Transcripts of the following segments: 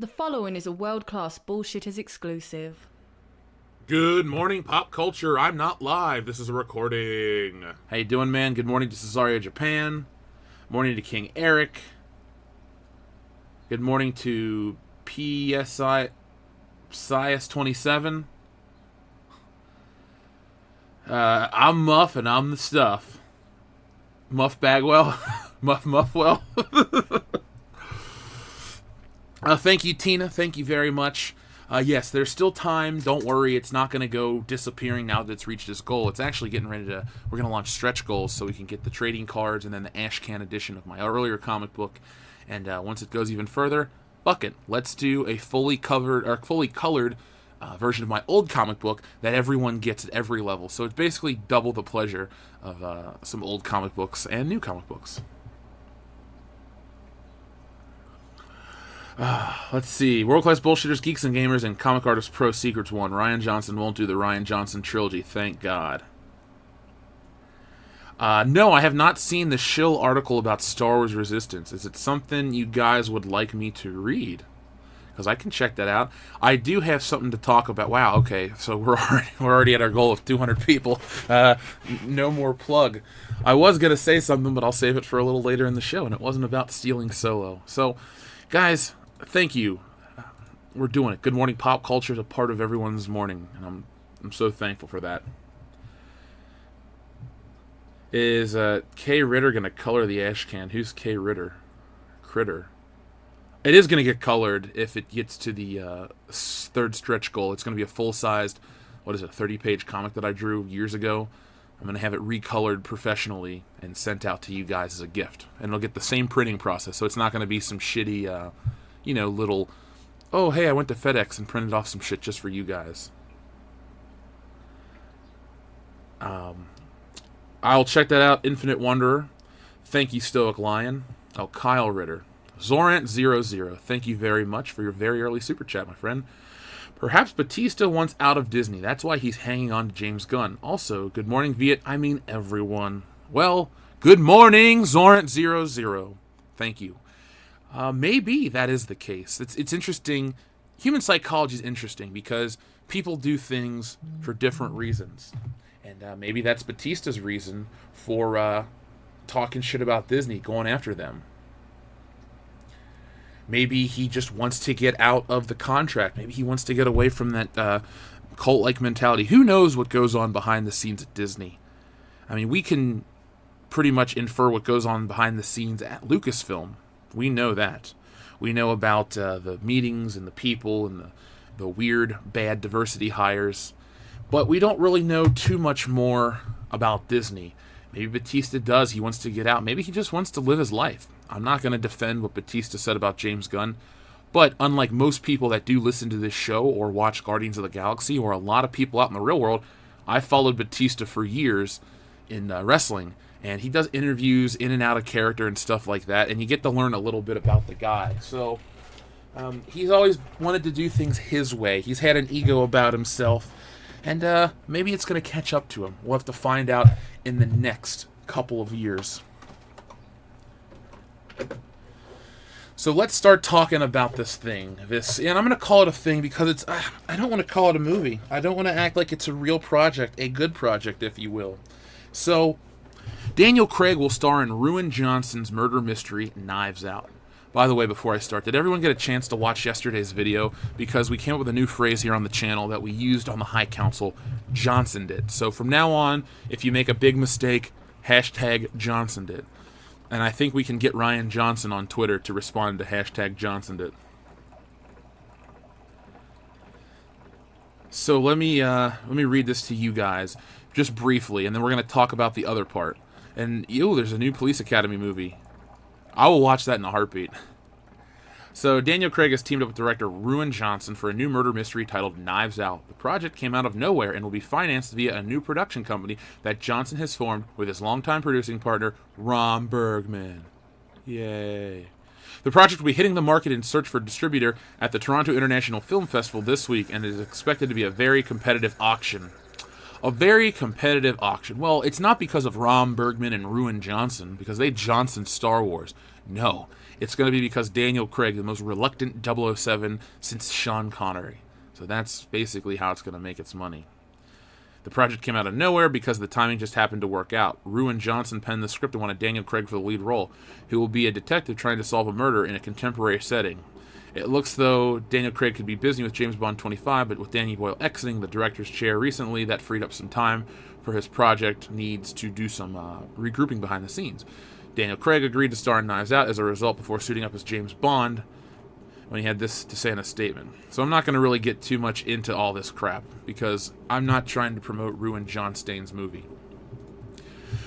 The following is a world-class Bullshitters exclusive. Good morning, pop culture. I'm not live. This is a recording. How you doing, man? Good morning to Cesario, Japan. Morning to King Eric. Good morning to PSI Sias 27. I'm Muff and I'm the stuff. Muff Bagwell. Muff Muffwell. Thank you, Tina. Thank you very much. Yes, there's still time. Don't worry. It's not going to go disappearing now that it's reached its goal. It's actually getting ready to... We're going to launch stretch goals so we can get the trading cards and then the ash can edition of my earlier comic book. And once it goes even further, fuck it. Let's do a fully colored version of my old comic book that everyone gets at every level. So it's basically double the pleasure of some old comic books and new comic books. Let's see. World Class Bullshitters, Geeks and Gamers, and Comic Artist Pro Secrets 1. Rian Johnson won't do the Rian Johnson trilogy, thank God. No, I have not seen the shill article about Star Wars Resistance. Is it something you guys would like me to read? Because I can check that out. I do have something to talk about. Wow, okay, so we're already at our goal of 200 people. No more plug. I was going to say something, but I'll save it for a little later in the show, and it wasn't about stealing Solo. So, guys... Thank you. We're doing it. Good morning pop culture is a part of everyone's morning, and I'm so thankful for that. Is K. Ritter going to color the ash can? Who's K. Ritter? Critter. It is going to get colored if it gets to the third stretch goal. It's going to be a full-sized, 30-page comic that I drew years ago. I'm going to have it recolored professionally and sent out to you guys as a gift. And it'll get the same printing process, so it's not going to be some shitty... little, oh, hey, I went to FedEx and printed off some shit just for you guys. I'll check that out. Infinite Wanderer. Thank you, Stoic Lion. Oh, Kyle Ritter. Zorant00. Thank you very much for your very early super chat, my friend. Perhaps Batista wants out of Disney. That's why he's hanging on to James Gunn. Also, good morning, everyone. Well, good morning, Zorant00. Thank you. Maybe that is the case. It's interesting. Human psychology is interesting because people do things for different reasons. And maybe that's Batista's reason for talking shit about Disney, going after them. Maybe he just wants to get out of the contract. Maybe he wants to get away from that cult-like mentality. Who knows what goes on behind the scenes at Disney? I mean, we can pretty much infer what goes on behind the scenes at Lucasfilm. We know that. We know about the meetings and the people and the weird, bad diversity hires. But we don't really know too much more about Disney. Maybe Batista does. He wants to get out. Maybe he just wants to live his life. I'm not going to defend what Batista said about James Gunn. But unlike most people that do listen to this show or watch Guardians of the Galaxy or a lot of people out in the real world, I followed Batista for years in wrestling. And he does interviews in and out of character and stuff like that. And you get to learn a little bit about the guy. So, he's always wanted to do things his way. He's had an ego about himself. And maybe it's going to catch up to him. We'll have to find out in the next couple of years. So let's start talking about this thing. And I'm going to call it a thing because I don't want to call it a movie. I don't want to act like it's a real project. A good project, if you will. So... Daniel Craig will star in Rian Johnson's murder mystery, Knives Out. By the way, before I start, did everyone get a chance to watch yesterday's video? Because we came up with a new phrase here on the channel that we used on the High Council, Johnson did. So from now on, if you make a big mistake, hashtag Johnson did. And I think we can get Rian Johnson on Twitter to respond to hashtag Johnson did. So let me read this to you guys, just briefly, and then we're going to talk about the other part. And, there's a new Police Academy movie. I will watch that in a heartbeat. So, Daniel Craig has teamed up with director Rian Johnson for a new murder mystery titled Knives Out. The project came out of nowhere and will be financed via a new production company that Johnson has formed with his longtime producing partner, Ron Bergman. Yay. The project will be hitting the market in search for a distributor at the Toronto International Film Festival this week and is expected to be a very competitive auction. A very competitive auction. Well, it's not because of Ron Bergman and Rian Johnson, because they Johnson Star Wars. No, it's going to be because Daniel Craig, the most reluctant 007 since Sean Connery. So that's basically how it's going to make its money. The project came out of nowhere because the timing just happened to work out. Rian Johnson penned the script and wanted Daniel Craig for the lead role, who will be a detective trying to solve a murder in a contemporary setting. It looks though Daniel Craig could be busy with James Bond 25, but with Danny Boyle exiting the director's chair recently, that freed up some time for his project needs to do some regrouping behind the scenes. Daniel Craig agreed to star in Knives Out as a result before suiting up as James Bond when he had this to say in a statement. So I'm not going to really get too much into all this crap because I'm not trying to promote Rian Johnston's movie.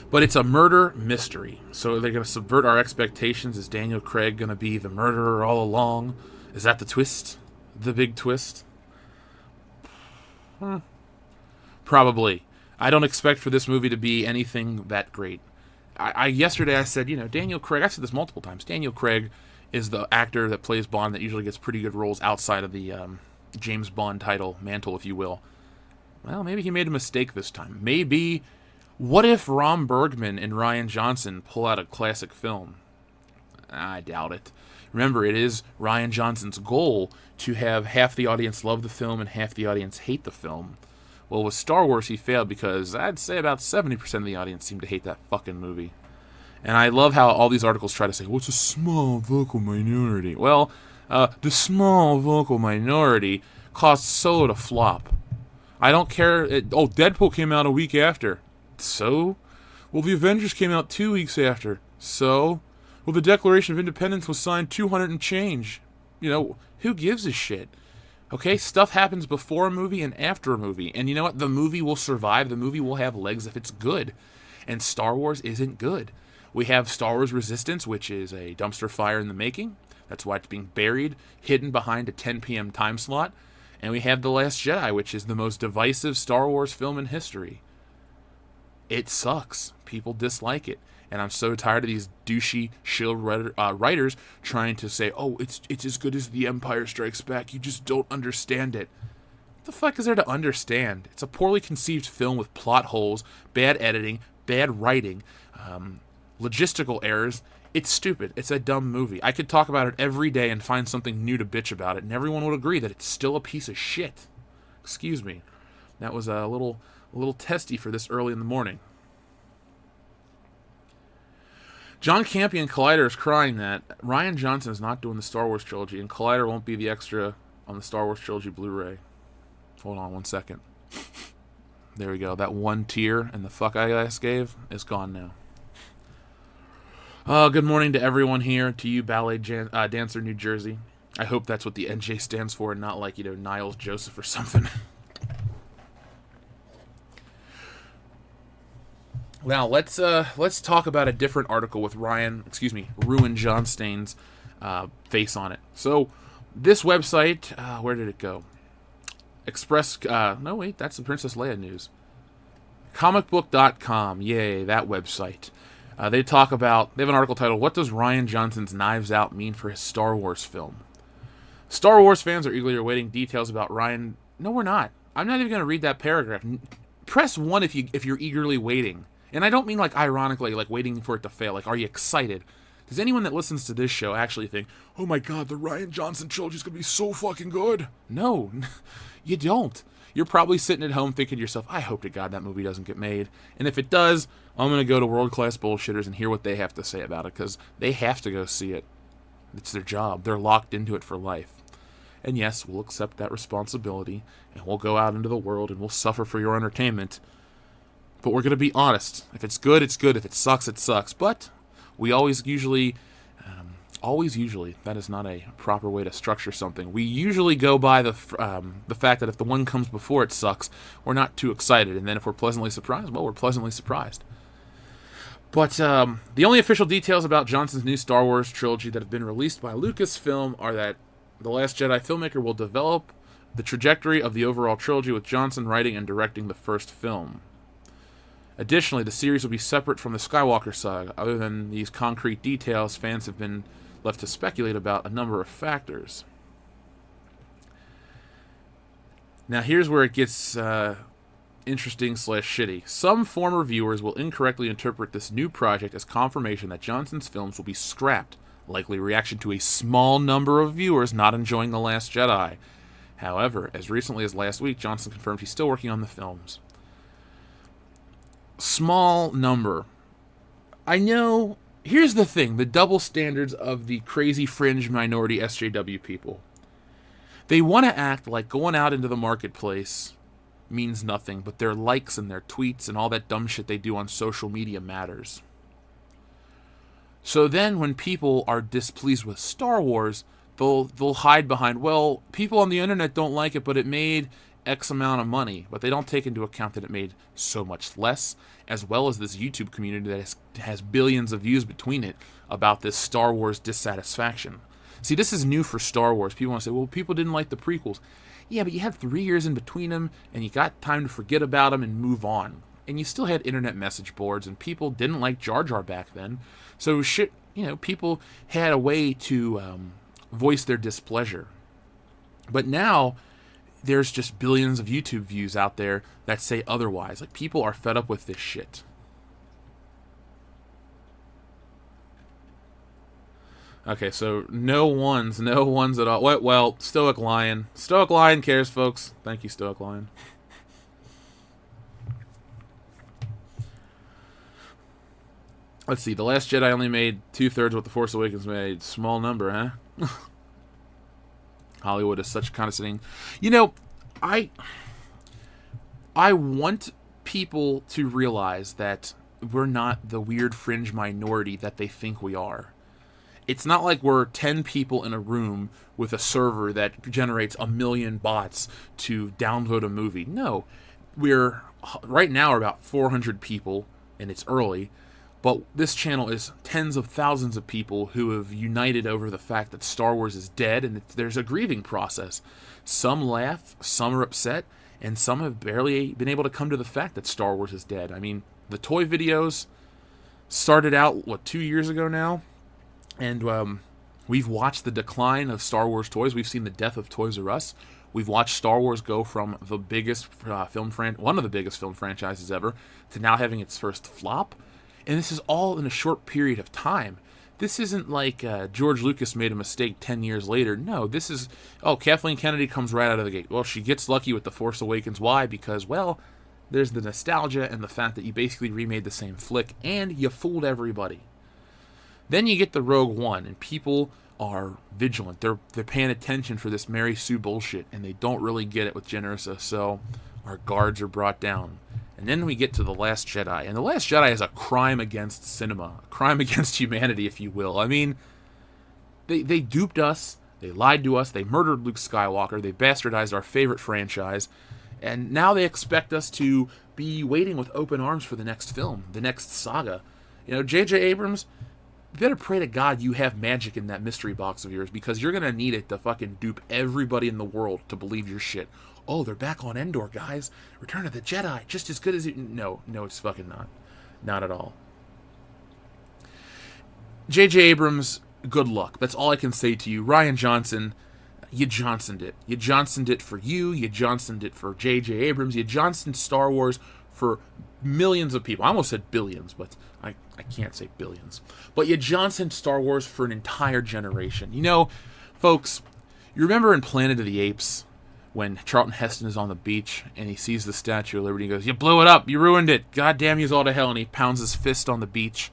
But it's a murder mystery. So they're going to subvert our expectations. Is Daniel Craig going to be the murderer all along? Is that the twist? The big twist? Probably. I don't expect for this movie to be anything that great. Yesterday I said, Daniel Craig, I said this multiple times, Daniel Craig is the actor that plays Bond that usually gets pretty good roles outside of the James Bond title, mantle, if you will. Well, maybe he made a mistake this time. Maybe, what if Ron Bergman and Rian Johnson pull out a classic film? I doubt it. Remember, it is Rian Johnson's goal to have half the audience love the film and half the audience hate the film. Well, with Star Wars, he failed because I'd say about 70% of the audience seemed to hate that fucking movie. And I love how all these articles try to say, well, it's a small vocal minority. Well, the small vocal minority caused Solo to flop. I don't care. Deadpool came out a week after. So? Well, the Avengers came out 2 weeks after. So? Well, the Declaration of Independence was signed 200 and change. Who gives a shit? Okay, stuff happens before a movie and after a movie. And you know what? The movie will survive. The movie will have legs if it's good. And Star Wars isn't good. We have Star Wars Resistance, which is a dumpster fire in the making. That's why it's being buried, hidden behind a 10 p.m. time slot. And we have The Last Jedi, which is the most divisive Star Wars film in history. It sucks. People dislike it. And I'm so tired of these douchey shield writers trying to say, oh, it's as good as The Empire Strikes Back. You just don't understand it. What the fuck is there to understand? It's a poorly conceived film with plot holes, bad editing, bad writing, logistical errors. It's stupid. It's a dumb movie. I could talk about it every day and find something new to bitch about it, and everyone would agree that it's still a piece of shit. Excuse me. That was a little testy for this early in the morning. John Campion Collider is crying that Rian Johnson is not doing the Star Wars trilogy, and Collider won't be the extra on the Star Wars trilogy Blu-ray. Hold on 1 second. There we go. That one tear and the fuck I guys gave is gone now. Good morning to everyone here. To you, Ballet Dancer, New Jersey. I hope that's what the NJ stands for and not like, Niles Joseph or something. Now, let's talk about a different article with Rian Johnston's face on it. So, this website, where did it go? That's the Princess Leia news. Comicbook.com, yay, that website. They have an article titled, What Does Rian Johnson's Knives Out Mean for His Star Wars Film? Star Wars fans are eagerly awaiting details about Rian. No, we're not. I'm not even going to read that paragraph. Press 1 if you're eagerly waiting. And I don't mean ironically, waiting for it to fail. Are you excited? Does anyone that listens to this show actually think, oh my god, the Rian Johnson trilogy is going to be so fucking good? No, you don't. You're probably sitting at home thinking to yourself, I hope to God that movie doesn't get made. And if it does, I'm going to go to World Class Bullshitters and hear what they have to say about it, because they have to go see it. It's their job. They're locked into it for life. And yes, we'll accept that responsibility, and we'll go out into the world, and we'll suffer for your entertainment. But we're going to be honest. If it's good, it's good. If it sucks, it sucks. But we always usually, that is not a proper way to structure something. We usually go by the fact that if the one comes before it sucks, we're not too excited. And then if we're pleasantly surprised, well, we're pleasantly surprised. But the only official details about Johnson's new Star Wars trilogy that have been released by Lucasfilm are that The Last Jedi filmmaker will develop the trajectory of the overall trilogy with Johnson writing and directing the first film. Additionally, the series will be separate from the Skywalker saga. Other than these concrete details, fans have been left to speculate about a number of factors. Now, here's where it gets interesting/shitty. Some former viewers will incorrectly interpret this new project as confirmation that Johnson's films will be scrapped, likely reaction to a small number of viewers not enjoying The Last Jedi. However, as recently as last week, Johnson confirmed he's still working on the films. Small number. I know. Here's the thing, the double standards of the crazy fringe minority SJW people. They want to act like going out into the marketplace means nothing, but their likes and their tweets and all that dumb shit they do on social media matters. So then when people are displeased with Star Wars, they'll hide behind, well, people on the internet don't like it, but it made X amount of money. But they don't take into account that it made so much less, as well as this YouTube community that has billions of views between it about this Star Wars dissatisfaction. See, this is new for Star Wars. People want to say, well, people didn't like the prequels. Yeah, but you had 3 years in between them, and you got time to forget about them and move on. And you still had internet message boards, and people didn't like Jar Jar back then. So shit, people had a way to voice their displeasure. But now there's just billions of YouTube views out there that say otherwise. Like, people are fed up with this shit. Okay, so no ones at all. Well, Stoic Lion. Stoic Lion cares, folks. Thank you, Stoic Lion. Let's see, The Last Jedi only made 2/3 what The Force Awakens made. Small number, huh? Hollywood is such condescending. I want people to realize that we're not the weird fringe minority that they think we are. It's not like we're 10 people in a room with a server that generates 1 million bots to download a movie. No, right now we're about 400 people, and it's early. But this channel is tens of thousands of people who have united over the fact that Star Wars is dead, and there's a grieving process. Some laugh, some are upset, and some have barely been able to come to the fact that Star Wars is dead. I mean, the toy videos started out, 2 years ago now? And we've watched the decline of Star Wars toys. We've seen the death of Toys R Us. We've watched Star Wars go from the biggest one of the biggest film franchises ever, to now having its first flop. And this is all in a short period of time. This isn't like George Lucas made a mistake 10 years later. No, this is, Kathleen Kennedy comes right out of the gate. Well, she gets lucky with The Force Awakens. Why? Because, there's the nostalgia and the fact that you basically remade the same flick, and you fooled everybody. Then you get the Rogue One, and people are vigilant. They're paying attention for this Mary Sue bullshit, and they don't really get it with Generosa, so our guards are brought down. And then we get to The Last Jedi. And The Last Jedi is a crime against cinema. A crime against humanity, if you will. I mean, they duped us. They lied to us. They murdered Luke Skywalker. They bastardized our favorite franchise. And now they expect us to be waiting with open arms for the next film, the next saga. J.J. Abrams, you better pray to God you have magic in that mystery box of yours, because you're going to need it to fucking dupe everybody in the world to believe your shit. Oh, they're back on Endor, guys. Return of the Jedi, just as good as it. No, it's fucking not. Not at all. J.J. Abrams, good luck. That's all I can say to you. Rian Johnson, you Johnsoned it. You Johnsoned it for you. You Johnsoned it for J.J. Abrams. You Johnsoned Star Wars for millions of people. I almost said billions, but I can't say billions. But you Johnsoned Star Wars for an entire generation. Folks, you remember in Planet of the Apes, when Charlton Heston is on the beach and he sees the Statue of Liberty, he goes, "You blew it up, you ruined it, god damn you's all to hell," and he pounds his fist on the beach.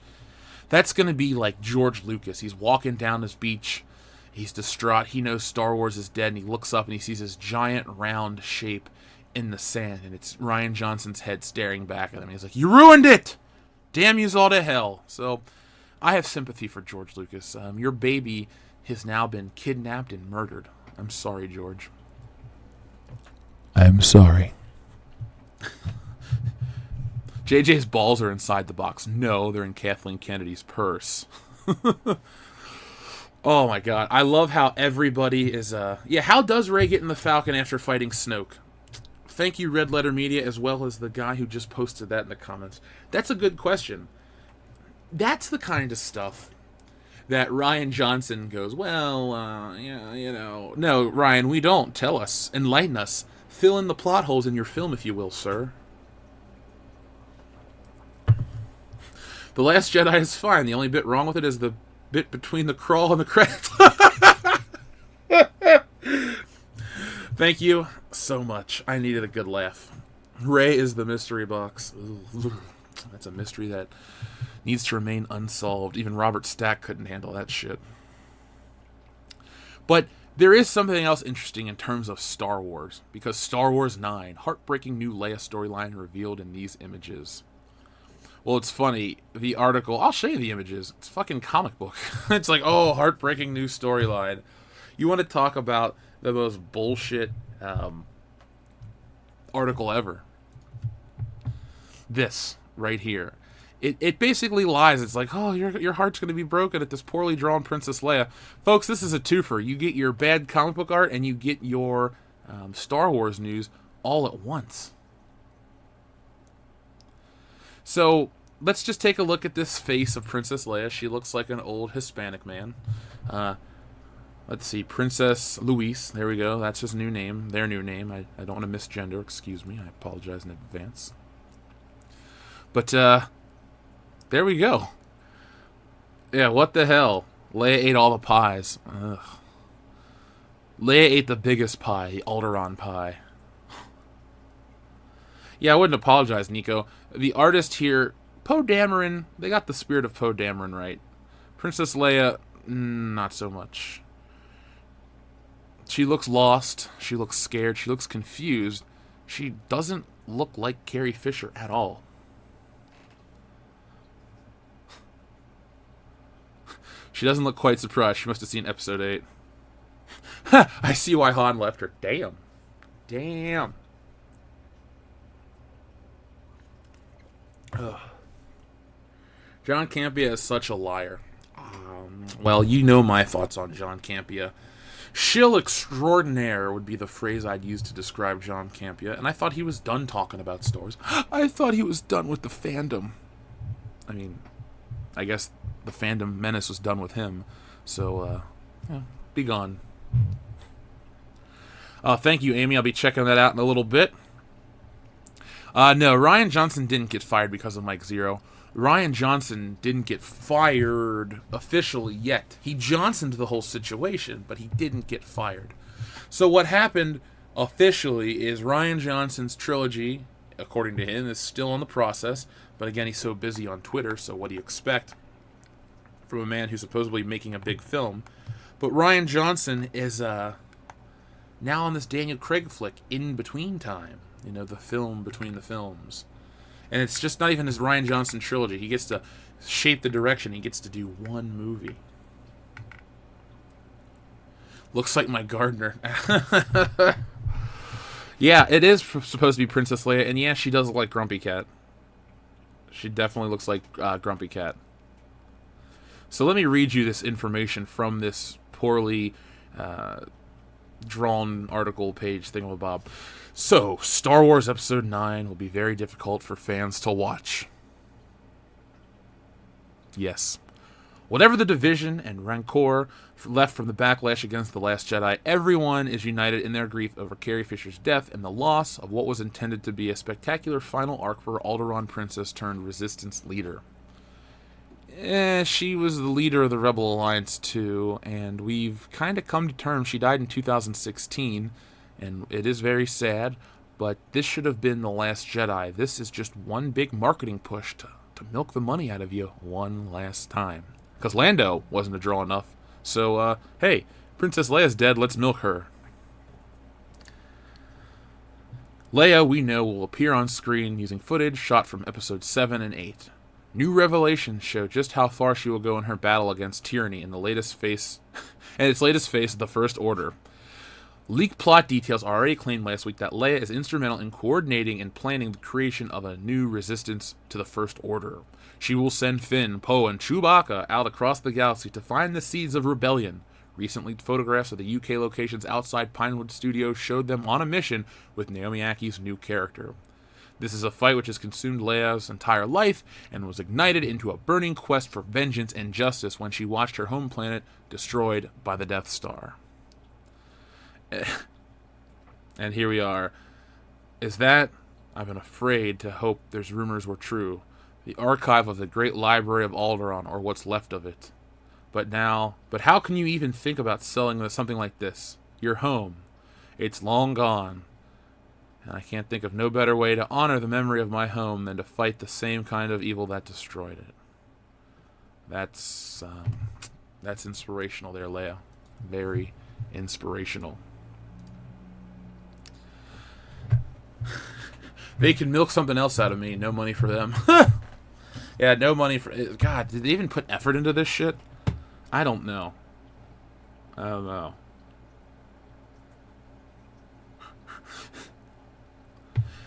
That's going to be like George Lucas. He's walking down this beach, he's distraught, he knows Star Wars is dead, and he looks up and he sees this giant round shape in the sand, and it's Rian Johnson's head staring back at him. He's like, "You ruined it! Damn you's all to hell." So, I have sympathy for George Lucas. Your baby has now been kidnapped and murdered. I'm sorry, George. I'm sorry. JJ's balls are inside the box. No, they're in Kathleen Kennedy's purse. Oh my god. I love how everybody is... how does Rey get in the Falcon after fighting Snoke? Thank you, Red Letter Media, as well as the guy who just posted that in the comments. That's a good question. That's the kind of stuff that Rian Johnson goes, No, Ryan, we don't. Tell us. Enlighten us. Fill in the plot holes in your film, if you will, sir. The Last Jedi is fine. The only bit wrong with it is the bit between the crawl and the credits. Thank you so much. I needed a good laugh. Ray is the mystery box. Ooh, that's a mystery that needs to remain unsolved. Even Robert Stack couldn't handle that shit. But there is something else interesting in terms of Star Wars, because Star Wars 9, heartbreaking new Leia storyline revealed in these images. Well, it's funny. The article, I'll show you the images. It's a fucking comic book. It's like, oh, heartbreaking new storyline. You want to talk about the most bullshit article ever. This right here. It basically lies. It's like, oh, your heart's going to be broken at this poorly drawn Princess Leia. Folks, this is a twofer. You get your bad comic book art and you get your Star Wars news all at once. So, let's just take a look at this face of Princess Leia. She looks like an old Hispanic man. Let's see, Princess Luis. There we go. That's his new name. Their new name. I don't want to misgender. Excuse me. I apologize in advance. But, there we go. Yeah, what the hell? Leia ate all the pies. Ugh. Leia ate the biggest pie, the Alderaan pie. Yeah, I wouldn't apologize, Nico. The artist here, Poe Dameron, they got the spirit of Poe Dameron right. Princess Leia, not so much. She looks lost. She looks scared. She looks confused. She doesn't look like Carrie Fisher at all. She doesn't look quite surprised. She must have seen episode 8. I see why Han left her. Damn. Damn. Ugh. John Campea is such a liar. Well, you know my thoughts on John Campea. Shill extraordinaire would be the phrase I'd use to describe John Campea, and I thought he was done talking about Star Wars. I thought he was done with the fandom. I mean, I guess the fandom menace was done with him, so, be gone. Thank you, Amy. I'll be checking that out in a little bit. No, Rian Johnson didn't get fired because of Mike Zero. Rian Johnson didn't get fired officially yet. He Johnsoned the whole situation, but he didn't get fired. So what happened officially is Rian Johnson's trilogy, according to him, is still in the process. But again, he's so busy on Twitter, so what do you expect from a man who's supposedly making a big film? But Rian Johnson is now on this Daniel Craig flick, In Between Time. You know, the film between the films. And it's just not even his Rian Johnson trilogy. He gets to shape the direction. He gets to do one movie. Looks like my gardener. Yeah, it is supposed to be Princess Leia. And yeah, she does look like Grumpy Cat. She definitely looks like Grumpy Cat. So let me read you this information from this poorly drawn article page thingamabob. So, Star Wars Episode 9 will be very difficult for fans to watch. Yes. Whatever the division and rancor left from the backlash against The Last Jedi, everyone is united in their grief over Carrie Fisher's death and the loss of what was intended to be a spectacular final arc for Alderaan Princess turned Resistance leader. She was the leader of the Rebel Alliance too, and we've kind of come to terms. She died in 2016, and it is very sad, but this should have been The Last Jedi. This is just one big marketing push to milk the money out of you one last time. Because Lando wasn't a draw enough. So, hey, Princess Leia's dead, let's milk her. Leia, we know, will appear on screen using footage shot from Episode 7 and 8. New revelations show just how far she will go in her battle against tyranny in the latest phase, the First Order. Leaked plot details already claimed last week that Leia is instrumental in coordinating and planning the creation of a new resistance to the First Order. She will send Finn, Poe, and Chewbacca out across the galaxy to find the seeds of rebellion. Recent leaked photographs of the UK locations outside Pinewood Studios showed them on a mission with Naomi Ackie's new character. This is a fight which has consumed Leia's entire life and was ignited into a burning quest for vengeance and justice when she watched her home planet destroyed by the Death Star. And here we are. Is that? I've been afraid to hope there's rumors were true. The archive of the great library of Alderaan, or what's left of it. But how can you even think about selling something like this? Your home. It's long gone. And I can't think of no better way to honor the memory of my home than to fight the same kind of evil that destroyed it. That's inspirational there, Leia. Very inspirational. They can milk something else out of me. No money for them. Yeah, no money for... God, did they even put effort into this shit? I don't know. I don't know.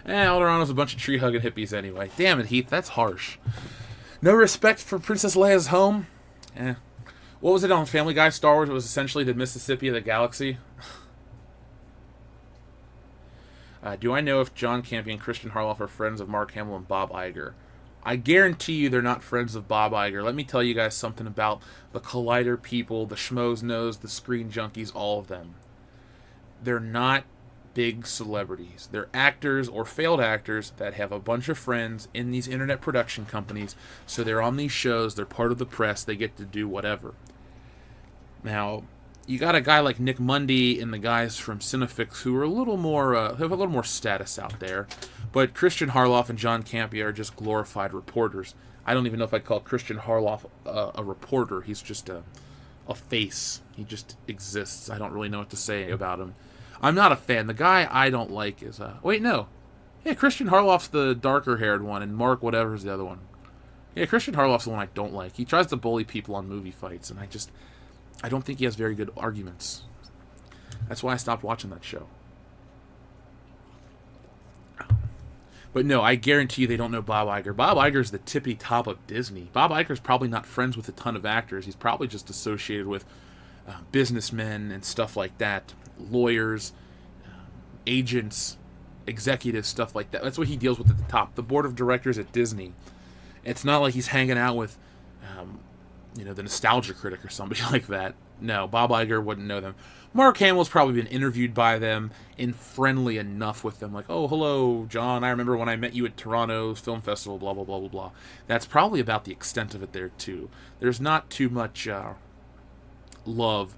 Alderaano's a bunch of tree-hugging hippies anyway. Damn it, Heath. That's harsh. No respect for Princess Leia's home? What was it on Family Guy Star Wars? It was essentially the Mississippi of the galaxy. Do I know if John Campy and Christian Harloff are friends of Mark Hamill and Bob Iger? I guarantee you they're not friends of Bob Iger. Let me tell you guys something about the Collider people, the Schmoes Knows, the Screen Junkies, all of them. They're not big celebrities. They're actors or failed actors that have a bunch of friends in these internet production companies, so they're on these shows, they're part of the press, they get to do whatever. Now, you got a guy like Nick Mundy and the guys from Cinefix who are a little more have a little more status out there, but Christian Harloff and John Campea are just glorified reporters. I don't even know if I'd call Christian Harloff a reporter. He's just a face. He just exists. I don't really know what to say about him. I'm not a fan. The guy I don't like is wait, no. Yeah, Christian Harloff's the darker haired one, and Mark whatever's the other one. Yeah, Christian Harloff's the one I don't like. He tries to bully people on movie fights, and I don't think he has very good arguments. That's why I stopped watching that show. But no, I guarantee you they don't know Bob Iger. Bob Iger's the tippy top of Disney. Bob Iger's probably not friends with a ton of actors. He's probably just associated with businessmen and stuff like that. Lawyers, agents, executives, stuff like that. That's what he deals with at the top. The board of directors at Disney. It's not like he's hanging out with the Nostalgia Critic or somebody like that. No, Bob Iger wouldn't know them. Mark Hamill's probably been interviewed by them and friendly enough with them. Like, oh, hello, John. I remember when I met you at Toronto's Film Festival, blah, blah, blah, blah, blah. That's probably about the extent of it there, too. There's not too much love.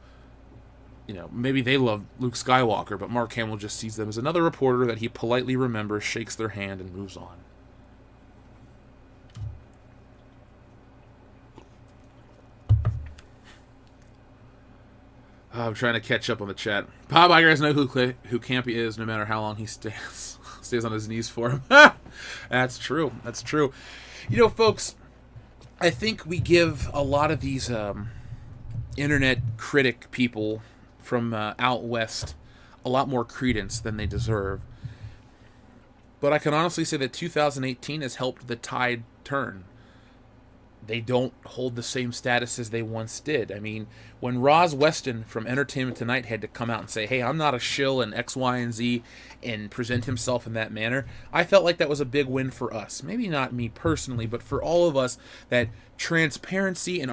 Maybe they love Luke Skywalker, but Mark Hamill just sees them as another reporter that he politely remembers, shakes their hand, and moves on. I'm trying to catch up on the chat. Bob Iger has no clue who Campy is, no matter how long he stays on his knees for him. That's true. That's true. Folks, I think we give a lot of these internet critic people from out west a lot more credence than they deserve. But I can honestly say that 2018 has helped the tide turn. They don't hold the same status as they once did. I mean, when Roz Weston from Entertainment Tonight had to come out and say, hey, I'm not a shill in X, Y, and Z, and present himself in that manner, I felt like that was a big win for us. Maybe not me personally, but for all of us, that transparency and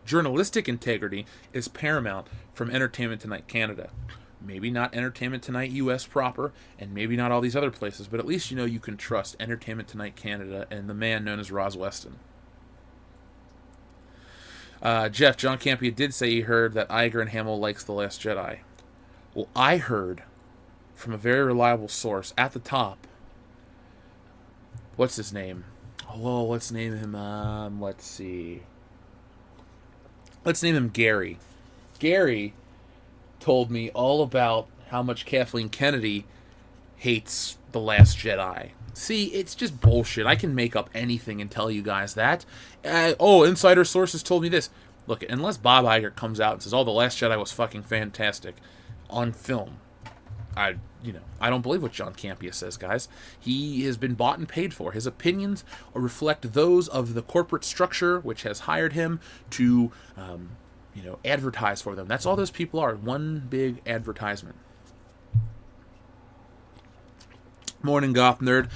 journalistic integrity is paramount from Entertainment Tonight Canada. Maybe not Entertainment Tonight US proper, and maybe not all these other places, but at least you can trust Entertainment Tonight Canada and the man known as Roz Weston. Jeff, John Campea did say he heard that Iger and Hamill likes The Last Jedi. Well, I heard from a very reliable source at the top. What's his name? Oh, let's name him, let's see. Let's name him Gary. Gary told me all about how much Kathleen Kennedy hates The Last Jedi. See, it's just bullshit. I can make up anything and tell you guys that. Insider sources told me this. Look, unless Bob Iger comes out and says, The Last Jedi was fucking fantastic on film, I don't believe what John Campea says, guys. He has been bought and paid for. His opinions reflect those of the corporate structure which has hired him to advertise for them. That's all those people are. One big advertisement. Morning, Goth Nerd.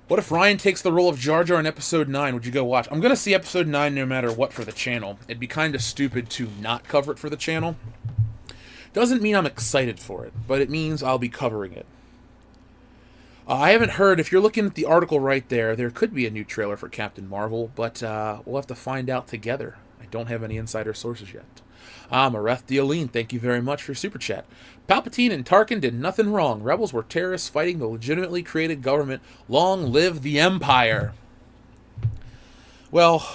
What if Rian takes the role of Jar Jar in Episode 9? Would you go watch? I'm going to see Episode 9 no matter what for the channel. It'd be kind of stupid to not cover it for the channel. Doesn't mean I'm excited for it, but it means I'll be covering it. I haven't heard. If you're looking at the article right there, there could be a new trailer for Captain Marvel, but we'll have to find out together. I don't have any insider sources yet. Mareth Dialine, thank you very much for your super chat. Palpatine and Tarkin did nothing wrong. Rebels were terrorists fighting the legitimately created government. Long live the Empire. Well,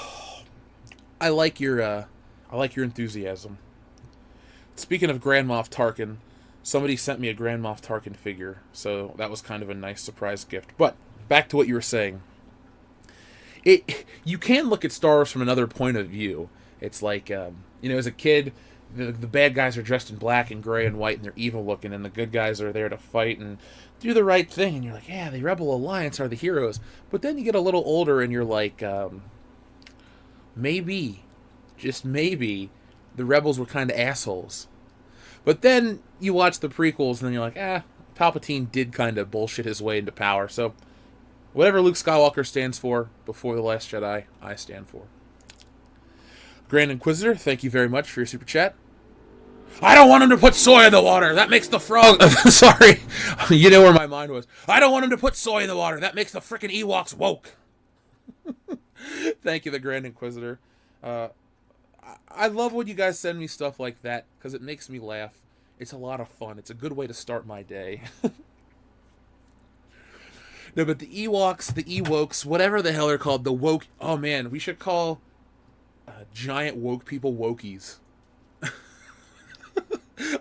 I like your enthusiasm. Speaking of Grand Moff Tarkin, somebody sent me a Grand Moff Tarkin figure, so that was kind of a nice surprise gift. But back to what you were saying. You can look at Star Wars from another point of view. It's like, as a kid, the bad guys are dressed in black and gray and white, and they're evil looking, and the good guys are there to fight and do the right thing. And you're like, yeah, the Rebel Alliance are the heroes. But then you get a little older, and you're like, maybe, just maybe, the Rebels were kind of assholes. But then you watch the prequels, and then you're like, Palpatine did kind of bullshit his way into power. So whatever Luke Skywalker stands for before The Last Jedi, I stand for. Grand Inquisitor, thank you very much for your super chat. I don't want him to put soy in the water. That makes the frog... Sorry. You know where my mind was. I don't want him to put soy in the water. That makes the frickin' Ewoks woke. Thank you, the Grand Inquisitor. I love when you guys send me stuff like that, because it makes me laugh. It's a lot of fun. It's a good way to start my day. No, but the Ewoks, the Ewokes, whatever the hell they're called, the woke... Oh, man, we should call giant woke people wokies.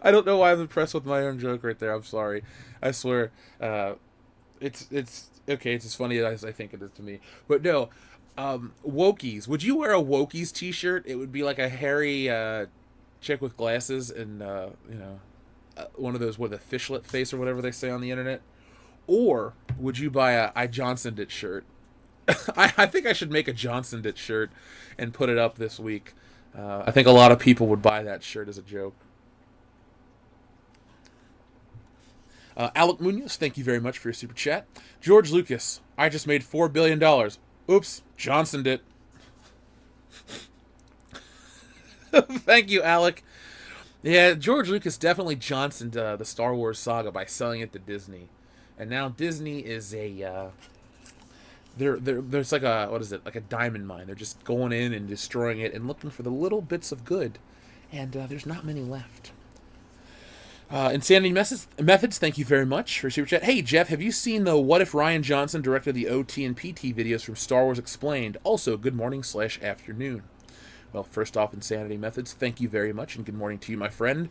I don't know why I'm impressed with my own joke right there. I'm sorry. I swear. It's okay. It's as funny as I think it is to me. But no, wokies. Would you wear a wokies t-shirt? It would be like a hairy chick with glasses and one of those with a fishlet face or whatever they say on the internet. Or would you buy a I Johnsoned It shirt? I think I should make a Johnsoned It shirt and put it up this week. I think a lot of people would buy that shirt as a joke. Alec Munoz, thank you very much for your super chat. George Lucas, I just made $4 billion. Oops, Johnsoned it. Thank you, Alec. Yeah, George Lucas definitely Johnsoned the Star Wars saga by selling it to Disney. And now Disney is a... There's like a, what is it, like a diamond mine. They're just going in and destroying it and looking for the little bits of good. And there's not many left. Insanity Methods, thank you very much for super chat. Hey, Jeff, have you seen the What If Rian Johnson directed the OT and PT videos from Star Wars Explained? Also, good morning/afternoon. Well, first off, Insanity Methods, thank you very much, and good morning to you, my friend.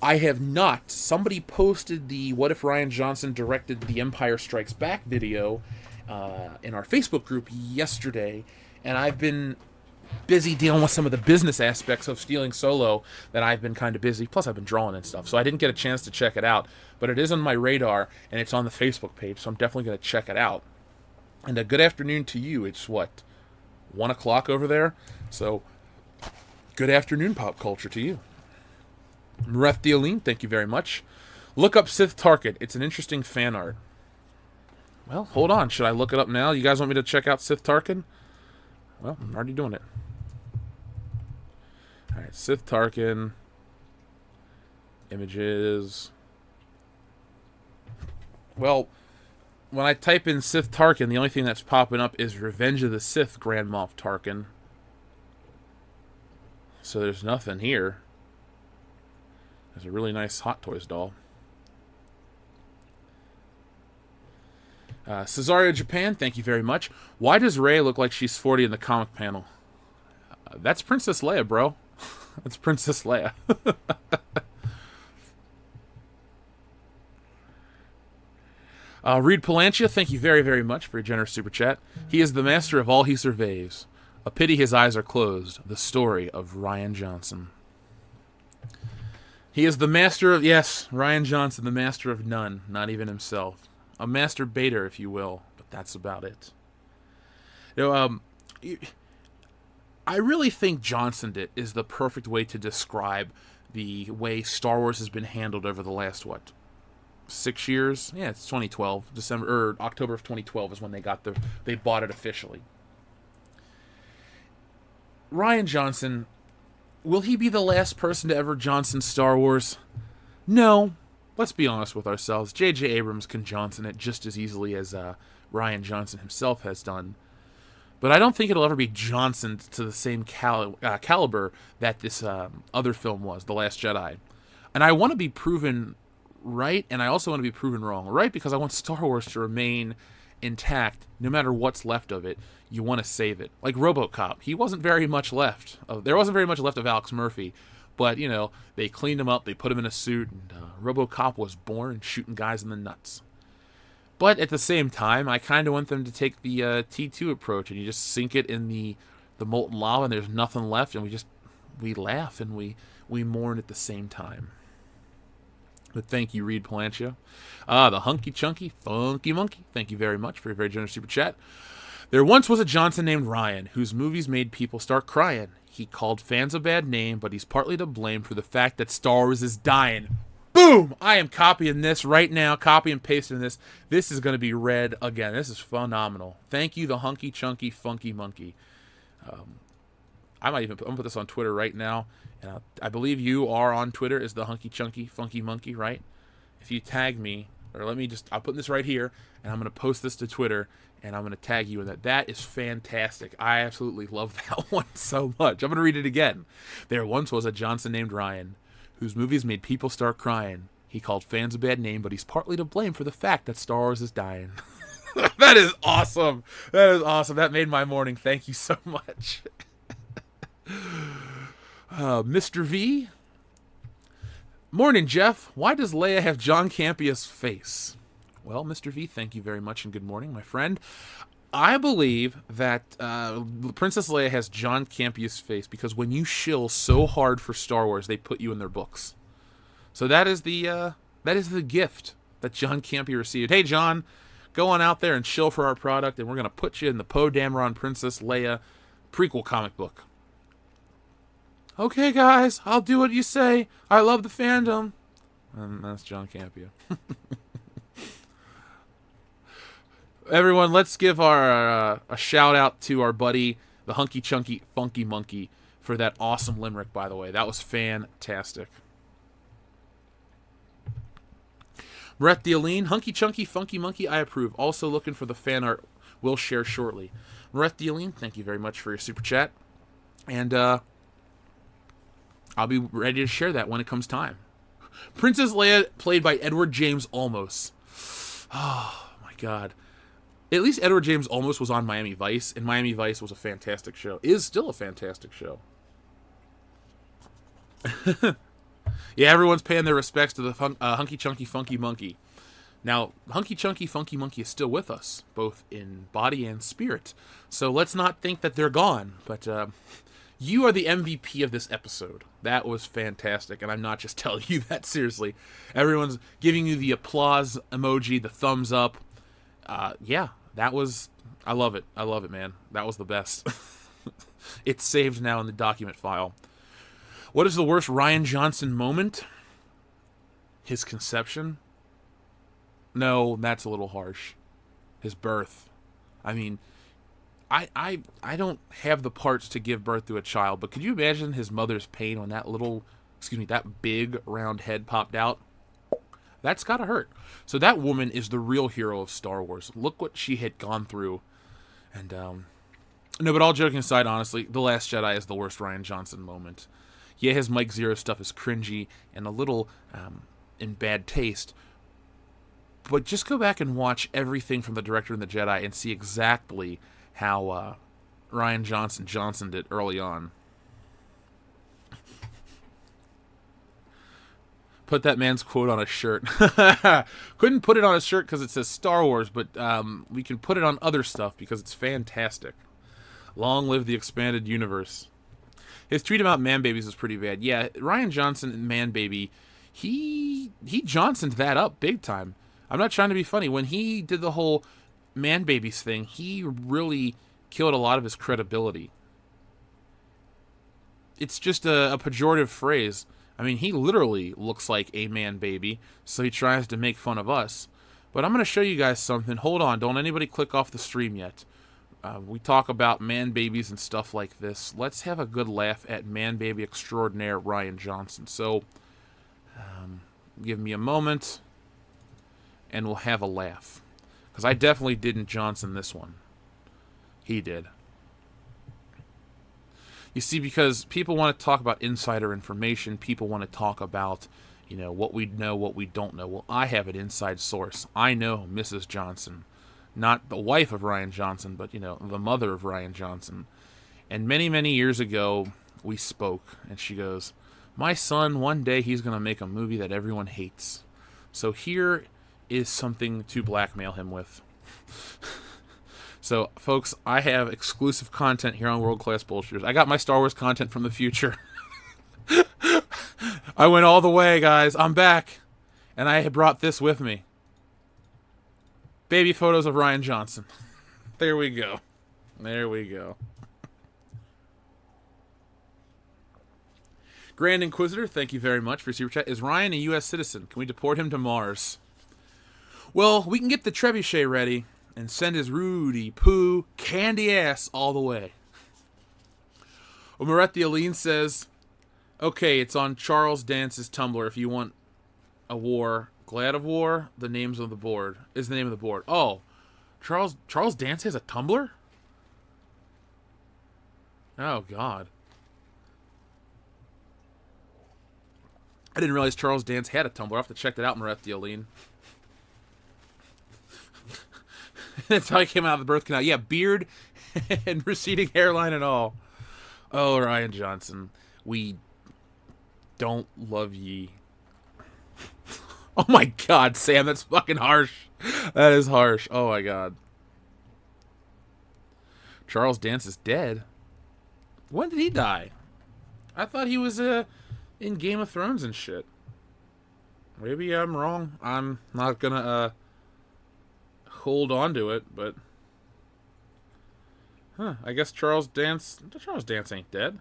I have not. Somebody posted the What If Rian Johnson directed the Empire Strikes Back video in our Facebook group yesterday, and I've been busy dealing with some of the business aspects of Stealing Solo that I've been kind of busy. Plus, I've been drawing and stuff, so I didn't get a chance to check it out. But it is on my radar, and it's on the Facebook page, so I'm definitely going to check it out. And a good afternoon to you. It's, 1 o'clock over there? So, good afternoon, pop culture to you. Mareth Dialine, thank you very much. Look up Sith Tarkin. It's an interesting fan art. Well, hold on. Should I look it up now? You guys want me to check out Sith Tarkin? Well, I'm already doing it. Alright, Sith Tarkin. Images. Well, when I type in Sith Tarkin, the only thing that's popping up is Revenge of the Sith Grand Moff Tarkin. So there's nothing here. There's a really nice Hot Toys doll. Cesario Japan, thank you very much. Why does Rey look like she's 40 in the comic panel? That's Princess Leia, bro. That's Princess Leia. Reed Palantia, thank you very, very much for your generous super chat. He is the master of all he surveys. A pity his eyes are closed. The story of Rian Johnson. He is the master of... Yes, Rian Johnson, the master of none. Not even himself. A masturbator, if you will, but that's about it. I really think Johnsoned It is the perfect way to describe the way Star Wars has been handled over the last, 6 years? Yeah, it's 2012. October of 2012 is when they bought it officially. Rian Johnson, will he be the last person to ever Johnson Star Wars? No. let's be honest with ourselves. J.J. Abrams can Johnson it just as easily as Rian Johnson himself has done. But I don't think it'll ever be Johnson to the same caliber that this other film was, The Last Jedi. And I want to be proven right, and I also want to be proven wrong. Right, because I want Star Wars to remain intact no matter what's left of it. You want to save it. Like RoboCop. He wasn't very much left. There wasn't very much left of Alex Murphy. But, you know, they cleaned him up, they put him in a suit, and RoboCop was born shooting guys in the nuts. But at the same time, I kind of want them to take the T2 approach, and you just sink it in the molten lava, and there's nothing left, and we laugh and we mourn at the same time. But thank you, Reed Palancia. The Hunky Chunky Funky Monkey. Thank you very much for your very generous super chat. There once was a Johnson named Rian, whose movies made people start crying. He called fans a bad name, but he's partly to blame for the fact that Star Wars is dying. Boom! I am copying this right now, copy and pasting this. This is going to be read again. This is phenomenal. Thank you, the Hunky Chunky Funky Monkey. I'm going to put this on Twitter right now. And I believe you are on Twitter as the Hunky Chunky Funky Monkey, right? If you tag me, or I'll put this right here, and I'm going to post this to Twitter, and I'm going to tag you in that. That is fantastic. I absolutely love that one so much. I'm going to read it again. There once was a Johnson named Rian, whose movies made people start crying. He called fans a bad name, but he's partly to blame for the fact that Star Wars is dying. That is awesome. That is awesome. That made my morning. Thank you so much. Mr. V. Morning, Jeff. Why does Leia have John Campia's face? Well, Mr. V, thank you very much and good morning, my friend. I believe that Princess Leia has John Campia's face because when you shill so hard for Star Wars, they put you in their books. So that is the gift that John Campia received. Hey, John, go on out there and shill for our product, and we're going to put you in the Poe Dameron Princess Leia prequel comic book. Okay, guys, I'll do what you say. I love the fandom. And that's John Campia. Everyone, let's give a shout out to our buddy, the Hunky Chunky Funky Monkey, for that awesome limerick, by the way. That was fantastic. Brett Dealine, Hunky Chunky Funky Monkey, I approve. Also looking for the fan art we'll share shortly. Brett Dealine, thank you very much for your super chat. And I'll be ready to share that when it comes time. Princess Leia, played by Edward James Olmos. Oh, my God. At least Edward James Olmos was on Miami Vice, and Miami Vice was a fantastic show. Is still a fantastic show. Yeah, everyone's paying their respects to the Hunky Chunky Funky Monkey. Now, Hunky Chunky Funky Monkey is still with us, both in body and spirit. So let's not think that they're gone. But you are the MVP of this episode. That was fantastic, and I'm not just telling you that seriously. Everyone's giving you the applause emoji, the thumbs up. Yeah. That was, I love it. I love it, man. That was the best. It's saved now in the document file. What is the worst Rian Johnson moment? His conception? No, that's a little harsh. His birth. I mean, I don't have the parts to give birth to a child, but could you imagine his mother's pain when that big round head popped out? That's gotta hurt. So that woman is the real hero of Star Wars. Look what she had gone through. And, no, but all joking aside, honestly, The Last Jedi is the worst Rian Johnson moment. Yeah, his Mike Zero stuff is cringy and a little in bad taste. But just go back and watch everything from the director and the Jedi and see exactly how Rian Johnson did early on. Put that man's quote on a shirt. Couldn't put it on a shirt because it says Star Wars, but we can put it on other stuff because it's fantastic. Long live the expanded universe. His tweet about man babies is pretty bad. Yeah, Rian Johnson and man baby, he Johnsoned that up big time. I'm not trying to be funny. When he did the whole man babies thing, he really killed a lot of his credibility. It's just a pejorative phrase. I mean, he literally looks like a man baby, so he tries to make fun of us. But I'm going to show you guys something. Hold on, don't anybody click off the stream yet. We talk about man babies and stuff like this. Let's have a good laugh at man baby extraordinaire Rian Johnson. So, Give me a moment, and we'll have a laugh. Because I definitely didn't Johnson this one. He did. You see, because people want to talk about insider information, people want to talk about, what we know, what we don't know. Well, I have an inside source. I know Mrs. Johnson. Not the wife of Rian Johnson, but, the mother of Rian Johnson. And many, many years ago, we spoke, and she goes, my son, one day he's going to make a movie that everyone hates. So here is something to blackmail him with. So, folks, I have exclusive content here on World Class Bullshitters. I got my Star Wars content from the future. I went all the way, guys. I'm back. And I brought this with me. Baby photos of Rian Johnson. There we go. There we go. Grand Inquisitor, thank you very much for your super chat. Is Rian a U.S. citizen? Can we deport him to Mars? Well, we can get the trebuchet ready and send his Rudy Poo candy ass all the way. Moretti Aline says, okay, it's on Charles Dance's Tumblr if you want a war. Glad of War, the names of the board, is the name of the board. Oh, Charles Dance has a Tumblr? Oh, God. I didn't realize Charles Dance had a Tumblr. I'll have to check that out, Moretti Aline. That's how he came out of the birth canal. Yeah, beard and receding hairline and all. Oh, Rian Johnson, we don't love ye. Oh my God, Sam, that's fucking harsh. That is harsh. Oh my God. Charles Dance is dead. When did he die? I thought he was in Game of Thrones and shit. Maybe I'm wrong. I'm not gonna hold on to it, but I guess Charles Dance ain't dead.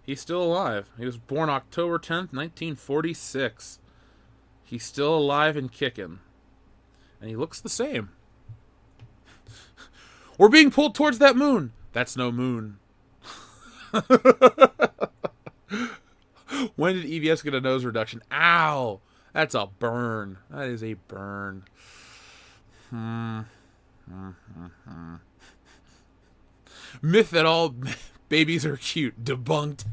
He's still alive. He was born October 10th, 1946. He's still alive and kicking. And he looks the same. We're being pulled towards that moon. That's no moon. When did EVS get a nose reduction? Ow! That's a burn. That is a burn. Myth that all babies are cute. Debunked.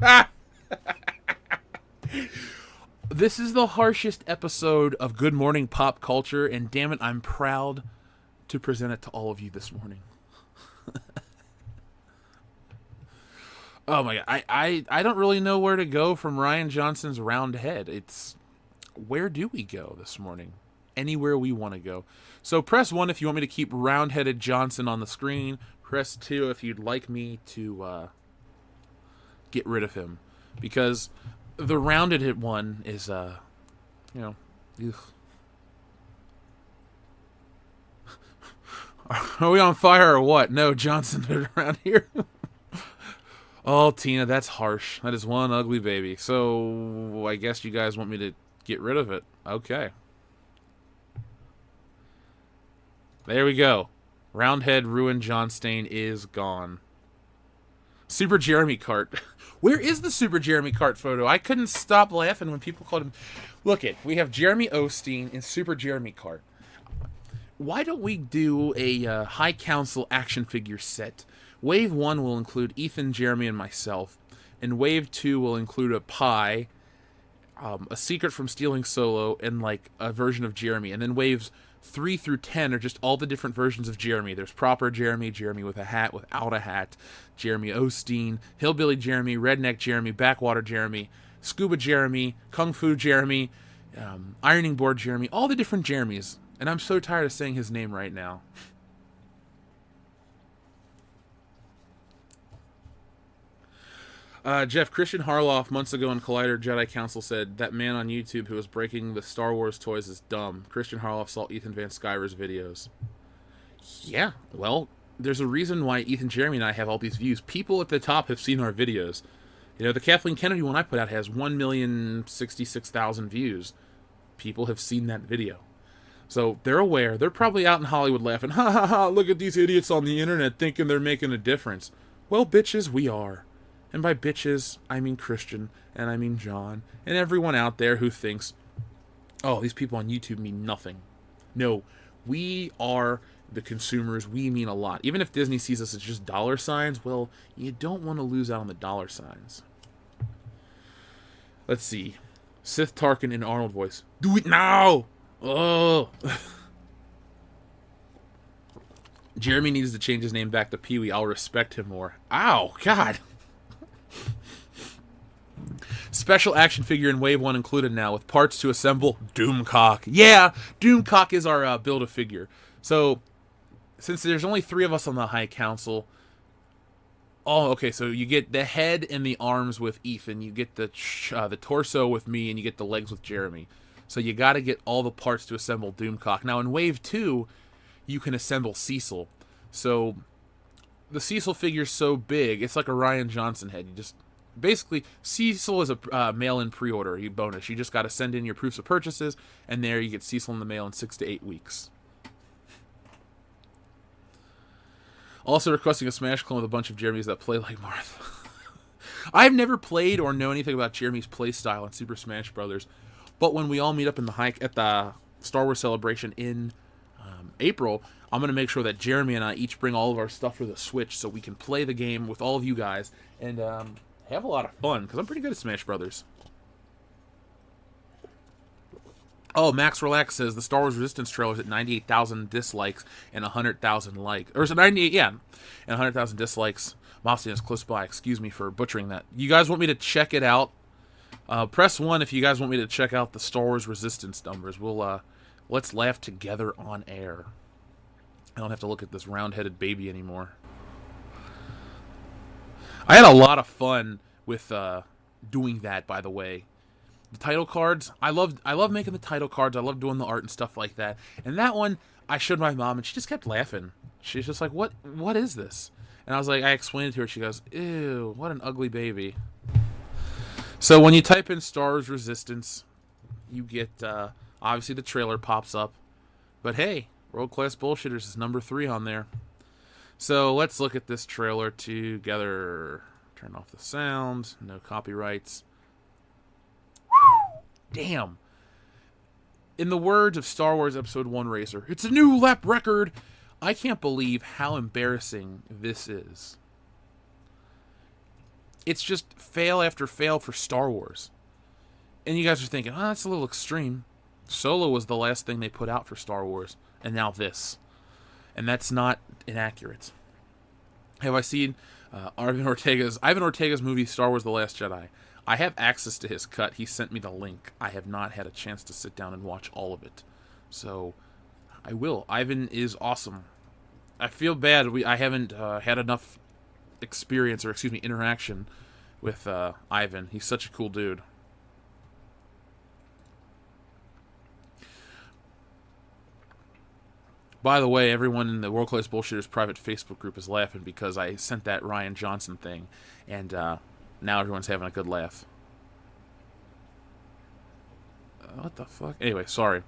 This is the harshest episode of Good Morning Pop Culture, and damn it, I'm proud to present it to all of you this morning. Oh my God, I don't really know where to go from Rian Johnson's round head. Where do we go this morning? Anywhere we want to go. So press 1 if you want me to keep round-headed Johnson on the screen. Press 2 if you'd like me to get rid of him. Because the rounded one is, ugh. Are we on fire or what? No, Johnson around here. Oh, Tina, that's harsh. That is one ugly baby. So, I guess you guys want me to get rid of it. Okay. There we go. Roundhead Ruin John Stain is gone. Super Jeremy Cart. Where is the Super Jeremy Cart photo? I couldn't stop laughing when people called him. Look it, we have Jeremy Osteen and Super Jeremy Cart. Why don't we do a High Council action figure set? Wave 1 will include Ethan, Jeremy, and myself. And Wave 2 will include a pie, a secret from stealing Solo, and like a version of Jeremy. And then Waves 3 through 10 are just all the different versions of Jeremy. There's proper Jeremy, Jeremy with a hat, without a hat, Jeremy Osteen, Hillbilly Jeremy, Redneck Jeremy, Backwater Jeremy, Scuba Jeremy, Kung Fu Jeremy, Ironing Board Jeremy, all the different Jeremys. And I'm so tired of saying his name right now. Jeff, Christian Harloff months ago on Collider Jedi Council said that man on YouTube who was breaking the Star Wars toys is dumb. Christian Harloff saw Ethan Van Sciver's videos. Yeah, well, there's a reason why Ethan, Jeremy, and I have all these views. People at the top have seen our videos. The Kathleen Kennedy one I put out has 1,066,000 views. People have seen that video. So they're aware. They're probably out in Hollywood laughing, ha, look at these idiots on the internet thinking they're making a difference. Well, bitches, we are. And by bitches, I mean Christian, and I mean John, and everyone out there who thinks, oh, these people on YouTube mean nothing. No, we are the consumers. We mean a lot. Even if Disney sees us as just dollar signs, well, you don't want to lose out on the dollar signs. Let's see. Sith Tarkin in Arnold voice. Do it now! Oh! Jeremy needs to change his name back to Pee-wee. I'll respect him more. Ow! God! Special action figure in Wave 1 included now, with parts to assemble. Doomcock. Yeah! Doomcock is our Build-A-Figure. So, since there's only 3 of us on the High Council... Oh, okay, so you get the head and the arms with Ethan, you get the torso with me, and you get the legs with Jeremy. So you gotta get all the parts to assemble Doomcock. Now, in Wave 2, you can assemble Cecil. So, the Cecil figure's so big, it's like a Rian Johnson head. You just... Basically, Cecil is a mail-in pre-order bonus. You just gotta send in your proofs of purchases, and there you get Cecil in the mail in 6 to 8 weeks. Also requesting a Smash clone with a bunch of Jeremys that play like Martha. I've never played or know anything about Jeremy's playstyle in Super Smash Brothers, but when we all meet up in at the Star Wars Celebration in April, I'm going to make sure that Jeremy and I each bring all of our stuff for the Switch so we can play the game with all of you guys and have a lot of fun, because I'm pretty good at Smash Brothers. Oh, Max Relax says the Star Wars Resistance trailer is at 98,000 dislikes and 100,000 likes. Or is it 98? Yeah. And 100,000 dislikes. Mopsy is close by. Excuse me for butchering that. You guys want me to check it out? Press 1 if you guys want me to check out the Star Wars Resistance numbers. We'll, let's laugh together on air. I don't have to look at this round-headed baby anymore. I had a lot of fun with doing that, by the way. The title cards, I love making the title cards. I love doing the art and stuff like that. And that one, I showed my mom, and she just kept laughing. She's just like, what is this? And I was like, I explained it to her. She goes, ew, what an ugly baby. So when you type in Star Wars Resistance, you get, obviously the trailer pops up. But hey, World Class Bullshitters is number 3 on there. So let's look at this trailer together. Turn off the sound. No copyrights. Damn. In the words of Star Wars Episode 1 Racer, it's a new lap record. I can't believe how embarrassing this is. It's just fail after fail for Star Wars. And you guys are thinking, oh, that's a little extreme. Solo was the last thing they put out for Star Wars, and now this. And that's not inaccurate. Have I seen Ivan Ortega's movie Star Wars The Last Jedi? I have access to his cut. He sent me the link. I have not had a chance to sit down and watch all of it. So, I will. Ivan is awesome. I feel bad. I haven't had enough interaction with Ivan. He's such a cool dude. By the way, everyone in the World Class Bullshitters private Facebook group is laughing because I sent that Rian Johnson thing, and now everyone's having a good laugh. What the fuck? Anyway, sorry.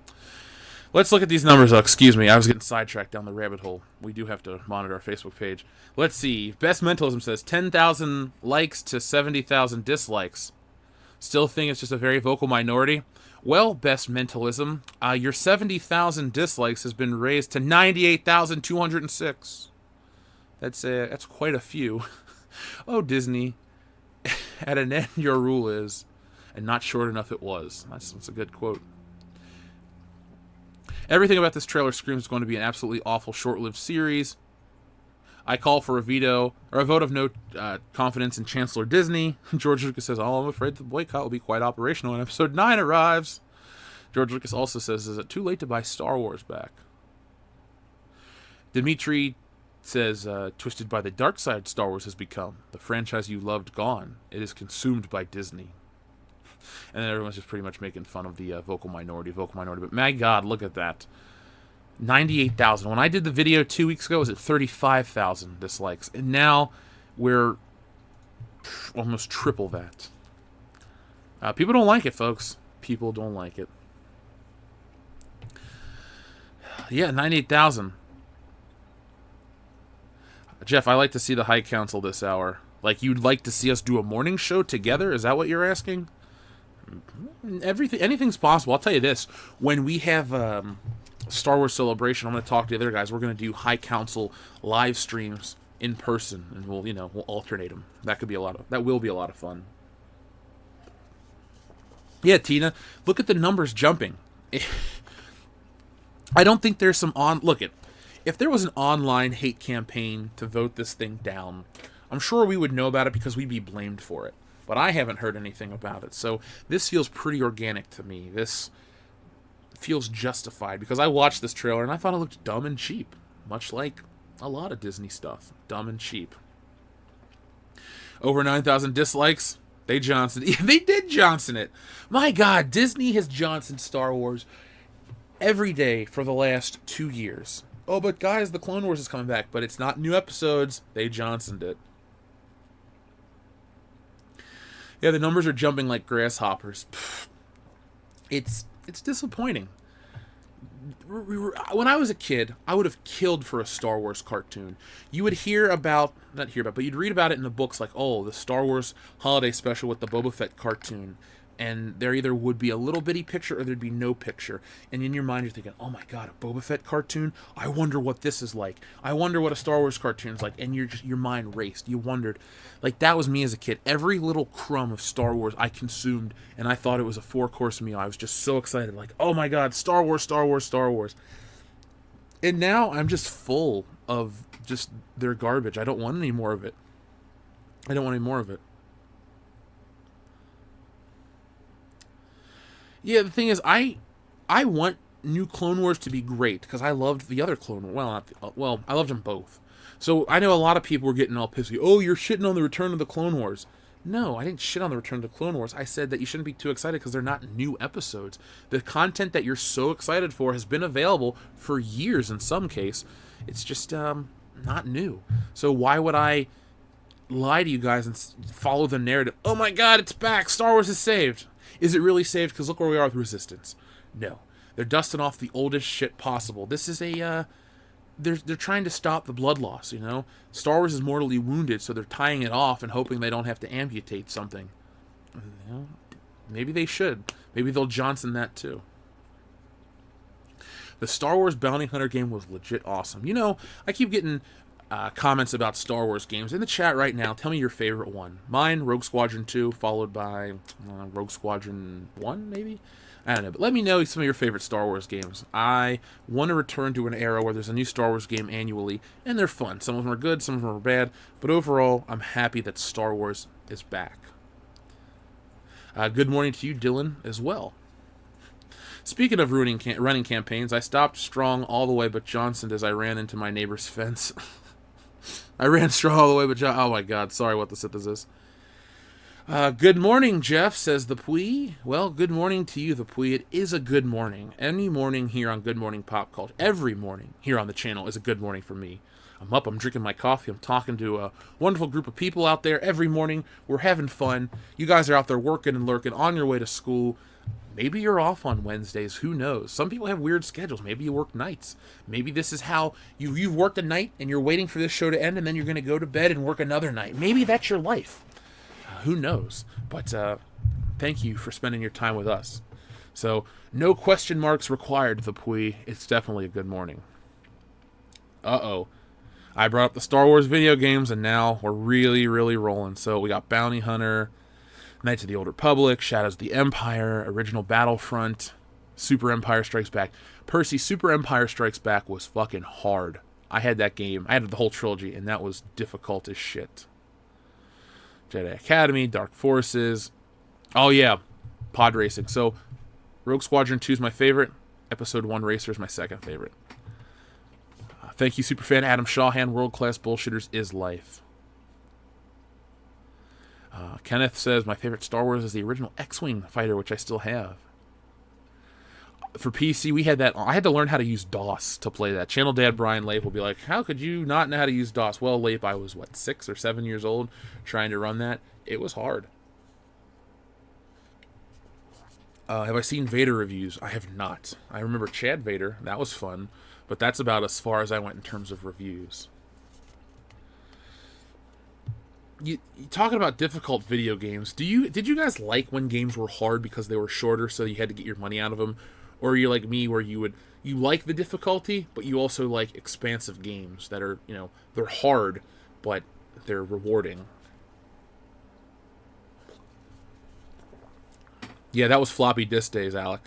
Let's look at these numbers. Oh, excuse me, I was getting sidetracked down the rabbit hole. We do have to monitor our Facebook page. Let's see. Best Mentalism says 10,000 likes to 70,000 dislikes. Still think it's just a very vocal minority? Well, Best Mentalism, your 70,000 dislikes has been raised to 98,206. That's quite a few. Oh, Disney. At an end, your rule is, and not short enough it was. That's a good quote. Everything about this trailer screams it's going to be an absolutely awful, short-lived series. I call for a vote of no confidence in Chancellor Disney. George Lucas says, oh, I'm afraid the boycott will be quite operational when Episode 9 arrives. George Lucas also says, is it too late to buy Star Wars back? Dimitri says, twisted by the dark side Star Wars has become. The franchise you loved gone. It is consumed by Disney. And then everyone's just pretty much making fun of the vocal minority. But my God, look at that. 98,000. When I did the video 2 weeks ago, it was at 35,000 dislikes. And now we're almost triple that. People don't like it, folks. People don't like it. Yeah, 98,000. Jeff, I like to see the High Council this hour. Like, you'd like to see us do a morning show together? Is that what you're asking? Anything's possible. I'll tell you this: when we have Star Wars Celebration, I'm going to talk to the other guys. We're going to do High Council live streams in person, and we'll alternate them. That will be a lot of fun. Yeah, Tina, look at the numbers jumping. I don't think there's if there was an online hate campaign to vote this thing down, I'm sure we would know about it because we'd be blamed for it. But I haven't heard anything about it. So this feels pretty organic to me. This feels justified because I watched this trailer and I thought it looked dumb and cheap. Much like a lot of Disney stuff. Dumb and cheap. Over 9,000 dislikes. They Johnson. They did Johnson it. My God, Disney has Johnson Star Wars every day for the last 2 years. Oh, but guys, the Clone Wars is coming back, but it's not new episodes. They Johnsoned it. Yeah, the numbers are jumping like grasshoppers. It's disappointing. When I was a kid, I would have killed for a Star Wars cartoon. You would but you'd read about it in the books, like, oh, the Star Wars holiday special with the Boba Fett cartoon. And there either would be a little bitty picture or there'd be no picture. And in your mind, you're thinking, oh my God, a Boba Fett cartoon? I wonder what this is like. I wonder what a Star Wars cartoon is like. And your mind raced. You wondered. Like, that was me as a kid. Every little crumb of Star Wars I consumed, and I thought it was a 4-course meal. I was just so excited. Like, oh my God, Star Wars, Star Wars, Star Wars. And now I'm just full of just their garbage. I don't want any more of it. Yeah, the thing is, I want new Clone Wars to be great because I loved the other Clone Wars. I loved them both. So I know a lot of people were getting all pissy. Oh, you're shitting on the Return of the Clone Wars. No, I didn't shit on the Return of the Clone Wars. I said that you shouldn't be too excited because they're not new episodes. The content that you're so excited for has been available for years in some case. It's just not new. So why would I lie to you guys and follow the narrative? Oh my God, it's back. Star Wars is saved. Is it really saved? Because look where we are with Resistance. No. They're dusting off the oldest shit possible. This is they're trying to stop the blood loss, you know? Star Wars is mortally wounded, so they're tying it off and hoping they don't have to amputate something. You know, maybe they should. Maybe they'll Johnson that too. The Star Wars Bounty Hunter game was legit awesome. You know, I keep getting comments about Star Wars games. In the chat right now, tell me your favorite one. Mine, Rogue Squadron 2, followed by Rogue Squadron 1, maybe? I don't know, but let me know some of your favorite Star Wars games. I want to return to an era where there's a new Star Wars game annually, and they're fun. Some of them are good, some of them are bad, but overall, I'm happy that Star Wars is back. Good morning to you, Dylan, as well. Speaking of running campaigns, I stopped strong all the way but Johnsoned as I ran into my neighbor's fence. I ran strong all the way but oh my God, sorry what this is. Good morning, Jeff, says the Pwee. Well, good morning to you, the Pwee. It is a good morning. Any morning here on Good Morning Pop Culture, every morning here on the channel is a good morning for me. I'm up, I'm drinking my coffee, I'm talking to a wonderful group of people out there every morning. We're having fun. You guys are out there working and lurking on your way to school. Maybe you're off on Wednesdays. Who knows? Some people have weird schedules. Maybe you work nights. Maybe this is how you've worked a night and you're waiting for this show to end and then you're going to go to bed and work another night. Maybe that's your life. Who knows? But thank you for spending your time with us. So, no question marks required, the Pwee. It's definitely a good morning. Uh-oh. I brought up the Star Wars video games, and now we're really, really rolling. So, we got Bounty Hunter, Knights of the Old Republic, Shadows of the Empire, Original Battlefront, Super Empire Strikes Back. Percy, Super Empire Strikes Back was fucking hard. I had that game. I had the whole trilogy, and that was difficult as shit. Jedi Academy, Dark Forces. Oh, yeah. Pod Racing. So, Rogue Squadron 2 is my favorite. Episode 1 Racer is my second favorite. Thank you, Superfan Adam Shawhan. World Class Bullshitters is life. Kenneth says, my favorite Star Wars is the original X-Wing fighter, which I still have. For PC, we had that. I had to learn how to use DOS to play that. Channel Dad Brian Lape will be like, how could you not know how to use DOS? Well, Lape, I was, 6 or 7 years old trying to run that. It was hard. Have I seen Vader reviews? I have not. I remember Chad Vader. That was fun. But that's about as far as I went in terms of reviews. you talking about difficult video games. Did you guys like when games were hard because they were shorter, so you had to get your money out of them, or are you like me where you like the difficulty, but you also like expansive games that are they're hard, but they're rewarding. Yeah, that was floppy disk days, Alec.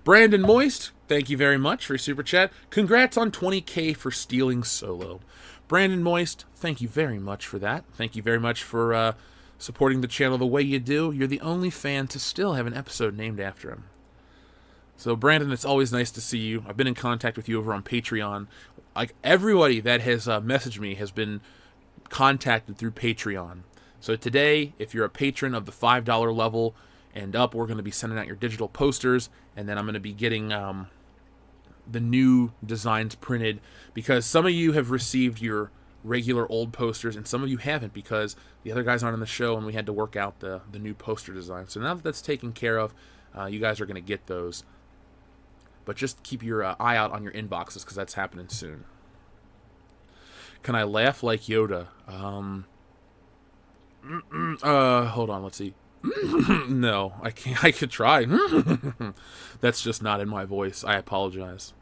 Brandon Moist, thank you very much for your super chat. Congrats on 20K for stealing Solo. Brandon Moist, thank you very much for that. Thank you very much for supporting the channel the way you do. You're the only fan to still have an episode named after him. So, Brandon, it's always nice to see you. I've been in contact with you over on Patreon. Like, everybody that has messaged me has been contacted through Patreon. So today, if you're a patron of the $5 level and up, we're going to be sending out your digital posters, and then I'm going to be getting the new designs printed, because some of you have received your regular old posters and some of you haven't because the other guys aren't on the show and we had to work out the new poster design. So now that that's taken care of, you guys are going to get those. But just keep your eye out on your inboxes because that's happening soon. Can I laugh like Yoda? Hold on, let's see. No, I can't. I could try. That's just not in my voice. I apologize.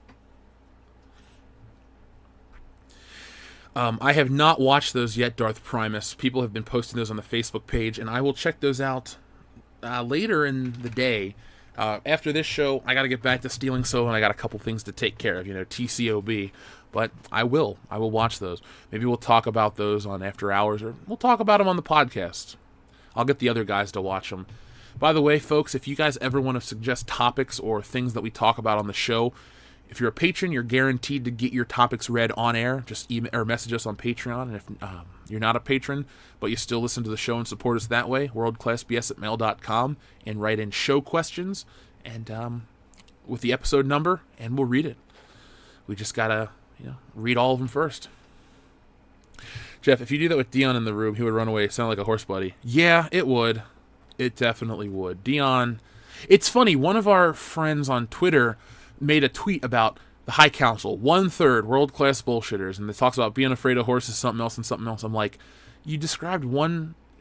I have not watched those yet, Darth Primus. People have been posting those on the Facebook page, and I will check those out later in the day. After this show, I got to get back to stealing Solo, and I got a couple things to take care of, TCOB. But I will watch those. Maybe we'll talk about those on After Hours, or we'll talk about them on the podcast. I'll get the other guys to watch them. By the way, folks, if you guys ever want to suggest topics or things that we talk about on the show, if you're a patron, you're guaranteed to get your topics read on air. Just email or message us on Patreon. And if you're not a patron, but you still listen to the show and support us that way, worldclassbs@mail.com, and write in show questions and with the episode number, and we'll read it. We just gotta read all of them first. Jeff, if you do that with Dion in the room, he would run away. Sound like a horse buddy. Yeah, it would. It definitely would. Dion, it's funny. One of our friends on Twitter made a tweet about the High Council, 1/3 world-class bullshitters, and it talks about being afraid of horses, something else, and something else. I'm like, you described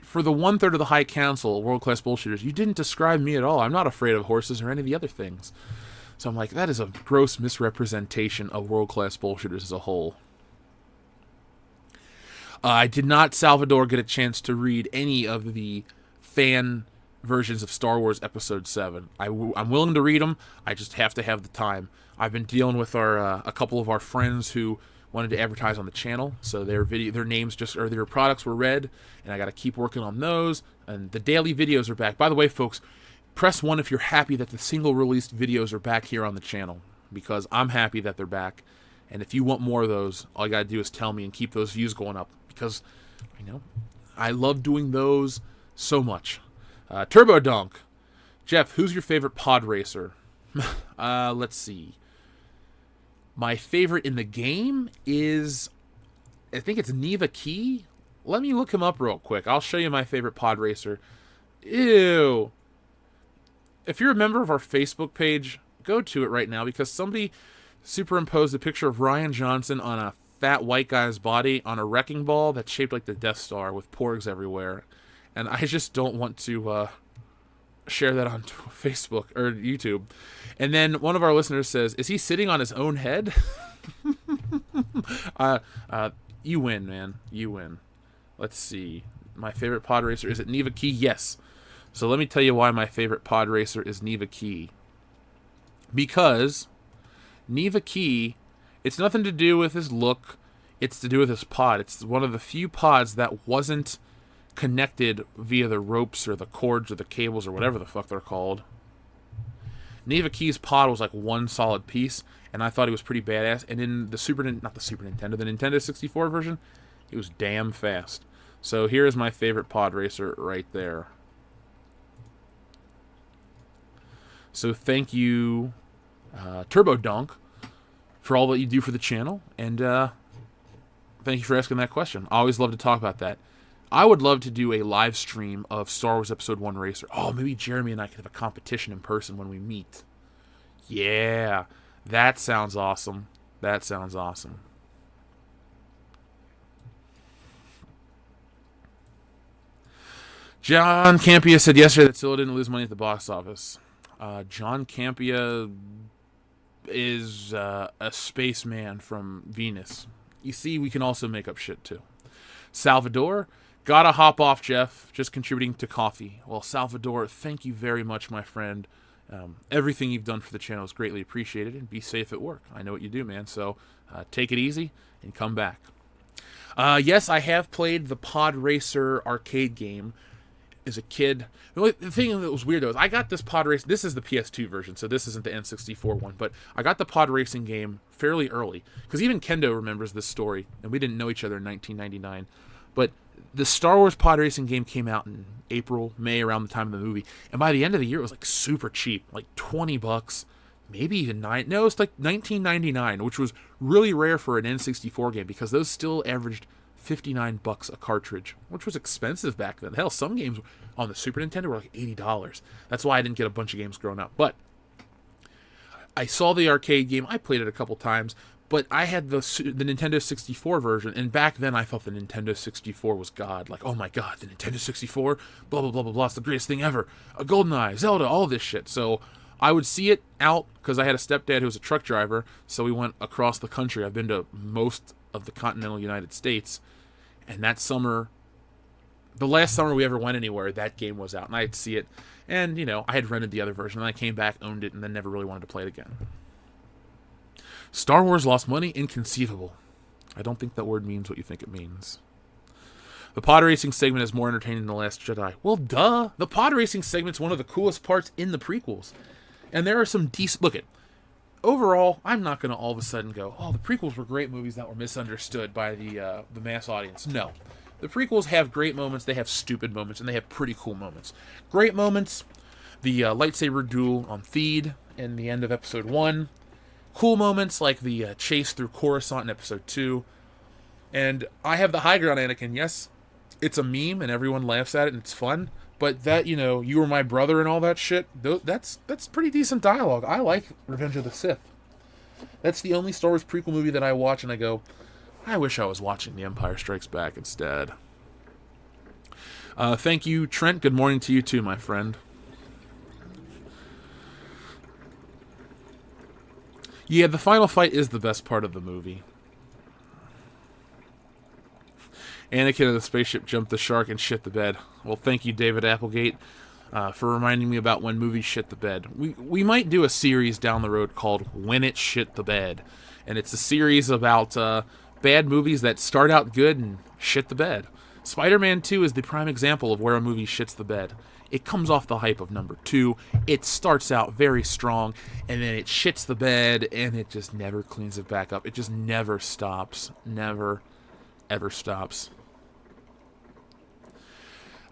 for the 1/3 of the High Council, world-class bullshitters. You didn't describe me at all. I'm not afraid of horses or any of the other things. So I'm like, that is a gross misrepresentation of world-class bullshitters as a whole. I did not, Salvador, get a chance to read any of the fan versions of Star Wars Episode 7. I'm willing to read them. I just have to have the time. I've been dealing with a couple of our friends who wanted to advertise on the channel, so their names or their products were read, and I got to keep working on those. And the daily videos are back. By the way, folks, press 1 if you're happy that the single released videos are back here on the channel, because I'm happy that they're back. And if you want more of those, all you gotta do is tell me and keep those views going up, because I love doing those so much. Turbo Dunk, Jeff, who's your favorite pod racer? Let's see. My favorite in the game is, I think it's Neva Key. Let me look him up real quick. I'll show you my favorite pod racer. Ew. If you're a member of our Facebook page, go to it right now, because somebody superimposed a picture of Rian Johnson on a fat white guy's body on a wrecking ball that's shaped like the Death Star with porgs everywhere. And I just don't want to share that on Facebook or YouTube. And then one of our listeners says, is he sitting on his own head? You win, man. You win. Let's see. My favorite pod racer, is it Neva Key? Yes. So let me tell you why my favorite pod racer is Neva Key. Because Neva Key, it's nothing to do with his look. It's to do with his pod. It's one of the few pods that wasn't connected via the ropes or the cords or the cables or whatever the fuck they're called. Neva Key's pod was like one solid piece, and I thought he was pretty badass. And in the the Nintendo 64 version, he was damn fast. So here is my favorite pod racer right there. So thank you, Turbo Dunk, for all that you do for the channel, and thank you for asking that question. I always love to talk about that. I would love to do a live stream of Star Wars Episode 1 Racer. Oh, maybe Jeremy and I could have a competition in person when we meet. Yeah, that sounds awesome. That sounds awesome. John Campia said yesterday that Scylla didn't lose money at the box office. John Campia is a spaceman from Venus. You see, we can also make up shit too. Salvador, gotta hop off, Jeff. Just contributing to coffee. Well, Salvador, thank you very much, my friend. Everything you've done for the channel is greatly appreciated, and be safe at work. I know what you do, man. So take it easy and come back. Yes, I have played the Pod Racer arcade game as a kid. The thing that was weird though is I got this Pod Race. This is the PS2 version, so this isn't the N64 one. But I got the Pod Racing game fairly early because even Kendo remembers this story, and we didn't know each other in 1999. But the Star Wars Pod Racing game came out in April, May, around the time of the movie, and by the end of the year, it was like super cheap, like $20, maybe even $9. No, it's like $19.99, which was really rare for an N64 game because those still averaged $59 a cartridge, which was expensive back then. Hell, some games on the Super Nintendo were like $80. That's why I didn't get a bunch of games growing up. But I saw the arcade game. I played it a couple times, but I had the Nintendo 64 version, and back then I thought the Nintendo 64 was God. Like, oh my God, the Nintendo 64, blah, blah, blah, blah, blah, it's the greatest thing ever. A GoldenEye, Zelda, all this shit. So I would see it out because I had a stepdad who was a truck driver, so we went across the country. I've been to most of the continental United States, and that summer, the last summer we ever went anywhere, that game was out, and I'd see it. And, you know, I had rented the other version, and I came back, owned it, and then never really wanted to play it again. Star Wars lost money? Inconceivable. I don't think that word means what you think it means. The pod racing segment is more entertaining than The Last Jedi. Well, duh. The pod racing segment's one of the coolest parts in the prequels. And there are some decent... Look, overall, I'm not going to all of a sudden go, oh, the prequels were great movies that were misunderstood by the mass audience. No. The prequels have great moments, they have stupid moments, and they have pretty cool moments. Great moments, the lightsaber duel on Theed in the end of Episode 1. Cool moments like the chase through Coruscant in Episode 2. And I have the high ground, Anakin. Yes, it's a meme, and everyone laughs at it, and it's fun. But that, you know, you were my brother and all that shit, that's pretty decent dialogue. I like Revenge of the Sith. That's the only Star Wars prequel movie that I watch and I go, I wish I was watching The Empire Strikes Back instead. Thank you, Trent. Good morning to you too, my friend. Yeah, the final fight is the best part of the movie. Anakin of the spaceship jumped the shark and shit the bed. Well, thank you, David Applegate, for reminding me about when movies shit the bed. We might do a series down the road called When It Shit the Bed. And it's a series about bad movies that start out good and shit the bed. Spider-Man 2 is the prime example of where a movie shits the bed. It comes off the hype of number 2, it starts out very strong, and then it shits the bed, and it just never cleans it back up. It just never stops. Never, ever stops.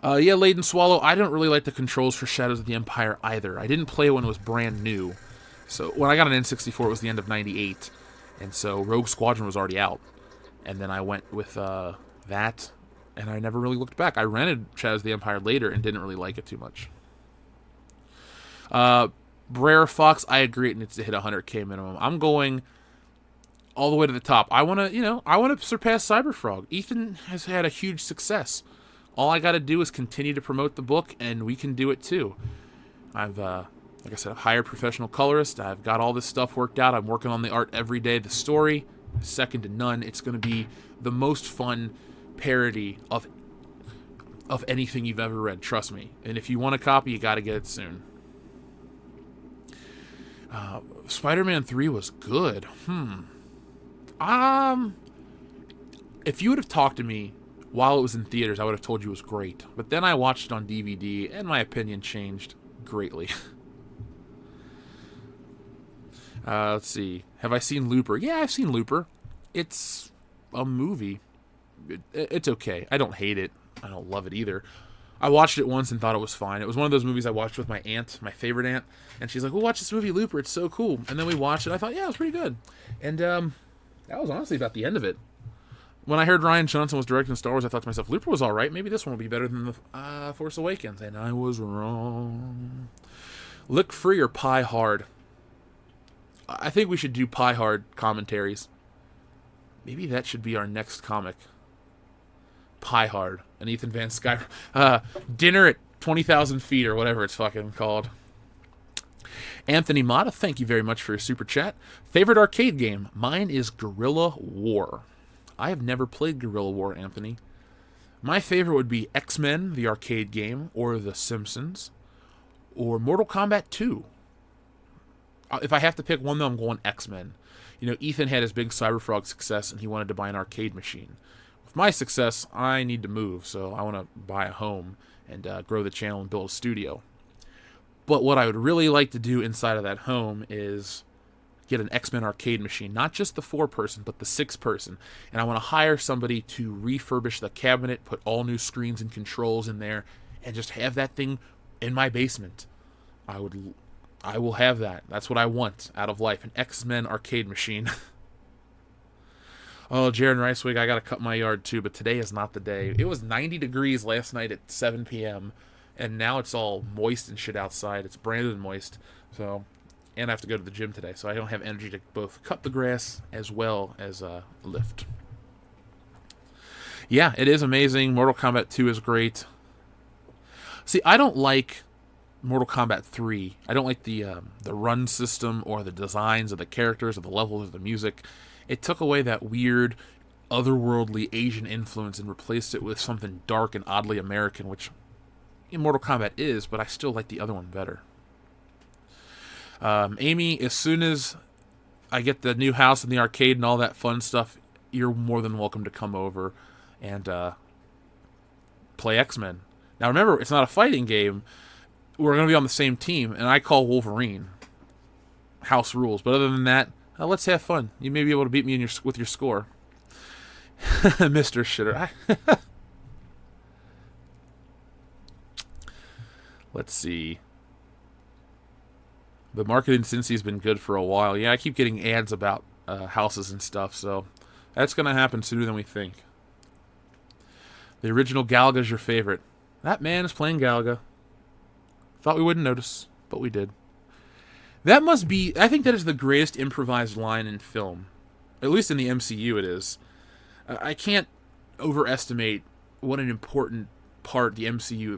Yeah, Laden Swallow, I don't really like the controls for Shadows of the Empire either. I didn't play it when it was brand new. So when I got an N64, it was the end of 98. And so Rogue Squadron was already out. And then I went with that, and I never really looked back. I rented Shadows of the Empire later and didn't really like it too much. Brer Fox, I agree it needs to hit 100K minimum. I'm going all the way to the top. I want to surpass Cyberfrog. Ethan has had a huge success. All I got to do is continue to promote the book, and we can do it too. I've, like I said, I've hired a professional colorist. I've got all this stuff worked out. I'm working on the art every day. The story, second to none. It's going to be the most fun parody of anything you've ever read. Trust me. And if you want a copy, you got to get it soon. Spider-Man 3 was good. If you would have talked to me while it was in theaters, I would have told you it was great. But then I watched it on DVD, and my opinion changed greatly. Let's see. Have I seen Looper? Yeah, I've seen Looper. It's a movie. It's okay. I don't hate it. I don't love it either. I watched it once and thought it was fine. It was one of those movies I watched with my aunt, my favorite aunt, and she's like, "Well, watch this movie Looper. It's so cool." And then we watched it. I thought, yeah, it was pretty good. And that was honestly about the end of it. When I heard Rian Johnson was directing Star Wars, I thought to myself, Looper was all right. Maybe this one will be better than the Force Awakens. And I was wrong. Lick Free or Pie Hard? I think we should do Pie Hard commentaries. Maybe that should be our next comic. Pie Hard, an Ethan Van Sky dinner at 20,000 feet or whatever it's fucking called. Anthony Mata, thank you very much for your super chat. Favorite arcade game? Mine is Guerrilla War. I have never played Guerrilla War, Anthony. My favorite would be X-Men, the arcade game, or The Simpsons, or Mortal Kombat 2. If I have to pick one, though, I'm going X-Men. You know, Ethan had his big Cyberfrog success, and he wanted to buy an arcade machine. With my success, I need to move, so I want to buy a home and grow the channel and build a studio. But what I would really like to do inside of that home is get an X-Men arcade machine. Not just the 4-person, but the 6-person. And I want to hire somebody to refurbish the cabinet, put all new screens and controls in there, and just have that thing in my basement. I will have that. That's what I want out of life. An X-Men arcade machine. Oh, Jaron Ricewig, I got to cut my yard too, but today is not the day. It was 90 degrees last night at 7 p.m., and now it's all moist and shit outside. It's branded and moist. So, and I have to go to the gym today, so I don't have energy to both cut the grass as well as lift. Yeah, it is amazing. Mortal Kombat 2 is great. See, I don't like Mortal Kombat 3. I don't like the run system or the designs of the characters or the levels of the music. It took away that weird, otherworldly Asian influence and replaced it with something dark and oddly American, which Mortal Kombat is, but I still like the other one better. Amy, as soon as I get the new house and the arcade and all that fun stuff, you're more than welcome to come over and play X-Men. Now remember, it's not a fighting game. We're going to be on the same team, and I call Wolverine. House rules. But other than that, let's have fun. You may be able to beat me with your score. Mr. Shitter. Let's see. The marketing since he's been good for a while. Yeah, I keep getting ads about houses and stuff, so that's going to happen sooner than we think. The original Galga's your favorite. That man is playing Galga. Thought we wouldn't notice, but we did. That must be... I think that is the greatest improvised line in film. At least in the MCU it is. I can't overestimate what an important part the MCU...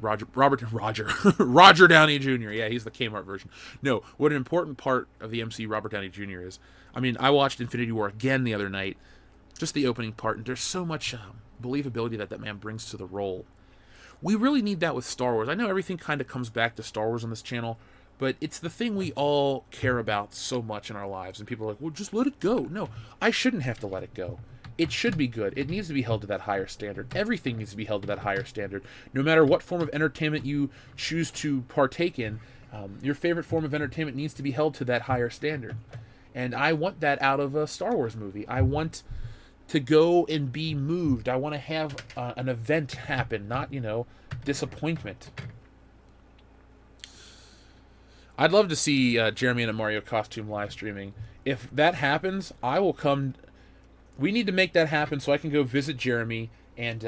Roger Downey Jr. Yeah, he's the Kmart version. No, what an important part of the MCU Robert Downey Jr. is. I mean, I watched Infinity War again the other night. Just the opening part, and there's so much believability that man brings to the role. We really need that with Star Wars. I know everything kind of comes back to Star Wars on this channel, but it's the thing we all care about so much in our lives. And people are like, well, just let it go. No, I shouldn't have to let it go. It should be good. It needs to be held to that higher standard. Everything needs to be held to that higher standard. No matter what form of entertainment you choose to partake in, your favorite form of entertainment needs to be held to that higher standard. And I want that out of a Star Wars movie. I want to go and be moved. I want to have an event happen, not, disappointment. I'd love to see Jeremy in a Mario costume live streaming. If that happens, I will come. We need to make that happen so I can go visit Jeremy, and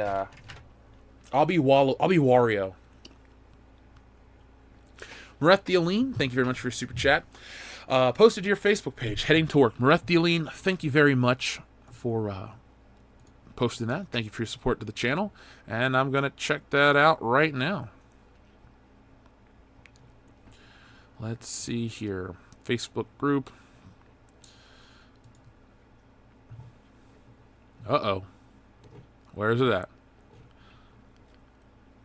I'll be Wario. Marethialine, thank you very much for your super chat. Posted to your Facebook page, heading to work. Marethialine, thank you very much for posting that. Thank you for your support to the channel, and I'm going to check that out right now. Let's see here. Facebook group. Uh-oh. Where is it at?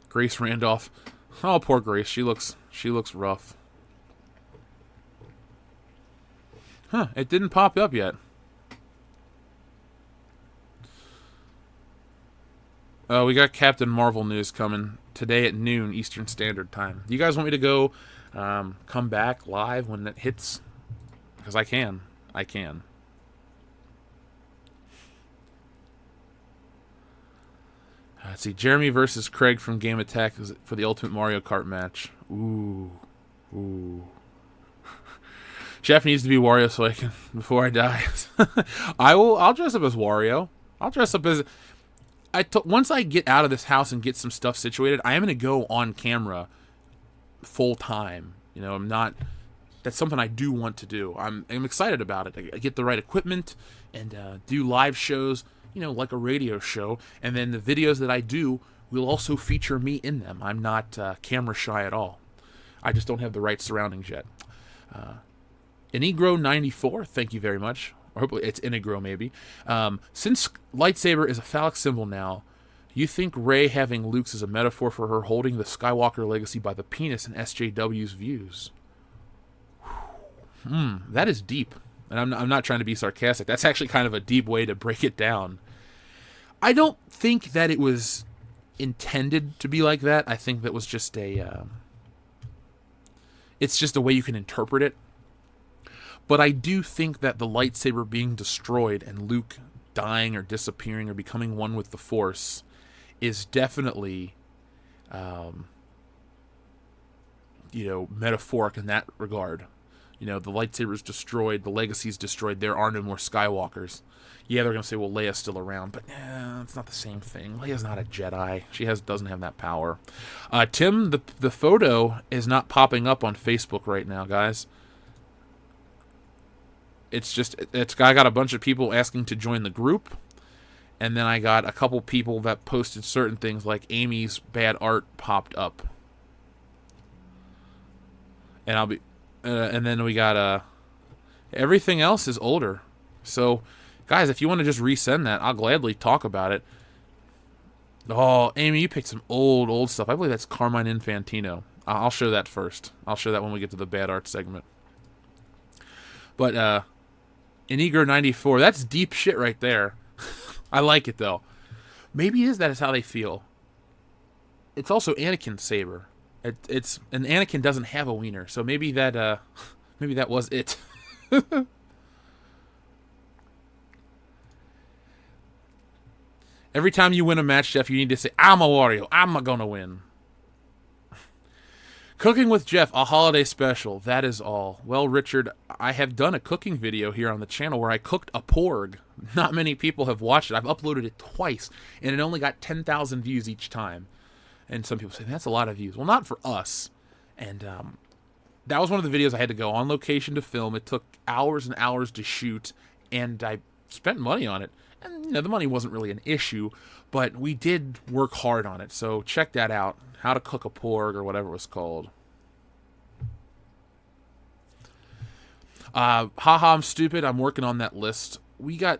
Grace Randolph. Oh, poor Grace. She looks rough. Huh, it didn't pop up yet. We got Captain Marvel news coming today at noon Eastern Standard Time. Do you guys want me to go come back live when it hits? Because I can. Let's see. Jeremy versus Craig from Game Attack for the Ultimate Mario Kart match. Ooh. Jeff needs to be Wario so I can, before I die. I'll dress up as Wario. I'll dress up as... once I get out of this house and get some stuff situated, I am going to go on camera full time. I'm not... That's something I do want to do. I'm excited about it. I get the right equipment and do live shows like a radio show. And then the videos that I do will also feature me in them. I'm not camera shy at all. I just don't have the right surroundings yet. Inegro94, thank you very much. Or hopefully it's Inegro maybe. Since lightsaber is a phallic symbol now, you think Rey having Luke's is a metaphor for her holding the Skywalker legacy by the penis in SJW's views? That is deep. And I'm not trying to be sarcastic. That's actually kind of a deep way to break it down. I don't think that it was intended to be like that. I think that was just it's just a way you can interpret it. But I do think that the lightsaber being destroyed and Luke dying or disappearing or becoming one with the Force is definitely, metaphoric in that regard. The lightsaber's destroyed, the legacy's destroyed, there are no more Skywalkers. Yeah, they're going to say, well, Leia's still around, but it's not the same thing. Leia's not a Jedi. She doesn't have that power. Tim, the photo is not popping up on Facebook right now, guys. I got a bunch of people asking to join the group, and then I got a couple people that posted certain things, like Amy's bad art popped up. And and then we got everything else is older. So, guys, if you want to just resend that, I'll gladly talk about it. Oh, Amy, you picked some old stuff. I believe that's Carmine Infantino. I'll show that first. I'll show that when we get to the bad art segment. But Inegro94, that's deep shit right there. I like it, though. Maybe it is that is how they feel. It's also Anakin's saber. And Anakin doesn't have a wiener, so maybe that was it. Every time you win a match, Jeff, you need to say, I'm a Wario. I'm gonna win. Cooking with Jeff, a holiday special. That is all. Well, Richard, I have done a cooking video here on the channel where I cooked a porg. Not many people have watched it. I've uploaded it twice, and it only got 10,000 views each time. And some people say, that's a lot of views. Well, not for us. And that was one of the videos I had to go on location to film. It took hours and hours to shoot, and I spent money on it. And the money wasn't really an issue, but we did work hard on it. So check that out. How to cook a porg, or whatever it was called. Haha, I'm stupid. I'm working on that list.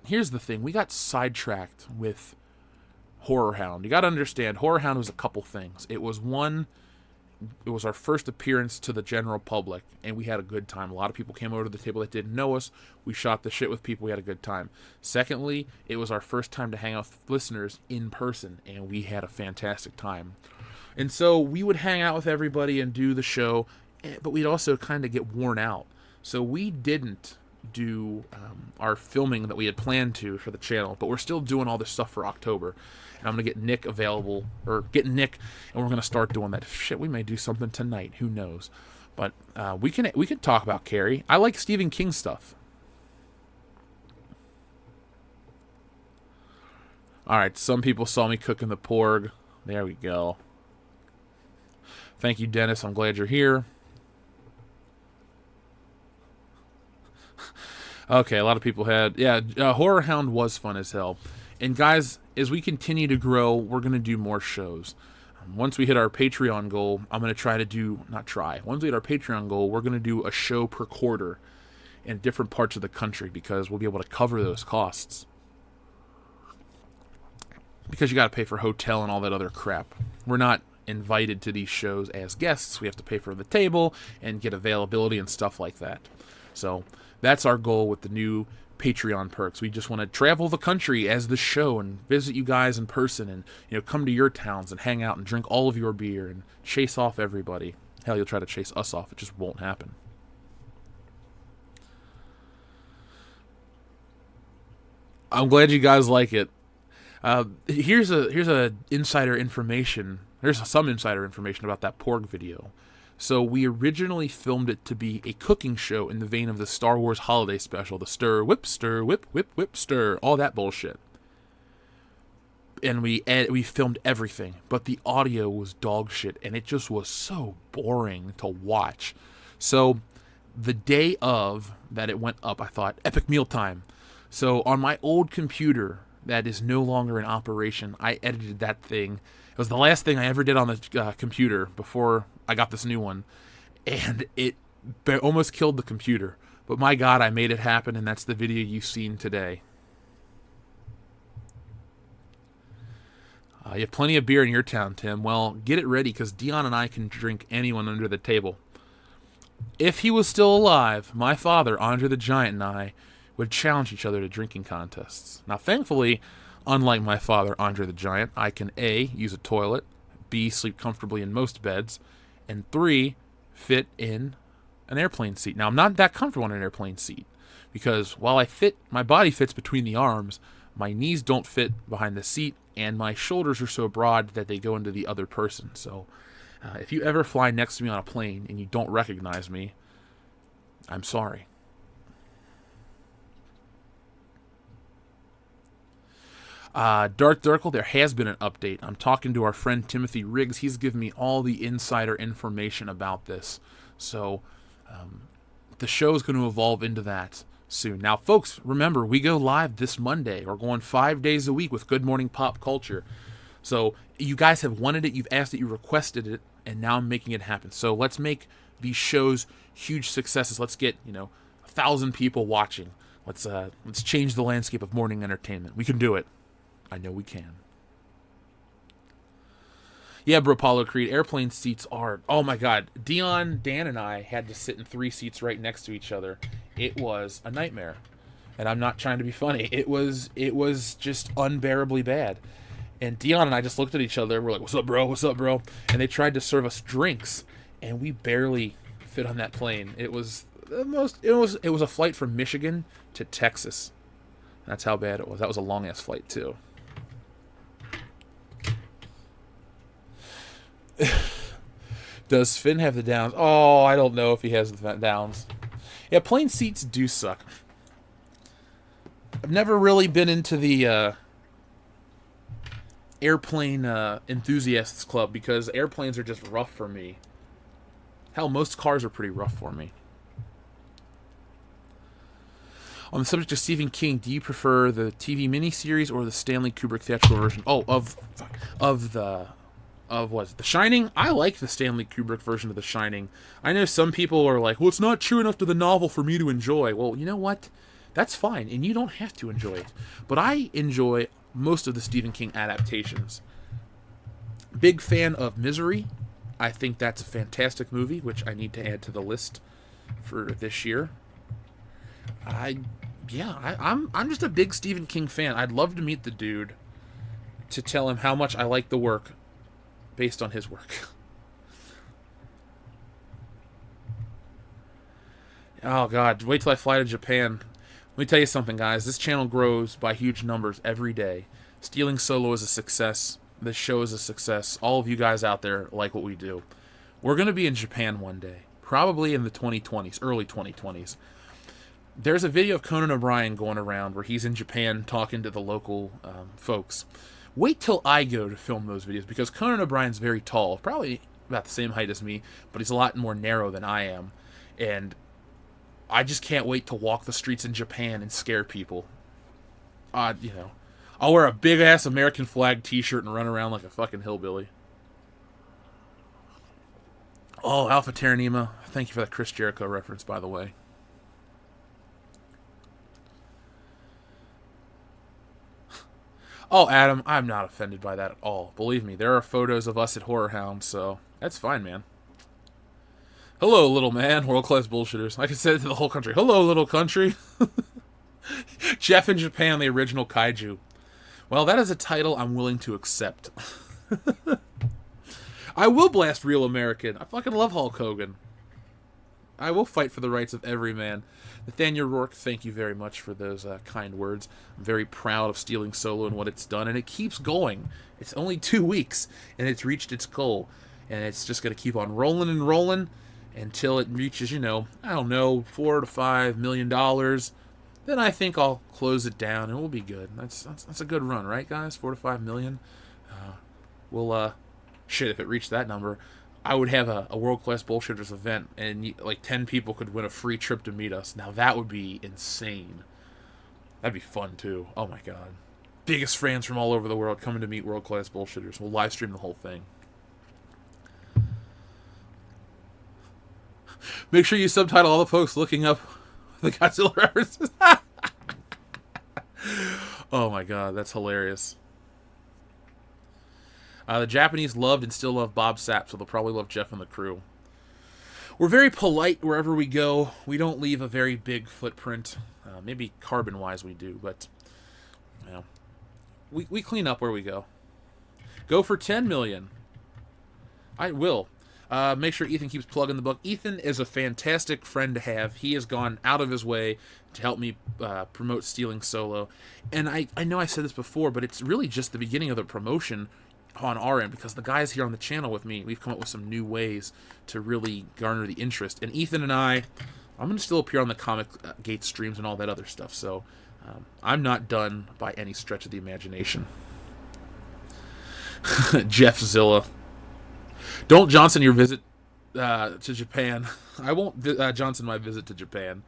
Here's the thing. We got sidetracked with Horror Hound. You got to understand, Horror Hound was a couple things. It was our first appearance to the general public, and we had a good time. A lot of people came over to the table that didn't know us. We shot the shit with people. We had a good time. Secondly, it was our first time to hang out with listeners in person, and we had a fantastic time. And so we would hang out with everybody and do the show, but we'd also kind of get worn out. So we didn't do our filming that we had planned to for the channel, but we're still doing all this stuff for October. And I'm going to get Nick and we're going to start doing that. Shit, we may do something tonight. Who knows? But we can talk about Carrie. I like Stephen King stuff. All right, some people saw me cooking the porg. There we go. Thank you, Dennis. I'm glad you're here. Okay, a lot of people had... Yeah, Horror Hound was fun as hell. And guys, as we continue to grow, we're going to do more shows. Once we hit our Patreon goal, I'm going to try to do... Once we hit our Patreon goal, we're going to do a show per quarter in different parts of the country, because we'll be able to cover those costs. Because you got to pay for hotel and all that other crap. We're not invited to these shows as guests. We have to pay for the table and get availability and stuff like that. So that's our goal with the new Patreon perks. We just want to travel the country as the show and visit you guys in person, and come to your towns and hang out and drink all of your beer and chase off everybody. Hell, you'll try to chase us off. It just won't happen. I'm glad you guys like it. Here's a insider information. There's some insider information about that porg video. So we originally filmed it to be a cooking show in the vein of the Star Wars holiday special, the stir, whip, whip, whip, stir, all that bullshit. And we filmed everything, but the audio was dog shit, and it just was so boring to watch. So the day of that it went up, I thought, epic mealtime. So on my old computer, that is no longer in operation. I edited that thing. It was the last thing I ever did on the computer before I got this new one, and it almost killed the computer. But my God, I made it happen, and that's the video you've seen today. You have plenty of beer in your town, Tim. Well, get it ready, because Dion and I can drink anyone under the table. If he was still alive, my father, Andre the Giant, and I would challenge each other to drinking contests. Now, thankfully, unlike my father, Andre the Giant, I can A, use a toilet, B, sleep comfortably in most beds, and 3, fit in an airplane seat. Now, I'm not that comfortable in an airplane seat, because while my body fits between the arms, my knees don't fit behind the seat, and my shoulders are so broad that they go into the other person. So if you ever fly next to me on a plane and you don't recognize me, I'm sorry. Dark Durkle, there has been an update. I'm talking to our friend Timothy Riggs. He's given me all the insider information about this. So the show is going to evolve into that soon. Now, folks, remember, we go live this Monday. We're going 5 days a week with Good Morning Pop Culture. So you guys have wanted it, you've asked it, you requested it, and now I'm making it happen. So let's make these shows huge successes. Let's get 1,000 people watching. Let's change the landscape of morning entertainment. We can do it. I know we can. Yeah, bro, Apollo Creed, airplane seats are... Oh, my God. Dion, Dan, and I had to sit in 3 seats right next to each other. It was a nightmare. And I'm not trying to be funny. It was just unbearably bad. And Dion and I just looked at each other. We're like, what's up, bro? What's up, bro? And they tried to serve us drinks. And we barely fit on that plane. It was a flight from Michigan to Texas. That's how bad it was. That was a long-ass flight, too. Does Finn have the downs? Oh, I don't know if he has the downs. Yeah, plane seats do suck. I've never really been into the airplane enthusiasts club, because airplanes are just rough for me. Hell, most cars are pretty rough for me. On the subject of Stephen King, do you prefer the TV miniseries or the Stanley Kubrick theatrical version? Oh, of what? The Shining? I like the Stanley Kubrick version of The Shining. I know some people are like, well, it's not true enough to the novel for me to enjoy. Well, you know what? That's fine, and you don't have to enjoy it. But I enjoy most of the Stephen King adaptations. Big fan of Misery. I think that's a fantastic movie, which I need to add to the list for this year. I'm just a big Stephen King fan. I'd love to meet the dude to tell him how much I like the work based on his work. Oh, God. Wait till I fly to Japan. Let me tell you something, guys. This channel grows by huge numbers every day. Stealing Solo is a success. This show is a success. All of you guys out there like what we do. We're going to be in Japan one day. Probably in the 2020s, early 2020s. There's a video of Conan O'Brien going around where he's in Japan talking to the local folks. Wait till I go to film those videos, because Conan O'Brien's very tall, probably about the same height as me, but he's a lot more narrow than I am. And I just can't wait to walk the streets in Japan and scare people. I'll wear a big-ass American flag t-shirt and run around like a fucking hillbilly. Oh, Alpha Terranema. Thank you for that Chris Jericho reference, by the way. Oh, Adam, I'm not offended by that at all. Believe me, there are photos of us at Horror Hound, so that's fine, man. Hello, little man, world-class bullshitters. I can say it to the whole country. Hello, little country. Jeff in Japan, the original kaiju. Well, that is a title I'm willing to accept. I will blast Real American. I fucking love Hulk Hogan. I will fight for the rights of every man. Nathaniel Rourke, thank you very much for those kind words. I'm very proud of Stealing Solo and what it's done, and it keeps going. It's only 2 weeks, and it's reached its goal. And it's just going to keep on rolling and rolling until it reaches, I don't know, $4 to $5 million. Then I think I'll close it down, and we'll be good. That's a good run, right, guys? $4 to $5 million. Shit, if it reached that number, I would have a world-class bullshitters event, and 10 people could win a free trip to meet us. Now that would be insane. That'd be fun too. Oh my God. biggest fans from all over the world coming to meet World Class Bullshitters. We'll live stream the whole thing. Make sure you subtitle all the folks looking up the Godzilla references. Oh my god, that's hilarious. The Japanese loved and still love Bob Sapp, so they'll probably love Jeff and the crew. We're very polite wherever we go. We don't leave a very big footprint. Maybe carbon-wise we do, but you know, we clean up where we go. Go for 10 million. I will. Make sure Ethan keeps plugging the book. Ethan is a fantastic friend to have. He has gone out of his way to help me promote Stealing Solo. And I know I said this before, but it's really just the beginning of the promotion on our end, because the guys here on the channel with me, we've come up with some new ways to really garner the interest. And Ethan and I'm going to still appear on the Comic Gate streams and all that other stuff. So I'm not done by any stretch of the imagination. Jeff Zilla. Don't Johnson your visit to Japan. I won't Johnson my visit to Japan.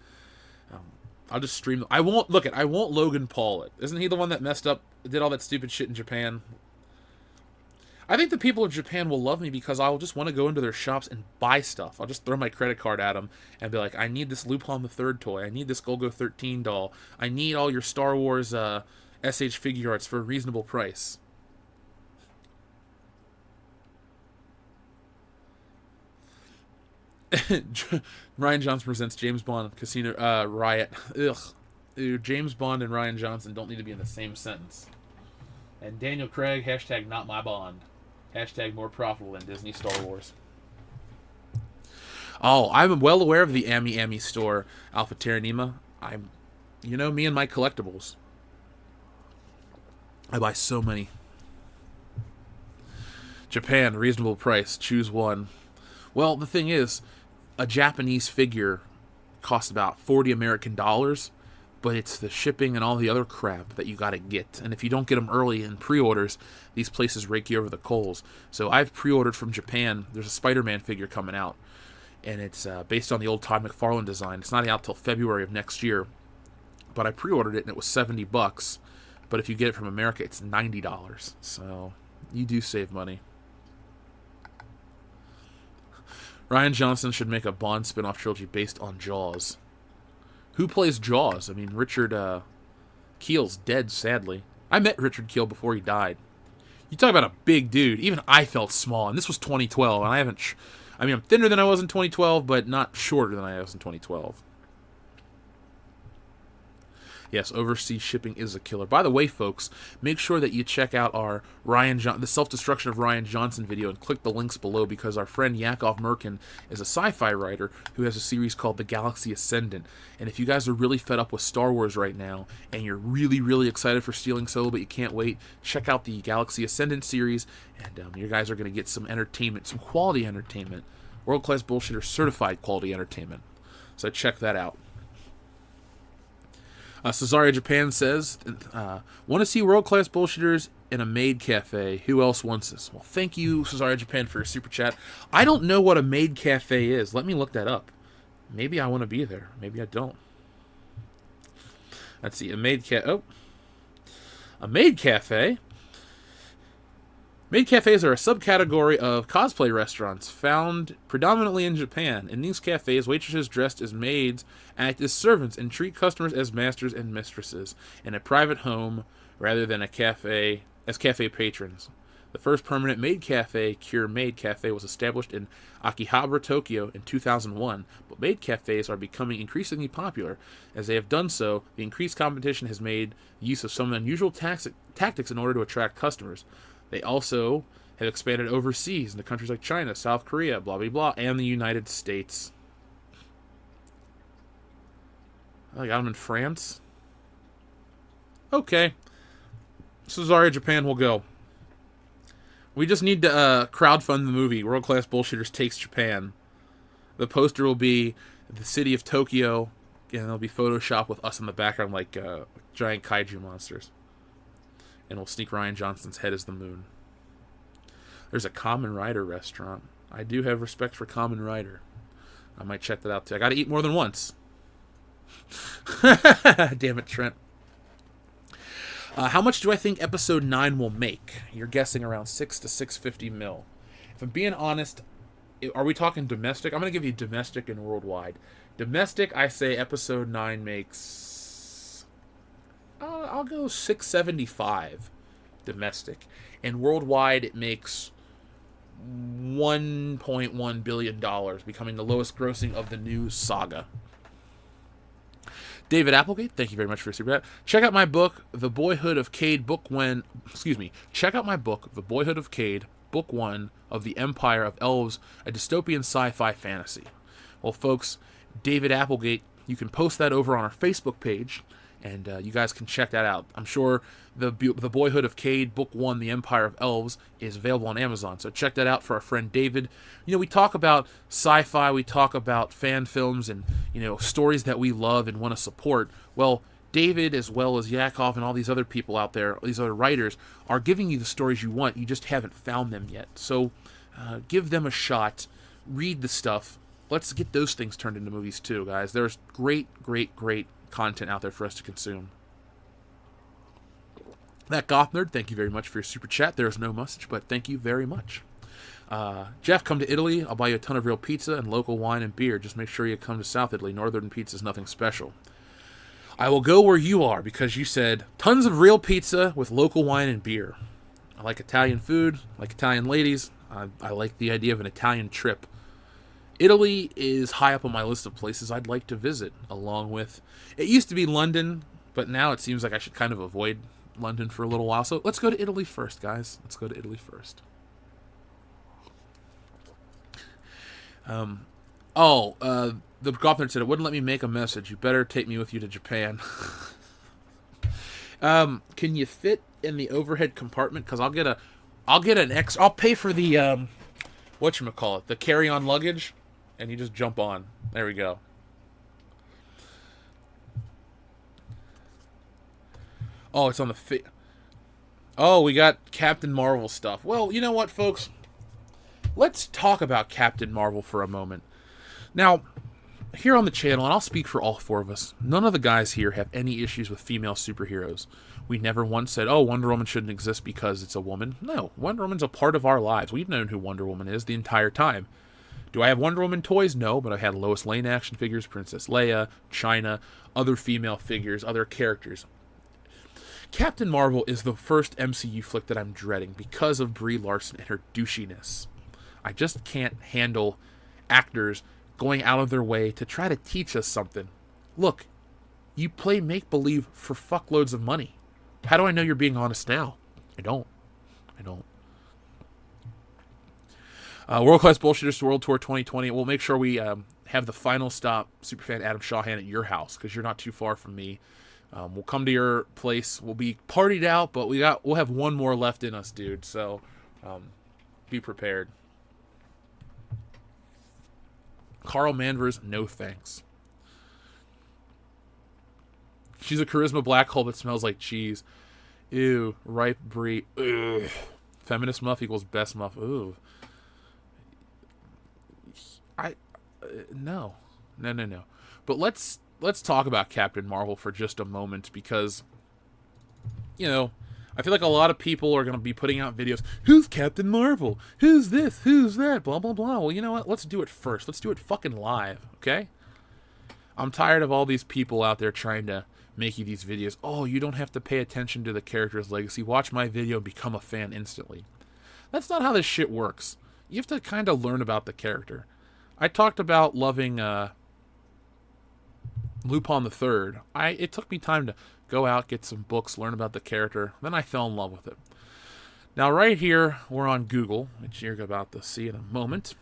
I'll just stream. I won't Logan Paul it. Isn't he the one that messed up, did all that stupid shit in Japan? I think the people of Japan will love me because I'll just want to go into their shops and buy stuff. I'll just throw my credit card at them and be like, I need this Lupin the Third toy. I need this Golgo 13 doll. I need all your Star Wars SH figure arts for a reasonable price. Rian Johnson presents James Bond Casino Riot. Ugh. Dude, James Bond and Rian Johnson don't need to be in the same sentence. And Daniel Craig, hashtag not my Bond. Hashtag more profitable than Disney Star Wars. Oh, I'm well aware of the Ami store, Alpha Terra Nima. Me and my collectibles. I buy so many. Japan, reasonable price, choose one. Well, the thing is, a Japanese figure costs about $40 American, but it's the shipping and all the other crap that you gotta get. And if you don't get them early in pre-orders, these places rake you over the coals. So I've pre-ordered from Japan. There's a Spider-Man figure coming out, and it's based on the old Todd McFarlane design. It's not out till February of next year, but I pre-ordered it and it was $70. But if you get it from America, it's $90. So you do save money. Rian Johnson should make a Bond spin-off trilogy based on Jaws. Who plays Jaws? I mean, Richard Keel's dead, sadly. I met Richard Keel before he died. You talk about a big dude. Even I felt small, and this was 2012, and I haven't... I'm thinner than I was in 2012, but not shorter than I was in 2012. Yes, overseas shipping is a killer. By the way, folks, make sure that you check out our the Self-Destruction of Rian Johnson video and click the links below, because our friend Yakov Merkin is a sci-fi writer who has a series called The Galaxy Ascendant. And if you guys are really fed up with Star Wars right now and you're really, really excited for Stealing Solo but you can't wait, check out the Galaxy Ascendant series, and you guys are going to get some entertainment, some quality entertainment. World-class bullshitter certified quality entertainment. So check that out. Cesaria Japan says, want to see world-class bullshitters in a maid cafe. Who else wants this? Well, thank you, Cesaria Japan, for your super chat. I don't know what a maid cafe is. Let me look that up. Maybe I want to be there. Maybe I don't. Let's see. A maid cafe. Maid cafes are a subcategory of cosplay restaurants found predominantly in Japan. In these cafes, waitresses dressed as maids act as servants and treat customers as masters and mistresses in a private home rather than as cafe patrons. The first permanent maid cafe, Cure Maid Cafe, was established in Akihabara, Tokyo in 2001, but maid cafes are becoming increasingly popular. As they have done so, the increased competition has made use of some unusual tactics in order to attract customers. They also have expanded overseas into countries like China, South Korea, blah, blah, blah, and the United States. I got them in France. Okay. Cesaria Japan will go. We just need to crowdfund the movie, World Class Bullshitters Takes Japan. The poster will be the city of Tokyo, and it'll be photoshopped with us in the background like giant kaiju monsters. And we'll sneak Rian Johnson's head as the moon. There's a Kamen Rider restaurant. I do have respect for Kamen Rider. I might check that out too. I gotta eat more than once. Damn it, Trent. How much do I think episode 9 will make? You're guessing around 6 to 650 mil. If I'm being honest, are we talking domestic? I'm going to give you domestic and worldwide. Domestic, I say episode 9 makes... I'll go 675 domestic. And worldwide, it makes $1.1 billion, becoming the lowest grossing of the new saga. David Applegate, thank you very much for your super chat. Check out my book, The Boyhood of Cade, Check out my book, The Boyhood of Cade, Book 1 of the Empire of Elves, a dystopian sci-fi fantasy. Well, folks, David Applegate, you can post that over on our Facebook page, and you guys can check that out. I'm sure the Boyhood of Cade, Book 1, The Empire of Elves, is available on Amazon, so check that out for our friend David. You know, we talk about sci-fi, we talk about fan films, and, you know, stories that we love and want to support. Well, David, as well as Yakov and all these other people out there, these other writers, are giving you the stories you want. You just haven't found them yet. So give them a shot. Read the stuff. Let's get those things turned into movies too, guys. There's great, great, great content out there for us to consume. That Goth Nerd, thank you very much for your super chat. There's no message, but thank you very much. Jeff, come to Italy. I'll buy you a ton of real pizza and local wine and beer. Just make sure you come to South Italy. Northern pizza is nothing special. I will go where you are because you said tons of real pizza with local wine and beer. I like Italian food, I like Italian ladies. I like the idea of an Italian trip. Italy is high up on my list of places I'd like to visit, along with... It used to be London, but now it seems like I should kind of avoid London for a little while. So let's go to Italy first, guys. Let's go to Italy first. The Gothner said, it wouldn't let me make a message. You better take me with you to Japan. Can you fit in the overhead compartment? Because I'll get an X. I'll pay for the, whatchamacallit, the carry-on luggage, and you just jump on. There we go. Oh, it's on the Oh, we got Captain Marvel stuff. Well, you know what, folks? Let's talk about Captain Marvel for a moment. Now, here on the channel, and I'll speak for all four of us, none of the guys here have any issues with female superheroes. We never once said, oh, Wonder Woman shouldn't exist because it's a woman. No, Wonder Woman's a part of our lives. We've known who Wonder Woman is the entire time. Do I have Wonder Woman toys? No, but I had Lois Lane action figures, Princess Leia, China, other female figures, other characters. Captain Marvel is the first MCU flick that I'm dreading because of Brie Larson and her douchiness. I just can't handle actors going out of their way to try to teach us something. Look, you play make-believe for fuckloads of money. How do I know you're being honest now? I don't. World Class Bullshitters World Tour 2020. We'll make sure we have the final stop, Superfan Adam Shawhan, at your house, because you're not too far from me. We'll come to your place. We'll be partied out, but we'll have one more left in us, dude. So be prepared. Carl Manvers, no thanks. She's a charisma black hole that smells like cheese. Ew, ripe brie. Ugh. Feminist muff equals best muff. Ooh. No. But let's talk about Captain Marvel for just a moment because, you know, I feel like a lot of people are going to be putting out videos. Who's Captain Marvel? Who's this? Who's that? Blah, blah, blah. Well, you know what? Let's do it first. Let's do it fucking live, okay? I'm tired of all these people out there trying to make you these videos. Oh, you don't have to pay attention to the character's legacy. Watch my video and become a fan instantly. That's not how this shit works. You have to kind of learn about the character. I talked about loving Lupin the Third. It took me time to go out, get some books, learn about the character. Then I fell in love with it. Now, right here, we're on Google, which you're about to see in a moment.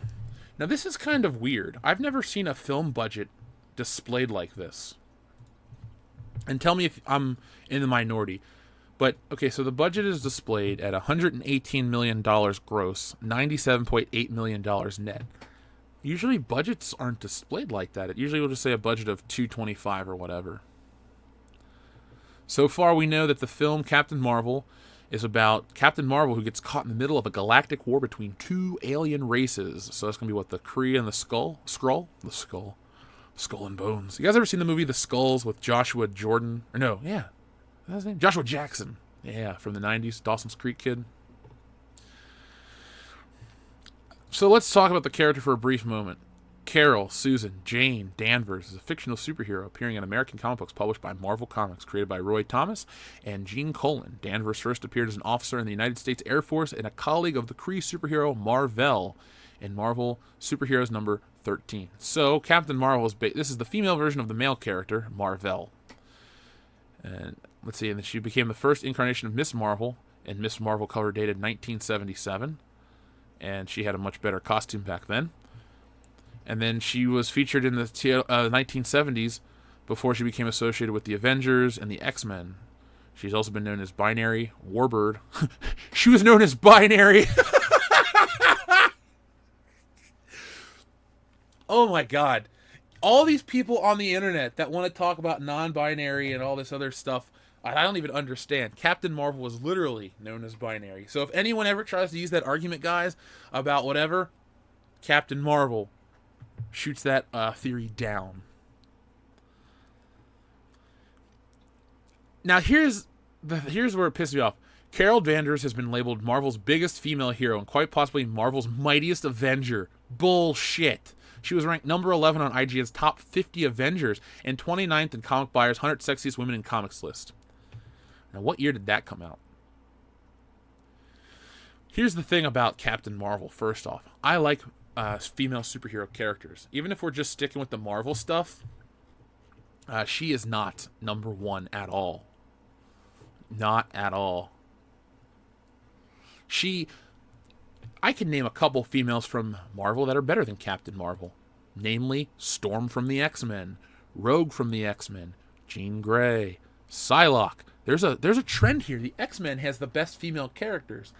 Now, this is kind of weird. I've never seen a film budget displayed like this. And tell me if I'm in the minority. But, okay, so the budget is displayed at $118 million gross, $97.8 million net. Usually budgets aren't displayed like that. It usually will just say a budget of $225 or whatever. So far we know that the film Captain Marvel is about Captain Marvel who gets caught in the middle of a galactic war between two alien races. So that's going to be what, the Kree and the Skrull? The Skull. Skull and Bones. You guys ever seen the movie The Skulls with Joshua Jordan? Or no, yeah. What's his name? Joshua Jackson. Yeah, from the 90s, Dawson's Creek kid. So let's talk about the character for a brief moment. Carol Susan Jane Danvers is a fictional superhero appearing in American comic books published by Marvel Comics, created by Roy Thomas and Gene Colan. Danvers first appeared as an officer in the United States Air Force and a colleague of the Kree superhero Mar-Vell in Marvel Superheroes number 13. So Captain Marvel this is the female version of the male character Mar-Vell. And let's see, and she became the first incarnation of Miss Marvel, and Miss Marvel cover dated 1977, and she had a much better costume back then. And then she was featured in the 1970s before she became associated with the Avengers and the X-Men. She's also been known as Binary Warbird. She was known as Binary. Oh my God. All these people on the internet that want to talk about non-binary and all this other stuff, I don't even understand. Captain Marvel was literally known as Binary. So if anyone ever tries to use that argument, guys, about whatever, Captain Marvel shoots that theory down. Now here's where it pisses me off. Carol Danvers has been labeled Marvel's biggest female hero and quite possibly Marvel's mightiest Avenger. Bullshit. She was ranked number 11 on IGN's top 50 Avengers and 29th in Comic Buyer's 100 Sexiest Women in Comics list. Now, what year did that come out? Here's the thing about Captain Marvel, first off. I like female superhero characters. Even if we're just sticking with the Marvel stuff, she is not number one at all. Not at all. I can name a couple females from Marvel that are better than Captain Marvel. Namely, Storm from the X-Men, Rogue from the X-Men, Jean Grey, Psylocke. There's a trend here. The X-Men has the best female characters.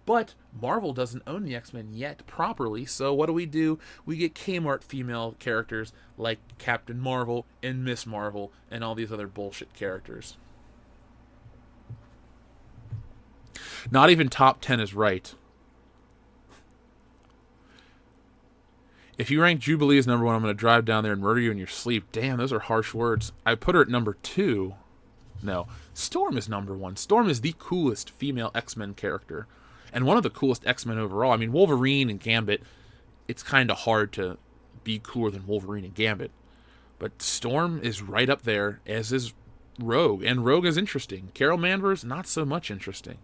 But Marvel doesn't own the X-Men yet properly, so what do? We get Kmart female characters like Captain Marvel and Miss Marvel and all these other bullshit characters. Not even top 10 is right. If you rank Jubilee as number one, I'm going to drive down there and murder you in your sleep. Damn, those are harsh words. I put her at number 2. No, Storm is number 1. Storm is the coolest female X-Men character. And one of the coolest X-Men overall. I mean, Wolverine and Gambit, it's kind of hard to be cooler than Wolverine and Gambit. But Storm is right up there, as is Rogue. And Rogue is interesting. Carol Danvers, not so much interesting.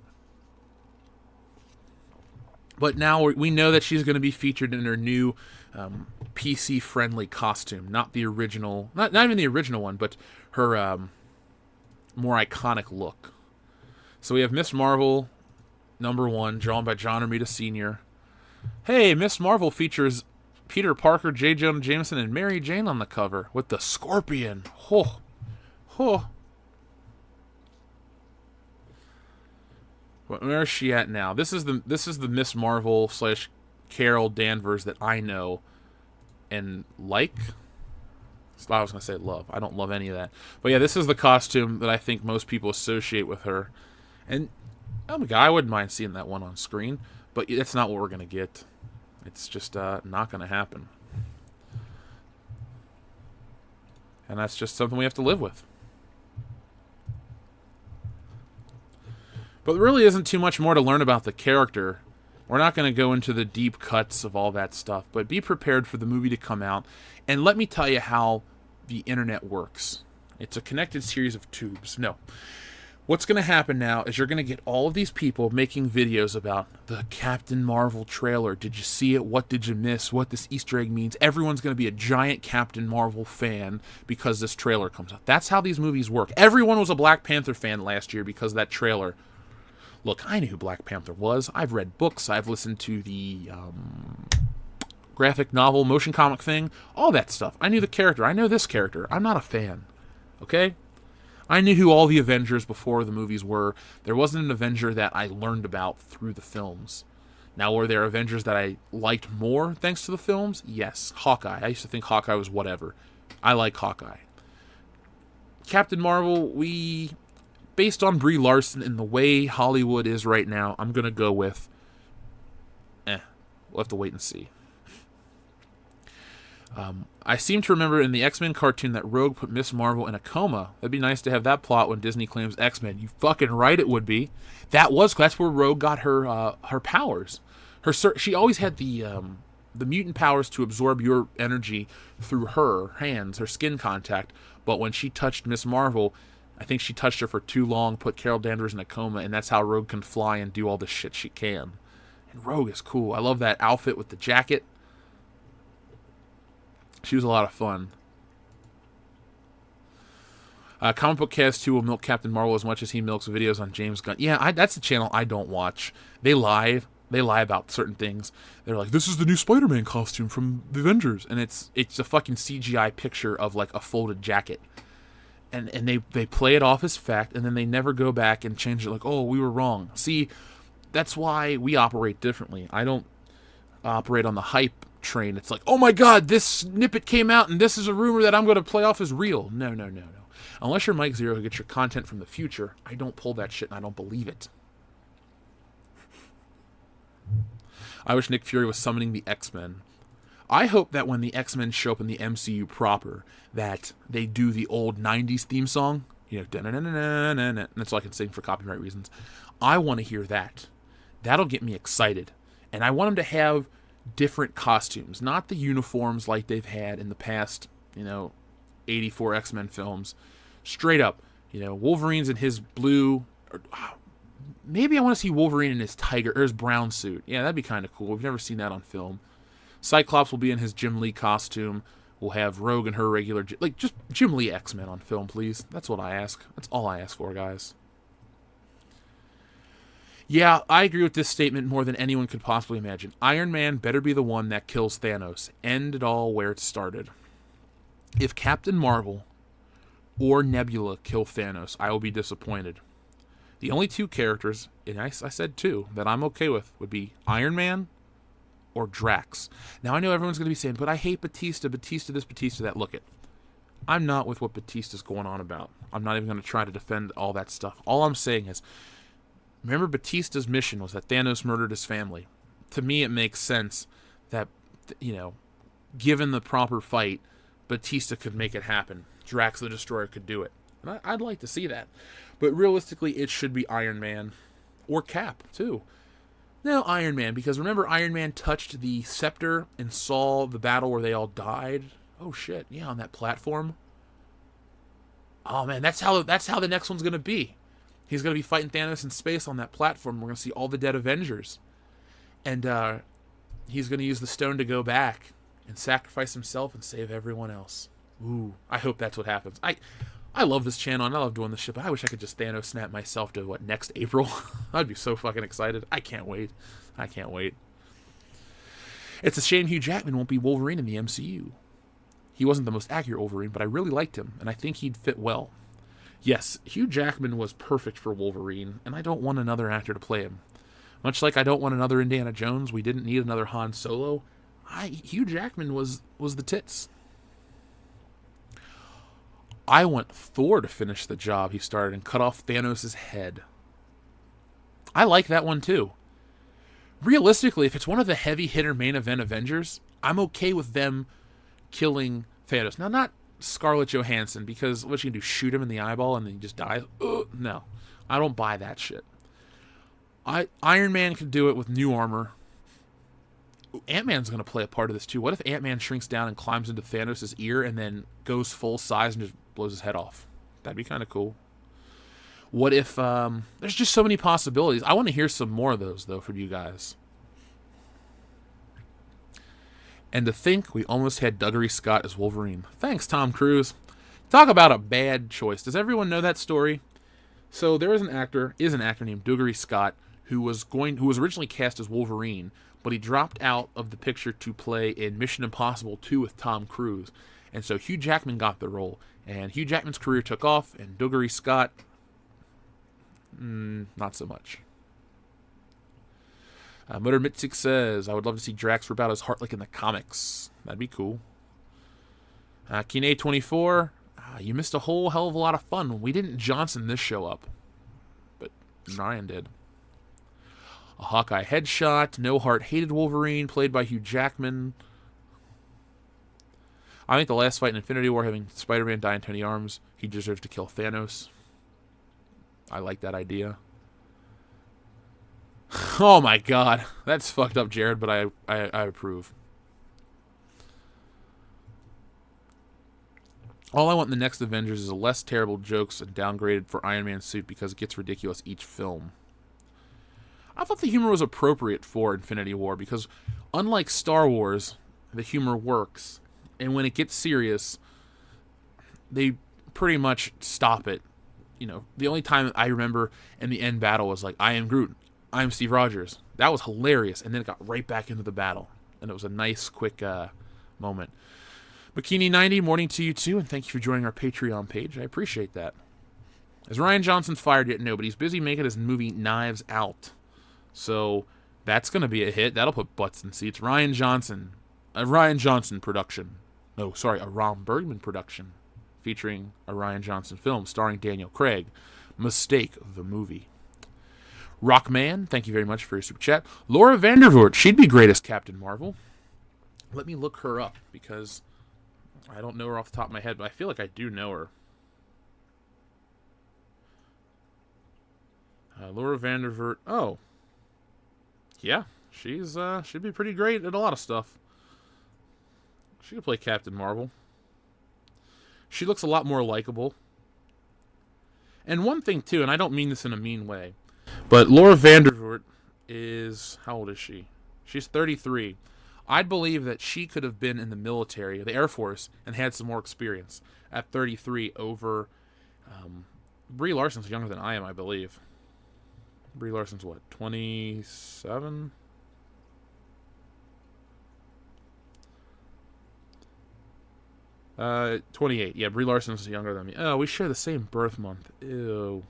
But now we know that she's going to be featured in her new PC-friendly costume. Not the original, not even the original one, but her more iconic look. So we have Miss Marvel, number 1, drawn by John Romita Sr. Hey, Miss Marvel features Peter Parker, J. Jonah Jameson, and Mary Jane on the cover with the Scorpion. Oh, oh. Where is she at now? This is the Miss Marvel / Carol Danvers that I know and like. I was going to say love. I don't love any of that. But yeah, this is the costume that I think most people associate with her. And oh my God, I wouldn't mind seeing that one on screen. But that's not what we're going to get. It's just not going to happen. And that's just something we have to live with. But there really isn't too much more to learn about the character. We're not going to go into the deep cuts of all that stuff, but be prepared for the movie to come out. And let me tell you how the internet works. It's a connected series of tubes. No. What's going to happen now is you're going to get all of these people making videos about the Captain Marvel trailer. Did you see it? What did you miss? What this Easter egg means? Everyone's going to be a giant Captain Marvel fan because this trailer comes out. That's how these movies work. Everyone was a Black Panther fan last year because of that trailer. Look, I knew who Black Panther was. I've read books. I've listened to the graphic novel, motion comic thing, all that stuff. I knew the character. I know this character. I'm not a fan. Okay? I knew who all the Avengers before the movies were. There wasn't an Avenger that I learned about through the films. Now, were there Avengers that I liked more thanks to the films? Yes. Hawkeye. I used to think Hawkeye was whatever. I like Hawkeye. Captain Marvel, based on Brie Larson and the way Hollywood is right now, I'm going to go with, we'll have to wait and see. I seem to remember in the X-Men cartoon that Rogue put Miss Marvel in a coma. That'd be nice to have that plot when Disney claims X-Men. You fucking right, it would be. That's where Rogue got her powers. She always had the mutant powers to absorb your energy through her hands, her skin contact. But when she touched Miss Marvel, I think she touched her for too long, put Carol Danvers in a coma, and that's how Rogue can fly and do all the shit she can. And Rogue is cool. I love that outfit with the jacket. She was a lot of fun. Comic Book Cast 2 will milk Captain Marvel as much as he milks videos on James Gunn. Yeah, that's the channel I don't watch. They lie. They lie about certain things. They're like, this is the new Spider-Man costume from the Avengers. And it's a fucking CGI picture of like a folded jacket. And they play it off as fact, and then they never go back and change it like, oh, we were wrong. See, that's why we operate differently. I don't operate on the hype train. It's like, oh my god, this snippet came out and this is a rumor that I'm going to play off as real. No. Unless you're Mike Zero who gets your content from the future, I don't pull that shit and I don't believe it. I wish Nick Fury was summoning the X-Men. I hope that when the X-Men show up in the MCU proper, that they do the old 90s theme song. You know, and that's all I can sing for copyright reasons. I want to hear that. That'll get me excited. And I want them to have different costumes, not the uniforms like they've had in the past, 84 X-Men films. Straight up, Wolverine's in his blue, or maybe I want to see Wolverine in his tiger or his brown suit. Yeah, that'd be kind of cool. We've never seen that on film. Cyclops will be in his Jim Lee costume. We'll have Rogue in her regular, just Jim Lee X-Men on film, please. That's what I ask. That's all I ask for, guys. Yeah, I agree with this statement more than anyone could possibly imagine. Iron Man better be the one that kills Thanos. End it all where it started. If Captain Marvel or Nebula kill Thanos, I will be disappointed. The only two characters, and I said two, that I'm okay with would be Iron Man or Drax. Now, I know everyone's going to be saying, but I hate Batista this, Batista that. Look it. I'm not with what Batista's going on about. I'm not even going to try to defend all that stuff. All I'm saying is, remember, Batista's mission was that Thanos murdered his family. To me, it makes sense that, given the proper fight, Batista could make it happen. Drax the Destroyer could do it. And I'd like to see that. But realistically, it should be Iron Man. Or Cap, too. No, Iron Man, because remember Iron Man touched the scepter and saw the battle where they all died? Oh, shit. Yeah, on that platform. Oh, man, that's how the next one's going to be. He's going to be fighting Thanos in space on that platform. We're going to see all the dead Avengers. And he's going to use the stone to go back and sacrifice himself and save everyone else. Ooh, I hope that's what happens. I love this channel and I love doing this shit, but I wish I could just Thanos snap myself to, next April? I'd be so fucking excited. I can't wait. It's a shame Hugh Jackman won't be Wolverine in the MCU. He wasn't the most accurate Wolverine, but I really liked him, and I think he'd fit well. Yes, Hugh Jackman was perfect for Wolverine, and I don't want another actor to play him. Much like I don't want another Indiana Jones, we didn't need another Han Solo. Hugh Jackman was the tits. I want Thor to finish the job he started and cut off Thanos' head. I like that one too. Realistically, if it's one of the heavy hitter main event Avengers, I'm okay with them killing Thanos. Now, not Scarlett Johansson, because what you can do, shoot him in the eyeball and then he just dies? No, I don't buy that shit. Iron Man can do it with new armor. Ant-Man's going to play a part of this too. What if Ant-Man shrinks down and climbs into Thanos' ear and then goes full size and just blows his head off? That'd be kind of cool. What if, there's just so many possibilities. I want to hear some more of those, though, from you guys. And to think we almost had Dougray Scott as Wolverine. Thanks, Tom Cruise. Talk about a bad choice. Does everyone know that story? So there is an actor named Dougray Scott who was originally cast as Wolverine, but he dropped out of the picture to play in Mission Impossible 2 with Tom Cruise. And so Hugh Jackman got the role. And Hugh Jackman's career took off, and Dougray Scott, not so much. Motor Mitzik says, I would love to see Drax rip out his heart like in the comics. That'd be cool. Kine24, you missed a whole hell of a lot of fun. We didn't Johnson this show up, but Ryan did. A Hawkeye headshot. No Heart hated Wolverine, played by Hugh Jackman. I think the last fight in Infinity War, having Spider-Man die in Tony Arms, he deserves to kill Thanos. I like that idea. Oh my god. That's fucked up, Jared, but I approve. All I want in the next Avengers is a less terrible jokes and downgraded for Iron Man's suit because it gets ridiculous each film. I thought the humor was appropriate for Infinity War because, unlike Star Wars, the humor works. And when it gets serious, they pretty much stop it. You know, the only time I remember in the end battle was like, I am Groot, I am Steve Rogers. That was hilarious. And then it got right back into the battle. And it was a nice, quick moment. Bikini90, morning to you too, and thank you for joining our Patreon page. I appreciate that. Is Rian Johnson fired yet? No, but he's busy making his movie Knives Out. So that's going to be a hit. That'll put butts in seats. Rian Johnson. A Rian Johnson production. No, sorry, a Ron Bergman production. Featuring a Rian Johnson film starring Daniel Craig. Mistake the movie. Rockman, thank you very much for your super chat. Laura Vandervoort, she'd be great as Captain Marvel. Let me look her up because I don't know her off the top of my head, but I feel like I do know her. Laura Vandervoort. Oh. Yeah, she'd be pretty great at a lot of stuff. She could play Captain Marvel. She looks a lot more likable. And one thing, too, and I don't mean this in a mean way, but Laura Vandervoort is... How old is she? She's 33. I'd believe that she could have been in the military, the Air Force, and had some more experience at 33 over... Brie Larson's younger than I am, I believe. Brie Larson's what, 27? Uh, 28. Yeah, Brie Larson's younger than me. Oh, we share the same birth month. Ew.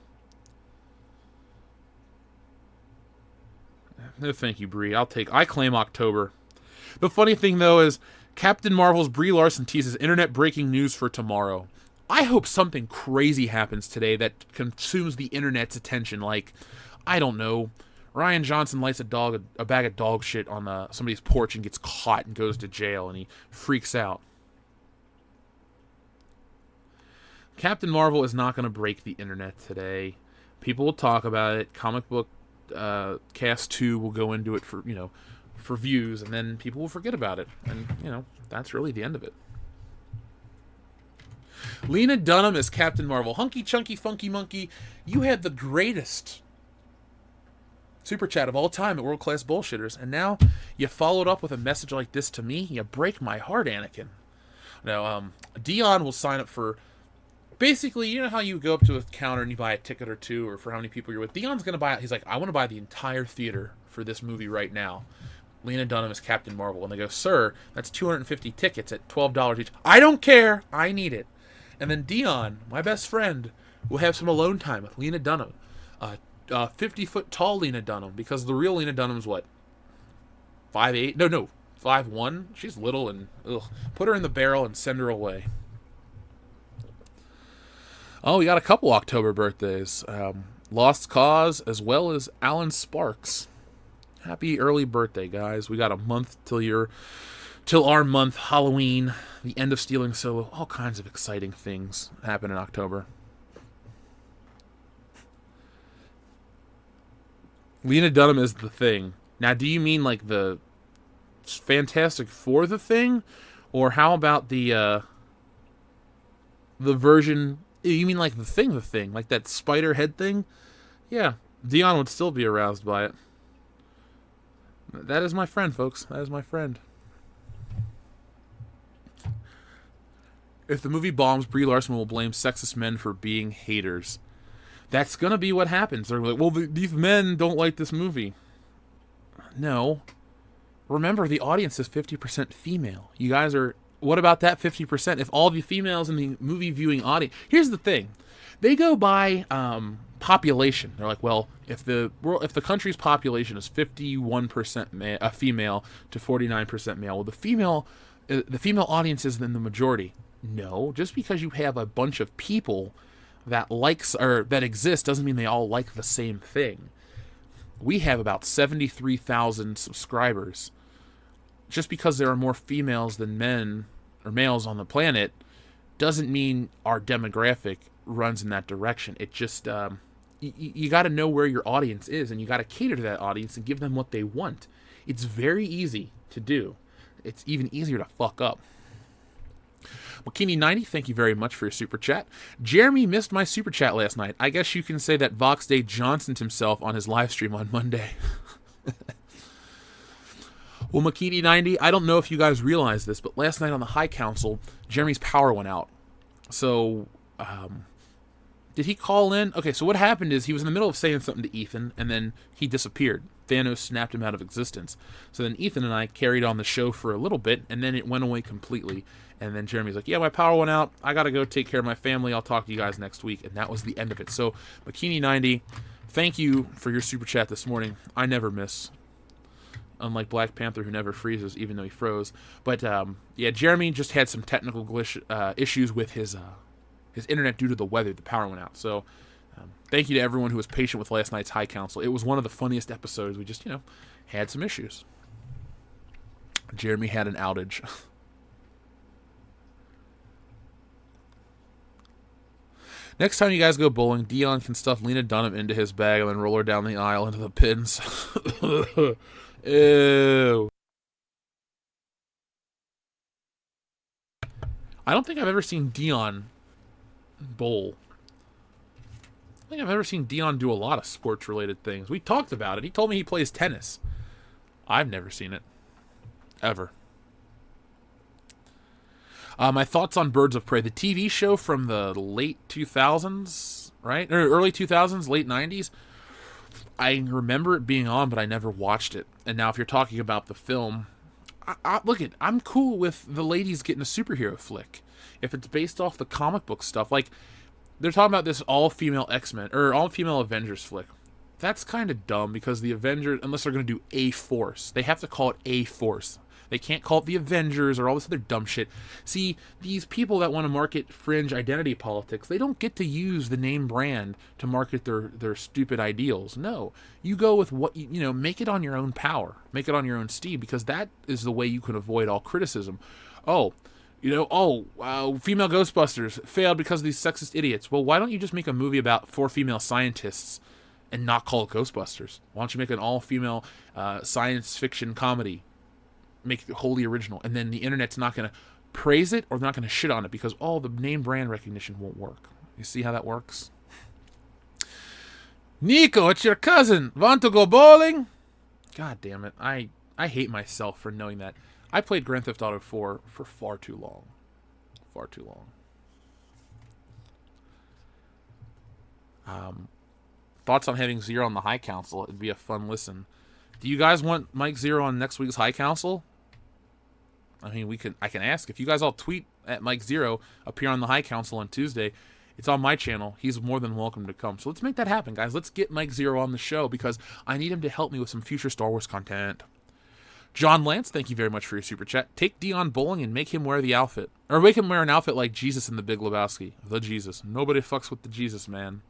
No, thank you, Brie. I claim October. The funny thing, though, is Captain Marvel's Brie Larson teases internet breaking news for tomorrow. I hope something crazy happens today that consumes the internet's attention, like... I don't know. Rian Johnson lights a bag of dog shit on somebody's porch and gets caught and goes to jail and he freaks out. Captain Marvel is not going to break the internet today. People will talk about it. Comic book cast 2 will go into it for views, and then people will forget about it. And that's really the end of it. Lena Dunham as Captain Marvel. Hunky Chunky Funky Monkey, you had the greatest super chat of all time at World Class Bullshitters, and now you followed up with a message like this to me. You break my heart, Anakin. Now, Dion will sign up for, basically, you know how you go up to a counter and you buy a ticket or two, or for how many people you're with. Dion's going to buy it. He's like, I want to buy the entire theater for this movie right now. Lena Dunham is Captain Marvel. And they go, sir, that's 250 tickets at $12 each. I don't care. I need it. And then Dion, my best friend, will have some alone time with Lena Dunham. 50-foot tall Lena Dunham, because the real Lena Dunham's what? 5'8"? No, 5'1". She's little and ugh. Put her in the barrel and send her away. Oh, we got a couple October birthdays. Lost Cause as well as Alan Sparks. Happy early birthday, guys. We got a month till our month, Halloween, the end of Stealing Solo. All kinds of exciting things happen in October. Lena Dunham is the Thing. Now, do you mean like the Fantastic Four the Thing? Or how about the version... You mean like the Thing? Like that spider head thing? Yeah, Dion would still be aroused by it. That is my friend, folks. That is my friend. If the movie bombs, Brie Larson will blame sexist men for being haters. That's going to be what happens. They're like, well, these men don't like this movie. No. Remember, the audience is 50% female. You guys are... What about that 50%? If all the females in the movie viewing audience... Here's the thing. They go by population. They're like, well, if the country's population is 51% female to 49% male, well, the female audience is then the majority. No, just because you have a bunch of people that exist doesn't mean they all like the same thing. We have about 73,000 subscribers. Just because there are more females than men or males on the planet doesn't mean our demographic runs in that direction. It just you got to know where your audience is, and you got to cater to that audience and give them what they want. It's very easy to do. It's even easier to fuck up. Makini90, thank you very much for your super chat. Jeremy missed my super chat last night. I guess you can say that Vox Day Johnsoned himself on his live stream on Monday. Well, Makini90, I don't know if you guys realize this, but last night on the High Council, Jeremy's power went out. So, did he call in? Okay, so what happened is he was in the middle of saying something to Ethan, and then he disappeared. Thanos snapped him out of existence. So then Ethan and I carried on the show for a little bit, and then it went away completely. And then Jeremy's like, yeah, my power went out. I got to go take care of my family. I'll talk to you guys next week. And that was the end of it. So, Makini90, thank you for your super chat this morning. I never miss. Unlike Black Panther, who never freezes, even though he froze. But, yeah, Jeremy just had some technical issues with his internet due to the weather. The power went out. So, thank you to everyone who was patient with last night's High Council. It was one of the funniest episodes. We just, had some issues. Jeremy had an outage. Next time you guys go bowling, Dion can stuff Lena Dunham into his bag and then roll her down the aisle into the pins. Ew. I don't think I've ever seen Dion bowl. I think I've ever seen Dion do a lot of sports-related things. We talked about it. He told me he plays tennis. I've never seen it. Ever. My thoughts on Birds of Prey. The TV show from the late 2000s, right? Or early 2000s, late 90s. I remember it being on, but I never watched it. And now if you're talking about the film, I'm cool with the ladies getting a superhero flick. If it's based off the comic book stuff, like, they're talking about this all-female X-Men, or all-female Avengers flick. That's kind of dumb, because the Avengers, unless they're going to do A-Force, they have to call it A-Force. They can't call it the Avengers or all this other dumb shit. See, these people that want to market fringe identity politics, they don't get to use the name brand to market their stupid ideals. No. You go with what, make it on your own power. Make it on your own steam, because that is the way you can avoid all criticism. Female Ghostbusters failed because of these sexist idiots. Well, why don't you just make a movie about 4 female scientists and not call it Ghostbusters? Why don't you make an all-female science fiction comedy? Make it wholly original, and then the internet's not going to praise it or they're not going to shit on it because the name brand recognition won't work. You see how that works? Nico, it's your cousin. Want to go bowling? God damn it. I hate myself for knowing that. I played Grand Theft Auto 4 for far too long. Far too long. Thoughts on having Zero on the High Council? It'd be a fun listen. Do you guys want Mike Zero on next week's High Council? I mean, I can ask. If you guys all tweet at Mike Zero, appear on the High Council on Tuesday, it's on my channel. He's more than welcome to come. So let's make that happen, guys. Let's get Mike Zero on the show, because I need him to help me with some future Star Wars content. John Lance, thank you very much for your super chat. Take Dion bowling and make him wear the outfit. Or make him wear an outfit like Jesus in The Big Lebowski. The Jesus. Nobody fucks with the Jesus, man.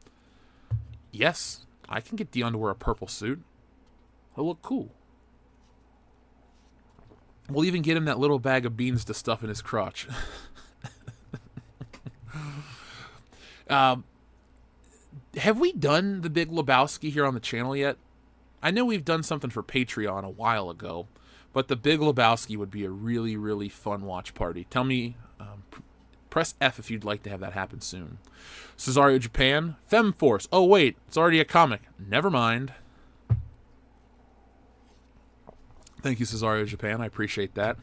Yes, I can get Dion to wear a purple suit. He'll look cool. We'll even get him that little bag of beans to stuff in his crotch. Have we done The Big Lebowski here on the channel yet? I know we've done something for Patreon a while ago, but The Big Lebowski would be a really, really fun watch party. Tell me, press F if you'd like to have that happen soon. Cesario Japan, FemForce. Oh wait, it's already a comic. Never mind. Thank you, Cesario Japan. I appreciate that.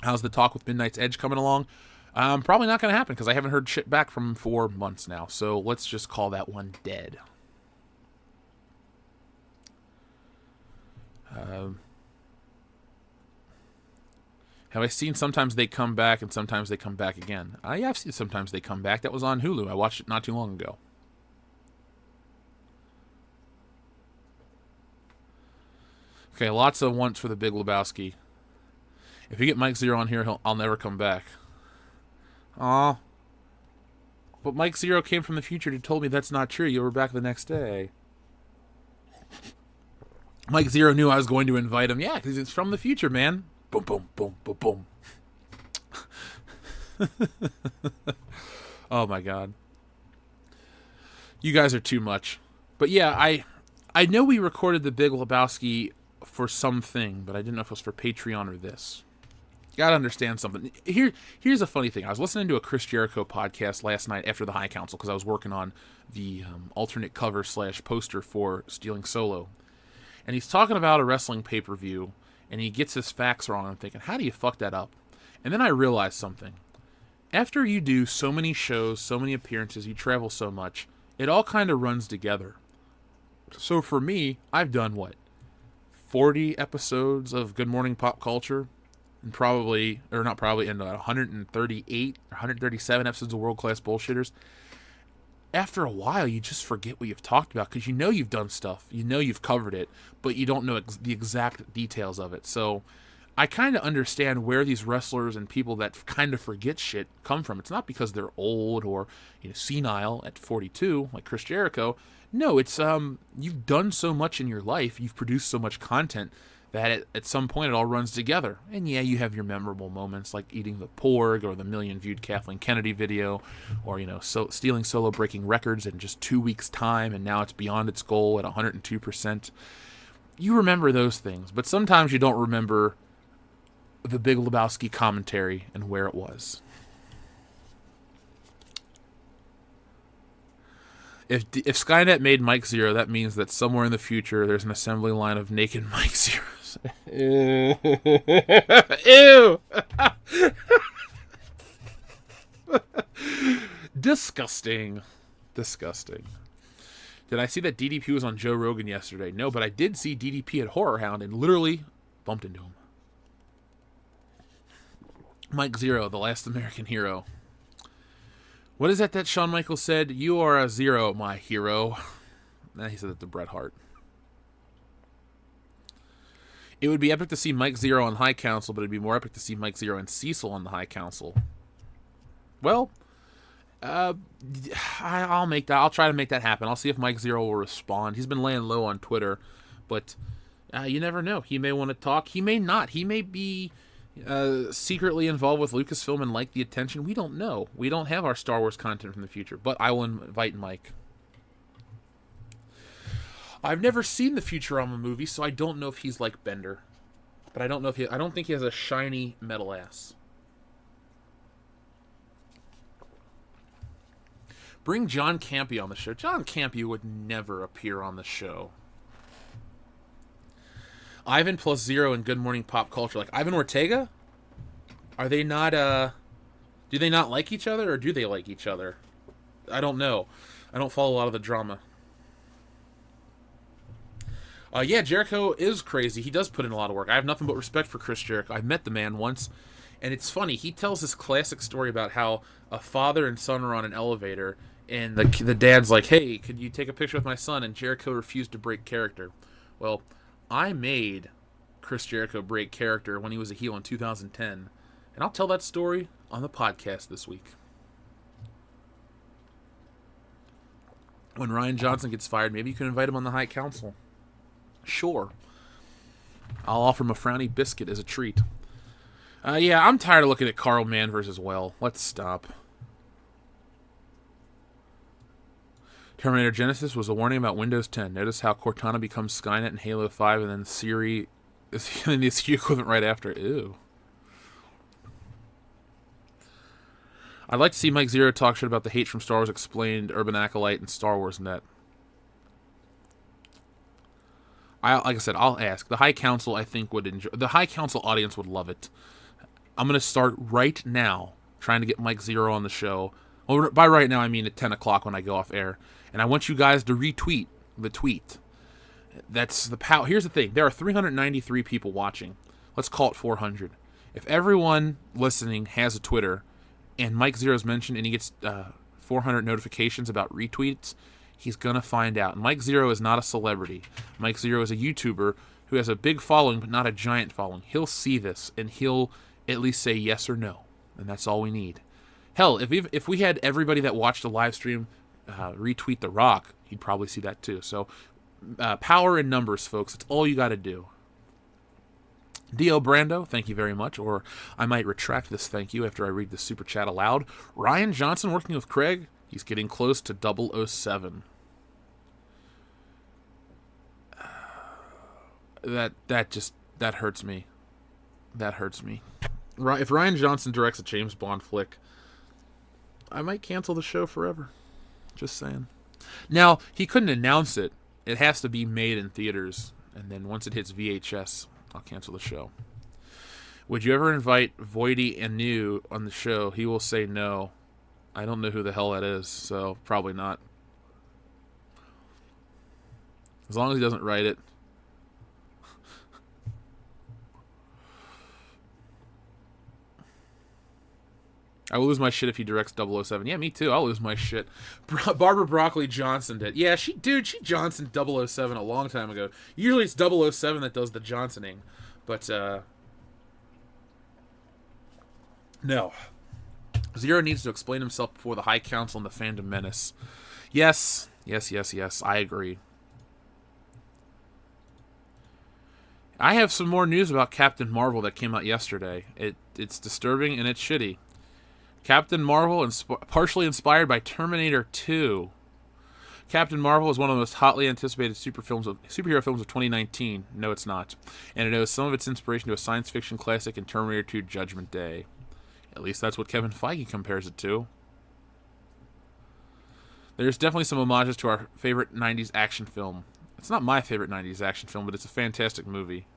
How's the talk with Midnight's Edge coming along? Probably not going to happen, because I haven't heard shit back from him for months now. So let's just call that one dead. Have I seen Sometimes They Come Back and Sometimes They Come Back Again? Yeah, I've seen Sometimes They Come Back. That was on Hulu. I watched it not too long ago. Okay, lots of wants for The Big Lebowski. If you get Mike Zero on here, I'll never come back. Aw. But Mike Zero came from the future and told me that's not true. You were back the next day. Mike Zero knew I was going to invite him. Yeah, because it's from the future, man. Boom, boom, boom, boom, boom. Oh my god. You guys are too much. But yeah, I know we recorded the Big Lebowski for something, but I didn't know if it was for Patreon or this. You gotta understand something. Here's a funny thing. I was listening to a Chris Jericho podcast last night after the High Council because I was working on the alternate cover / poster for Stealing Solo. And he's talking about a wrestling pay-per-view, and he gets his facts wrong. I'm thinking, how do you fuck that up? And then I realized something. After you do so many shows, so many appearances, you travel so much, it all kind of runs together. So for me, I've done, 40 episodes of Good Morning Pop Culture? And and 138 or 137 episodes of World Class Bullshitters. After a while, you just forget what you've talked about because you know you've done stuff. You know you've covered it, but you don't know the exact details of it. So I kind of understand where these wrestlers and people that kind of forget shit come from. It's not because they're old or senile at 42 like Chris Jericho. No, it's you've done so much in your life. You've produced so much content that at some point it all runs together. And yeah, you have your memorable moments like eating the porg or the million-viewed Kathleen Kennedy video or, Stealing Solo breaking records in just 2 weeks' time and now it's beyond its goal at 102%. You remember those things, but sometimes you don't remember the Big Lebowski commentary and where it was. If Skynet made Mike Zero, that means that somewhere in the future there's an assembly line of naked Mike Zeros. Ew! Disgusting. Did I see that DDP was on Joe Rogan yesterday? No, but I did see DDP at Horror Hound and literally bumped into him. Mike Zero, the last American hero. What is that Shawn Michaels said? You are a zero, my hero. Nah, he said that to Bret Hart. It would be epic to see Mike Zero on High Council, but it'd be more epic to see Mike Zero and Cecil on the High Council. Well, I'll try to make that happen. I'll see if Mike Zero will respond. He's been laying low on Twitter, but you never know. He may want to talk. He may not. He may be secretly involved with Lucasfilm and like the attention. We don't know. We don't have our Star Wars content from the future, but I will invite Mike. I've never seen the Futurama movie, so I don't know if he's like Bender. But I don't think he has a shiny metal ass. Bring John Campea on the show. John Campea would never appear on the show. Ivan plus Zero in Good Morning Pop Culture. Like Ivan Ortega? Are they not, do they not like each other or do they like each other? I don't know. I don't follow a lot of the drama. Yeah, Jericho is crazy. He does put in a lot of work. I have nothing but respect for Chris Jericho. I've met the man once, and it's funny. He tells this classic story about how a father and son are on an elevator, and the dad's like, hey, could you take a picture with my son? And Jericho refused to break character. Well, I made Chris Jericho break character when he was a heel in 2010, and I'll tell that story on the podcast this week. When Rian Johnson gets fired, maybe you can invite him on the High Council. Sure. I'll offer him a frowny biscuit as a treat. Yeah, I'm tired of looking at Carl Manvers as well. Let's stop. Terminator Genesis was a warning about Windows 10. Notice how Cortana becomes Skynet in Halo 5 and then Siri is the SQ equivalent right after. Ew. I'd like to see Mike Zero talk shit about the hate from Star Wars Explained, Urban Acolyte, and Star Wars Net. Like I said, I'll ask. The High Council, I think, would enjoy. The High Council audience would love it. I'm going to start right now trying to get Mike Zero on the show. Well, by right now, I mean at 10 o'clock when I go off air. And I want you guys to retweet the tweet. That's the power. Here's the thing. There are 393 people watching. Let's call it 400. If everyone listening has a Twitter and Mike Zero's mentioned and he gets 400 notifications about retweets, he's going to find out. Mike Zero is not a celebrity. Mike Zero is a YouTuber who has a big following but not a giant following. He'll see this and he'll at least say yes or no. And that's all we need. Hell, if we had everybody that watched the live stream retweet The Rock, he'd probably see that too. So power in numbers, folks. It's all you got to do. Dio Brando, thank you very much. Or I might retract this thank you after I read the super chat aloud. Ryan Johnson working with Craig. He's getting close to 007. That hurts me. That hurts me. If Ryan Johnson directs a James Bond flick, I might cancel the show forever. Just saying. Now, he couldn't announce it. It has to be made in theaters. And then once it hits VHS, I'll cancel the show. Would you ever invite Voidy and New on the show? He will say no. I don't know who the hell that is, so probably not. As long as he doesn't write it. I will lose my shit if he directs 007. Yeah, me too. I'll lose my shit. Barbara Broccoli Johnson did. Yeah, she Johnson 007 a long time ago. Usually it's 007 that does the Johnsoning. But, no. Zero needs to explain himself before the High Council and the Fandom Menace. Yes. I agree. I have some more news about Captain Marvel that came out yesterday. It's disturbing and it's shitty. Captain Marvel, partially inspired by Terminator 2. Captain Marvel is one of the most hotly anticipated superhero films of 2019. No, it's not. And it owes some of its inspiration to a science fiction classic in Terminator 2 Judgment Day. At least that's what Kevin Feige compares it to. There's definitely some homages to our favorite 90s action film. It's not my favorite 90s action film, but it's a fantastic movie.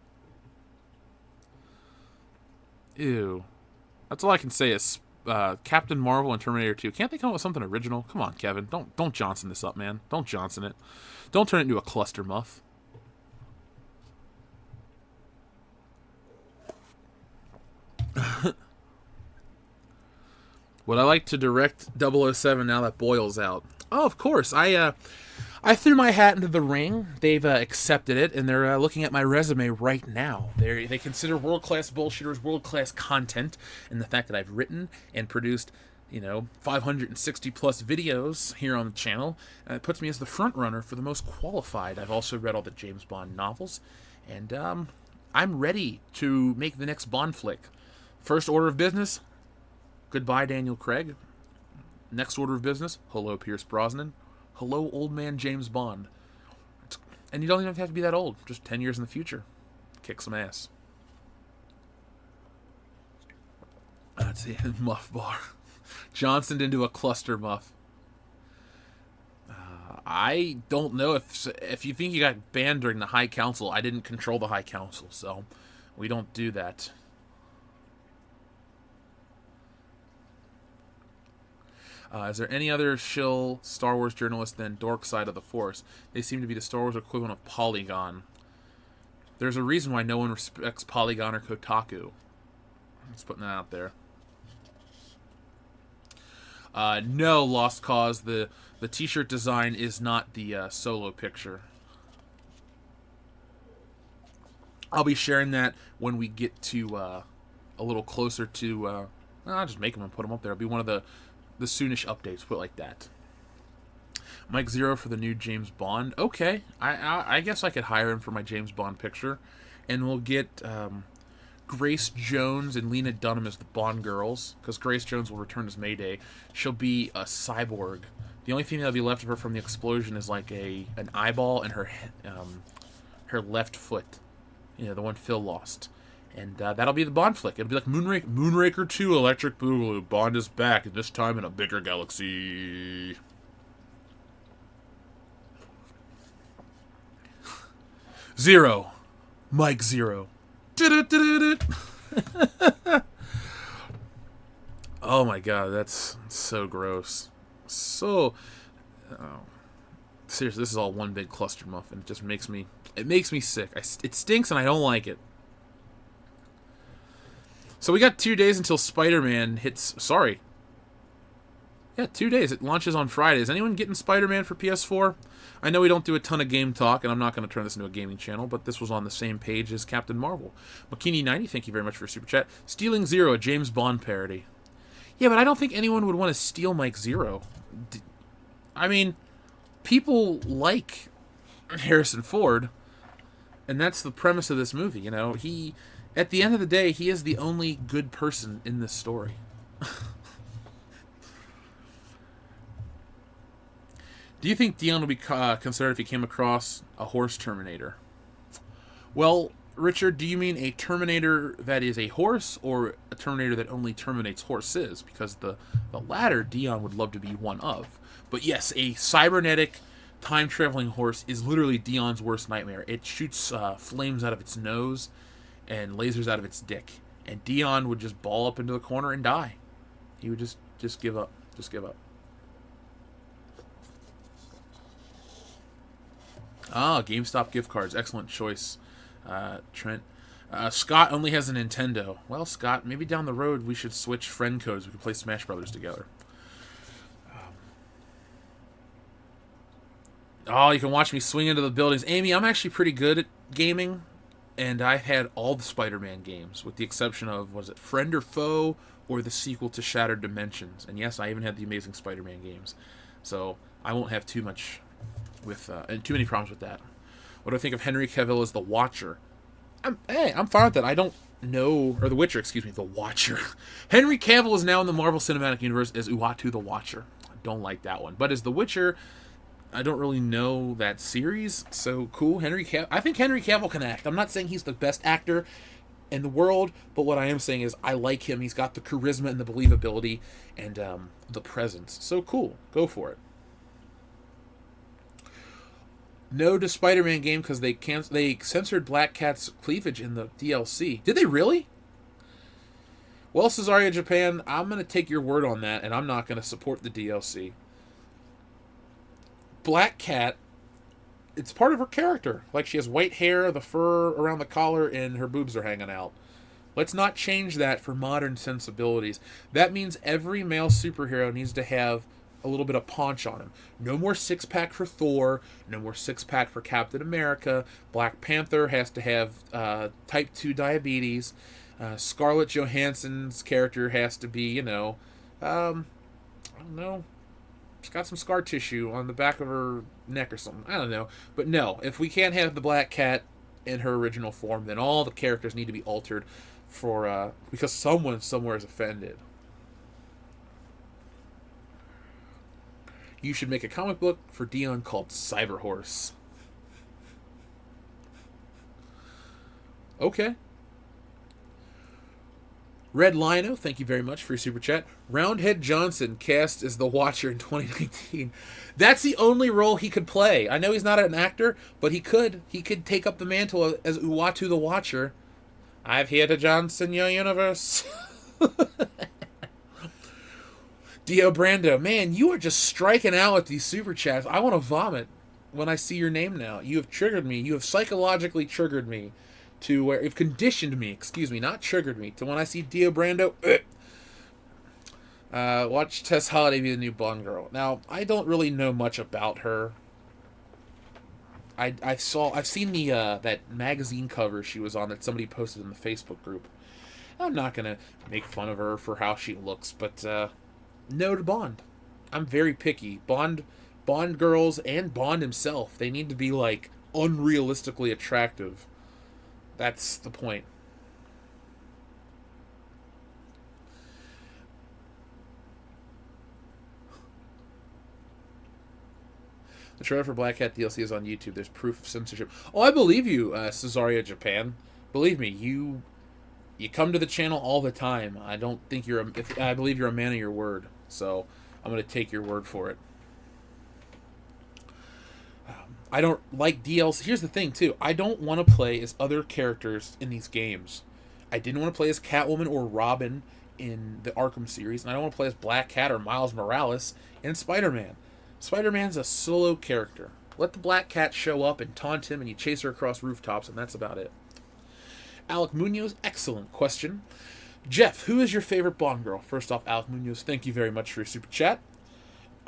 Ew. That's all I can say is Captain Marvel and Terminator 2. Can't they come up with something original? Come on, Kevin. Don't Johnson this up, man. Don't Johnson it. Don't turn it into a cluster muff. Would I like to direct 007 now that Boyle's out? Oh, of course. I threw my hat into the ring. They've accepted it, and they're looking at my resume right now. They consider world-class bullshitters world-class content, and the fact that I've written and produced, 560-plus videos here on the channel, puts me as the front-runner for the most qualified. I've also read all the James Bond novels, and I'm ready to make the next Bond flick. First order of business, goodbye, Daniel Craig. Next order of business, hello, Pierce Brosnan. Hello, old man James Bond. And you don't even have to be that old. Just 10 years in the future. Kick some ass. That's it. Muff bar. Johnson into a cluster muff. I don't know if you think you got banned during the High Council. I didn't control the High Council, so we don't do that. Is there any other shill Star Wars journalist than Dork Side of the Force? They seem to be the Star Wars equivalent of Polygon. There's a reason why no one respects Polygon or Kotaku. Just putting that out there. No, Lost Cause. The t-shirt design is not the solo picture. I'll be sharing that when we get to a little closer to... I'll just make them and put them up there. It'll be one of the soonish updates, put it like that. Mike Zero for the new James Bond. Okay, I guess I could hire him for my James Bond picture, and we'll get Grace Jones and Lena Dunham as the Bond girls, because Grace Jones will return as Mayday. She'll be a cyborg. The only thing that'll be left of her from the explosion is like an eyeball and her left foot, the one Phil lost. And that'll be the Bond flick. It'll be like Moonraker 2 Electric Boogaloo. Bond is back, this time in a bigger galaxy. Zero. Mike Zero. Oh my god, that's so gross. Seriously, this is all one big cluster muffin. It just makes me sick. It stinks and I don't like it. So we got 2 days until Spider-Man hits... Sorry. Yeah, 2 days. It launches on Friday. Is anyone getting Spider-Man for PS4? I know we don't do a ton of game talk, and I'm not going to turn this into a gaming channel, but this was on the same page as Captain Marvel. Makini90, thank you very much for your super chat. Stealing Zero, a James Bond parody. Yeah, but I don't think anyone would want to steal Mike Zero. I mean, people like Harrison Ford, and that's the premise of this movie, At the end of the day, he is the only good person in this story. Do you think Dion would be concerned if he came across a horse Terminator? Well, Richard, do you mean a Terminator that is a horse, or a Terminator that only terminates horses? Because the latter, Dion would love to be one of. But yes, a cybernetic, time-traveling horse is literally Dion's worst nightmare. It shoots flames out of its nose and lasers out of its dick. And Dion would just ball up into the corner and die. He would just give up. Just give up. Ah, GameStop gift cards. Excellent choice, Trent. Scott only has a Nintendo. Well, Scott, maybe down the road we should switch friend codes. We could play Smash Brothers together. Oh, you can watch me swing into the buildings. Amy, I'm actually pretty good at gaming, and I've had all the Spider-Man games, with the exception of, was it Friend or Foe, or the sequel to Shattered Dimensions. And yes, I even had the Amazing Spider-Man games. So I won't have too much with and too many problems with that. What do I think of Henry Cavill as the Watcher? I'm fine with that. I don't know, or the Witcher, excuse me, the Watcher. Henry Cavill is now in the Marvel Cinematic Universe as Uatu the Watcher. I don't like that one, but as the Witcher, I don't really know that series. So cool, I think Henry Cavill can act. I'm not saying he's the best actor in the world, but what I am saying is I like him. He's got the charisma and the believability and the presence. So cool, go for it. No to Spider-Man game because they censored Black Cat's cleavage in the DLC. Did they really? Well, Cesaria Japan, I'm going to take your word on that, and I'm not going to support the DLC. Black Cat, it's part of her character. Like, she has white hair, the fur around the collar, and her boobs are hanging out. Let's not change that for modern sensibilities. That means every male superhero needs to have a little bit of paunch on him. No more six-pack for Thor. No more six-pack for Captain America. Black Panther has to have type 2 diabetes. Scarlett Johansson's character has to be, I don't know. She's got some scar tissue on the back of her neck or something. I don't know. But no, if we can't have the Black Cat in her original form, then all the characters need to be altered for because someone somewhere is offended. You should make a comic book for Dion called Cyberhorse. Okay. Red Lino, thank you very much for your super chat. Roundhead Johnson cast as the Watcher in 2019. That's the only role he could play. I know he's not an actor, but he could. He could take up the mantle as Uatu the Watcher. I've here to Johnson your universe. Dio Brando, man, you are just striking out with these super chats. I want to vomit when I see your name now. You have triggered me. You have psychologically triggered me to where you've conditioned me, excuse me, not triggered me, to when I see Dio Brando, watch Tess Holliday be the new Bond girl. Now, I don't really know much about her. I've seen the that magazine cover she was on that somebody posted in the Facebook group. I'm not gonna make fun of her for how she looks, but no to Bond. I'm very picky. Bond girls and Bond himself, they need to be like unrealistically attractive. That's the point. The trailer for Black Cat DLC is on YouTube. There's proof of censorship. Oh, I believe you, Cesaria Japan. Believe me, you come to the channel all the time. I don't think I believe you're a man of your word. So I'm going to take your word for it. I don't like DLC. Here's the thing, too. I don't want to play as other characters in these games. I didn't want to play as Catwoman or Robin in the Arkham series, and I don't want to play as Black Cat or Miles Morales in Spider-Man. Spider-Man's a solo character. Let the Black Cat show up and taunt him, and you chase her across rooftops, and that's about it. Alec Munoz, excellent question. Jeff, who is your favorite Bond girl? First off, Alec Munoz, thank you very much for your super chat.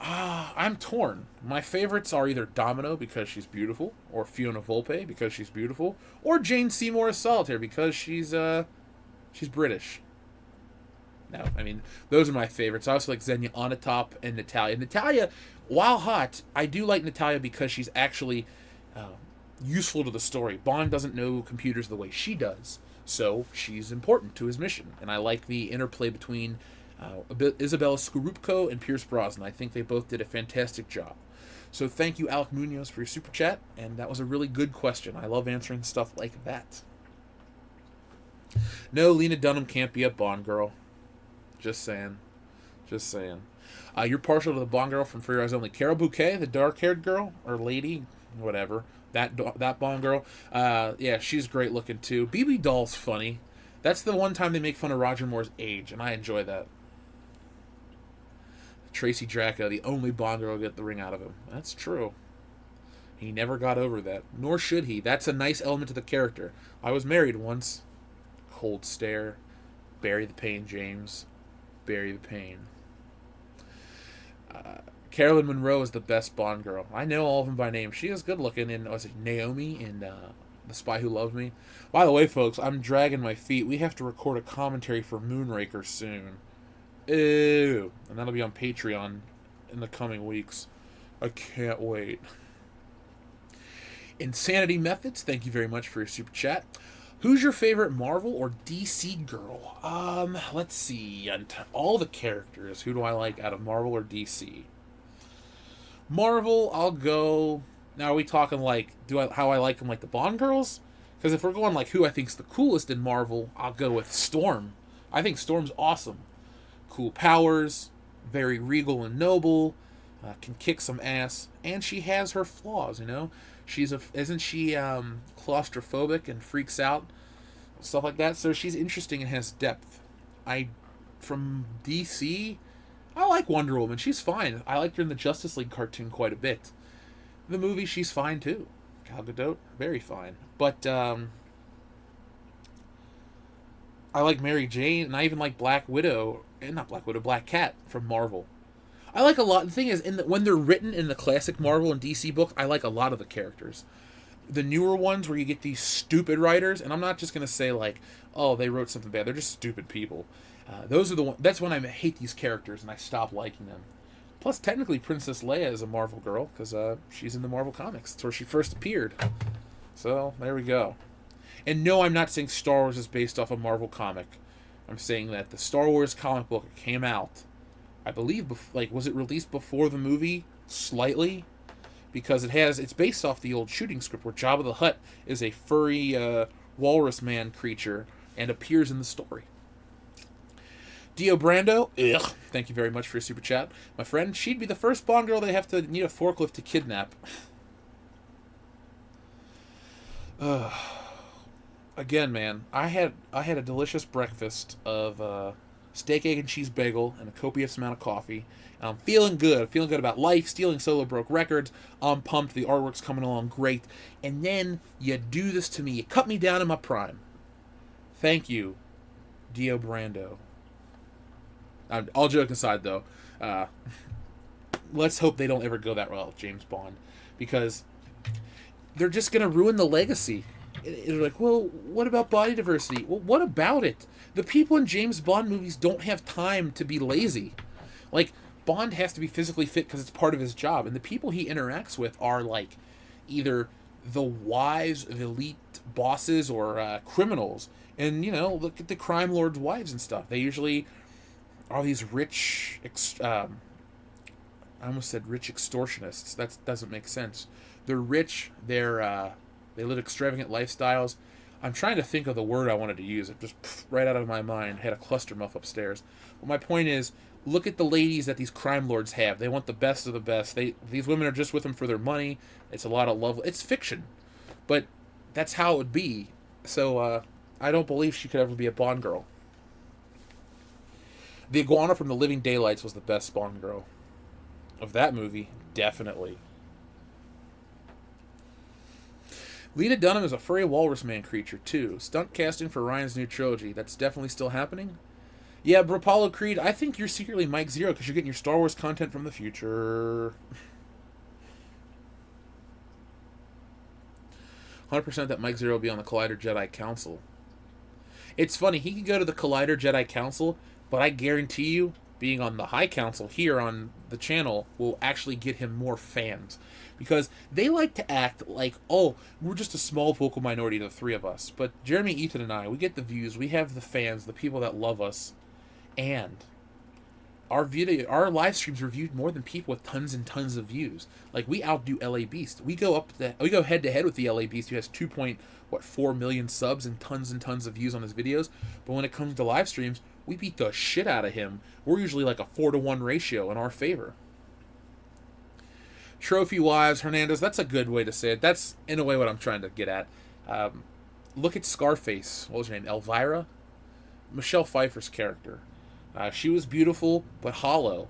I'm torn. My favorites are either Domino because she's beautiful, or Fiona Volpe because she's beautiful, or Jane Seymour as Solitaire because she's British. No, I mean, those are my favorites. I also like Xenia Onatopp and Natalia. Natalia, while hot, I do like Natalia because she's actually useful to the story. Bond doesn't know computers the way she does, So she's important to his mission, and I like the interplay between Isabella Scorupco and Pierce Brosnan. I think they both did a fantastic job. So thank you, Alec Munoz, for your super chat, and that was a really good question. I love answering stuff like that. No, Lena Dunham can't be a Bond girl. Just saying. Just saying. You're partial to the Bond girl from For Your Eyes Only. Carol Bouquet, the dark-haired girl, or lady, whatever. That Bond girl. Yeah, she's great looking, too. BB Doll's funny. That's the one time they make fun of Roger Moore's age, and I enjoy that. Tracy Draco, the only Bond girl to get the ring out of him. That's true. He never got over that. Nor should he. That's a nice element to the character. I was married once. Cold stare. Bury the pain, James. Bury the pain. Carolyn Monroe is the best Bond girl. I know all of them by name. She is good looking in, was it Naomi in The Spy Who Loved Me? By the way, folks, I'm dragging my feet. We have to record a commentary for Moonraker soon. Ew. And that'll be on Patreon in the coming weeks. I can't wait. Insanity Methods, thank you very much for your super chat. Who's your favorite Marvel or DC girl? Let's see. All the characters. Who do I like out of Marvel or DC? Marvel, I'll go. Now, are we talking like how I like them, like the Bond girls? Because if we're going like who I think's the coolest in Marvel, I'll go with Storm. I think Storm's awesome. Cool powers, very regal and noble, can kick some ass, and she has her flaws. You know, isn't she claustrophobic and freaks out, stuff like that. So she's interesting and has depth. From DC, I like Wonder Woman. She's fine. I liked her in the Justice League cartoon quite a bit. The movie, she's fine too. Gal Gadot, very fine. But I like Mary Jane, and I even like Black Cat from Marvel. I like a lot. The thing is, when they're written in the classic Marvel and DC books, I like a lot of the characters. The newer ones where you get these stupid writers, and I'm not just going to say like, oh, they wrote something bad. They're just stupid people. Those are the ones. That's when I hate these characters and I stop liking them. Plus, technically, Princess Leia is a Marvel girl because she's in the Marvel comics. It's where she first appeared. So there we go. And no, I'm not saying Star Wars is based off a Marvel comic. I'm saying that the Star Wars comic book came out, I believe, was it released before the movie? Slightly. Because it's based off the old shooting script where Jabba the Hutt is a furry walrus man creature and appears in the story. Dio Brando, ugh, thank you very much for your super chat. My friend, she'd be the first Bond girl they have to need a forklift to kidnap. Again, man, I had a delicious breakfast of steak, egg, and cheese bagel and a copious amount of coffee. And I'm feeling good. Feeling good about life. Stealing Solo broke records. I'm pumped. The artwork's coming along great. And then you do this to me. You cut me down in my prime. Thank you, Dio Brando. All joking aside, though, let's hope they don't ever go that route with James Bond, because they're just going to ruin the legacy. They're like, well, what about body diversity? Well, what about it? The people in James Bond movies don't have time to be lazy. Like, Bond has to be physically fit because it's part of his job, and the people he interacts with are, like, either the wives of elite bosses or criminals. And, you know, look at the crime lords' wives and stuff. They usually are these rich, I almost said rich extortionists. That doesn't make sense. They're rich. They live extravagant lifestyles. I'm trying to think of the word I wanted to use. It just right out of my mind. I had a cluster muff upstairs. But my point is, look at the ladies that these crime lords have. They want the best of the best. These women are just with them for their money. It's a lot of love. It's fiction. But that's how it would be. So I don't believe she could ever be a Bond girl. The iguana from The Living Daylights was the best Bond girl. Of that movie, definitely. Lena Dunham is a furry walrus man creature, too. Stunt casting for Ryan's new trilogy. That's definitely still happening? Yeah, but Apollo Creed, I think you're secretly Mike Zero because you're getting your Star Wars content from the future. 100% that Mike Zero will be on the Collider Jedi Council. It's funny, he could go to the Collider Jedi Council, but I guarantee you, being on the High Council here on the channel will actually get him more fans. Because they like to act like, oh, we're just a small vocal minority to the three of us. But Jeremy, Ethan, and I, we get the views, we have the fans, the people that love us, and our live streams are viewed more than people with tons and tons of views. Like, we outdo LA Beast. We go head to head with the LA Beast, who has 2.4 million subs and tons of views on his videos. But when it comes to live streams, we beat the shit out of him. We're usually like a 4-to-1 ratio in our favor. Trophy Wives Hernandez, that's a good way to say it. That's in a way what I'm trying to get at. Look at Scarface. What was her name? Elvira? Michelle Pfeiffer's character. She was beautiful, but hollow.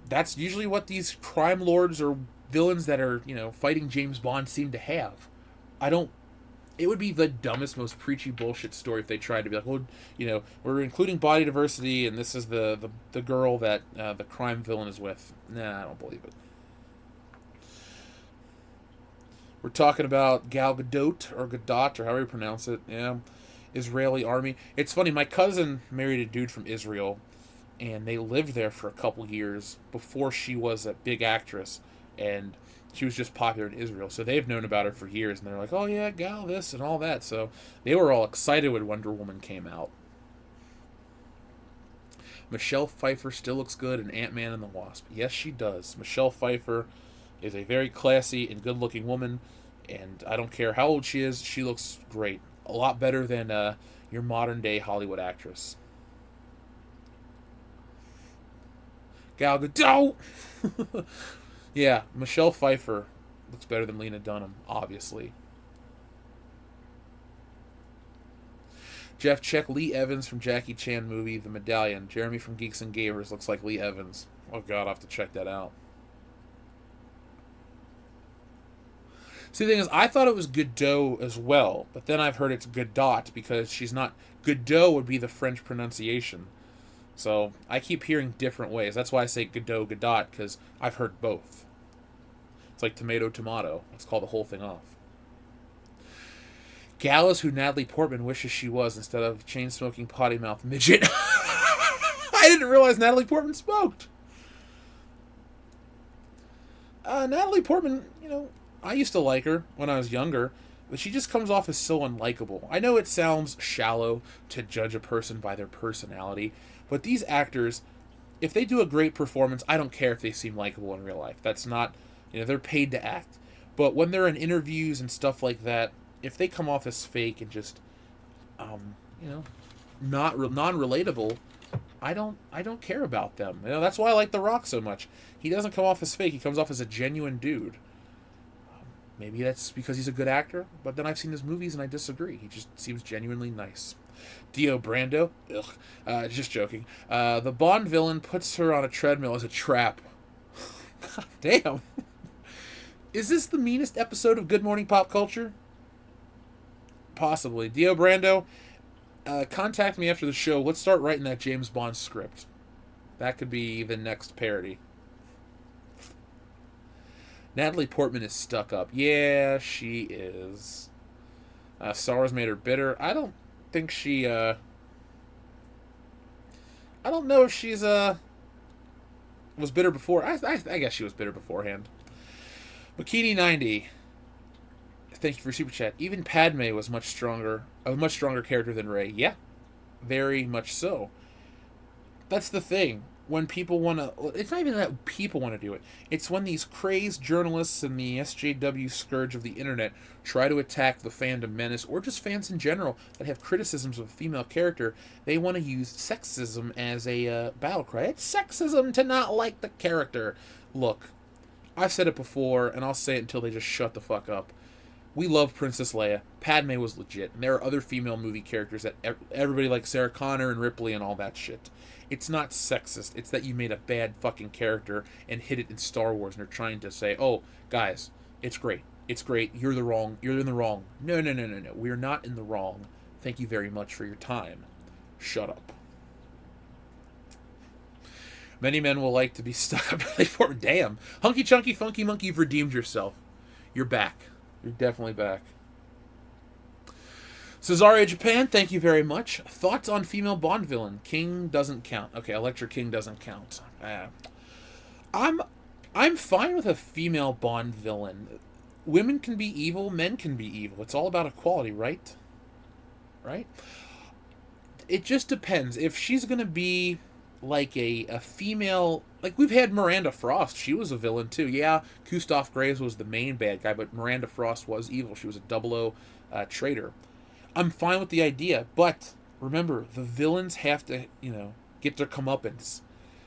That's usually what these crime lords or villains that are, fighting James Bond seem to have. It would be the dumbest, most preachy bullshit story if they tried to be like, well, we're including body diversity, and this is the girl that the crime villain is with. Nah, I don't believe it. We're talking about Gal Gadot, or Gadot, or however you pronounce it. Yeah. Israeli army. It's funny, my cousin married a dude from Israel, and they lived there for a couple years before she was a big actress, and she was just popular in Israel. So they've known about her for years, and they're like, oh yeah, Gal this and all that. So they were all excited when Wonder Woman came out. Michelle Pfeiffer still looks good in Ant-Man and the Wasp. Yes, she does. Michelle Pfeiffer is a very classy and good-looking woman, and I don't care how old she is, she looks great. A lot better than your modern-day Hollywood actress. Gal Gadot! Yeah, Michelle Pfeiffer looks better than Lena Dunham, obviously. Jeff, check Lee Evans from Jackie Chan movie, The Medallion. Jeremy from Geeks and Gamers looks like Lee Evans. Oh god, I'll have to check that out. See, the thing is, I thought it was Godot as well, but then I've heard it's Godot because she's not... Godot would be the French pronunciation. So, I keep hearing different ways. That's why I say Godot, Godot, because I've heard both. It's like tomato, tomato. Let's call the whole thing off. Gal is who Natalie Portman wishes she was instead of chain-smoking potty-mouth midget. I didn't realize Natalie Portman smoked. Natalie Portman, I used to like her when I was younger, but she just comes off as so unlikable. I know it sounds shallow to judge a person by their personality, but these actors, if they do a great performance, I don't care if they seem likable in real life. That's not, they're paid to act. But when they're in interviews and stuff like that, if they come off as fake and just, non-relatable, I don't care about them. That's why I like The Rock so much. He doesn't come off as fake. He comes off as a genuine dude. Maybe that's because he's a good actor, but then I've seen his movies and I disagree. He just seems genuinely nice. Dio Brando? Ugh. Just joking. The Bond villain puts her on a treadmill as a trap. God damn. Is this the meanest episode of Good Morning Pop Culture? Possibly. Dio Brando, contact me after the show. Let's start writing that James Bond script. That could be the next parody. Natalie Portman is stuck up. Yeah, she is. Star Wars made her bitter. I don't think she, I don't know if she's, was bitter before. I guess she was bitter beforehand. Bikini 90. Thank you for Super Chat. Even Padme was a much stronger character than Rey. Yeah, very much so. That's the thing. When people want to... It's not even that people want to do it. It's when these crazed journalists and the SJW scourge of the internet try to attack the fandom menace, or just fans in general that have criticisms of a female character, they want to use sexism as a battle cry. It's sexism to not like the character. Look, I've said it before, and I'll say it until they just shut the fuck up. We love Princess Leia. Padme was legit. And there are other female movie characters that everybody likes, Sarah Connor and Ripley and all that shit. It's not sexist. It's that you made a bad fucking character and hid it in Star Wars and are trying to say, oh, guys, it's great. It's great. You're in the wrong. No. We're not in the wrong. Thank you very much for your time. Shut up. Many men will like to be stuck up. Damn. Hunky Chunky Funky Monkey, you've redeemed yourself. You're back. You're definitely back. Cesario Japan, thank you very much. Thoughts on female Bond villain? King doesn't count. Okay, Electra King doesn't count. I'm I'm fine with a female Bond villain. Women can be evil, men can be evil. It's all about equality, right? Right? It just depends. If she's gonna be like a female, like we've had Miranda Frost, she was a villain too. Yeah, Gustav Graves was the main bad guy, but Miranda Frost was evil. She was a double O traitor. I'm fine with the idea, but remember, the villains have to, get their comeuppance.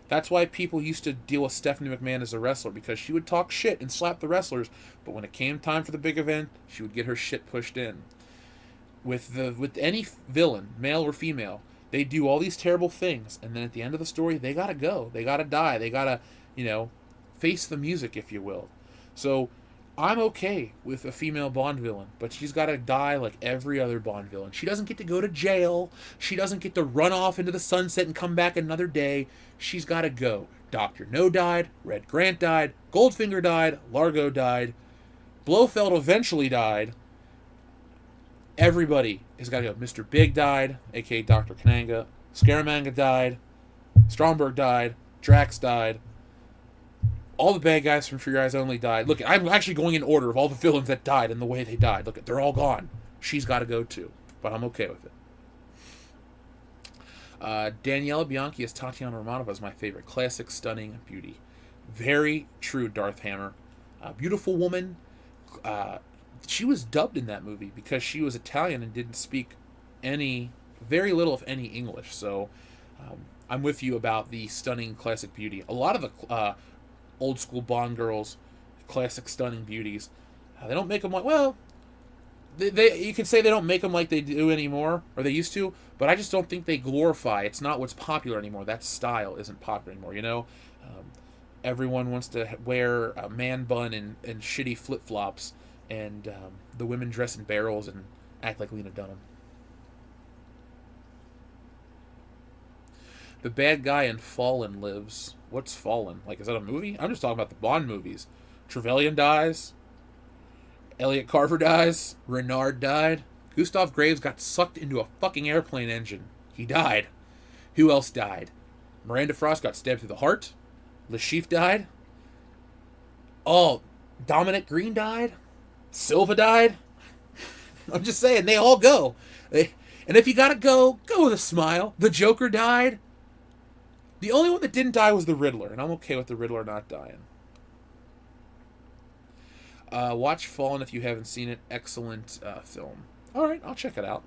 That's why people used to deal with Stephanie McMahon as a wrestler, because she would talk shit and slap the wrestlers, but when it came time for the big event, she would get her shit pushed in. With any villain, male or female, they do all these terrible things, and then at the end of the story, they gotta go. They gotta die. They gotta, face the music, if you will. So I'm okay with a female Bond villain, but she's got to die like every other Bond villain. She doesn't get to go to jail. She doesn't get to run off into the sunset and come back another day. She's got to go. Dr. No died. Red Grant died. Goldfinger died. Largo died. Blofeld eventually died. Everybody has got to go. Mr. Big died, a.k.a. Dr. Kananga. Scaramanga died. Stromberg died. Drax died. All the bad guys from For Your Eyes Only died. Look, I'm actually going in order of all the villains that died and the way they died. Look, they're all gone. She's got to go too, but I'm okay with it. Daniela Bianchi as Tatiana Romanova is my favorite. Classic, stunning beauty. Very true, Darth Hammer. Beautiful woman. She was dubbed in that movie because she was Italian and didn't speak very little, if any, English. So I'm with you about the stunning, classic beauty. A lot of the old school Bond girls, classic stunning beauties, they don't make them like, well, they you can say they don't make them like they do anymore, or they used to, but I just don't think they glorify. It's not what's popular anymore. That style isn't popular anymore, everyone wants to wear a man bun and shitty flip-flops, and the women dress in barrels and act like Lena Dunham. The bad guy in Fallen lives. What's Fallen? Like, is that a movie? I'm just talking about the Bond movies. Trevelyan dies. Elliot Carver dies. Renard died. Gustav Graves got sucked into a fucking airplane engine. He died. Who else died? Miranda Frost got stabbed through the heart. Le Chiffre died. Oh, Dominic Green died. Silva died. I'm just saying, they all go. And if you gotta go with a smile. The Joker died. The only one that didn't die was the Riddler, and I'm okay with the Riddler not dying. Watch Fallen if you haven't seen it. Excellent film. All right, I'll check it out.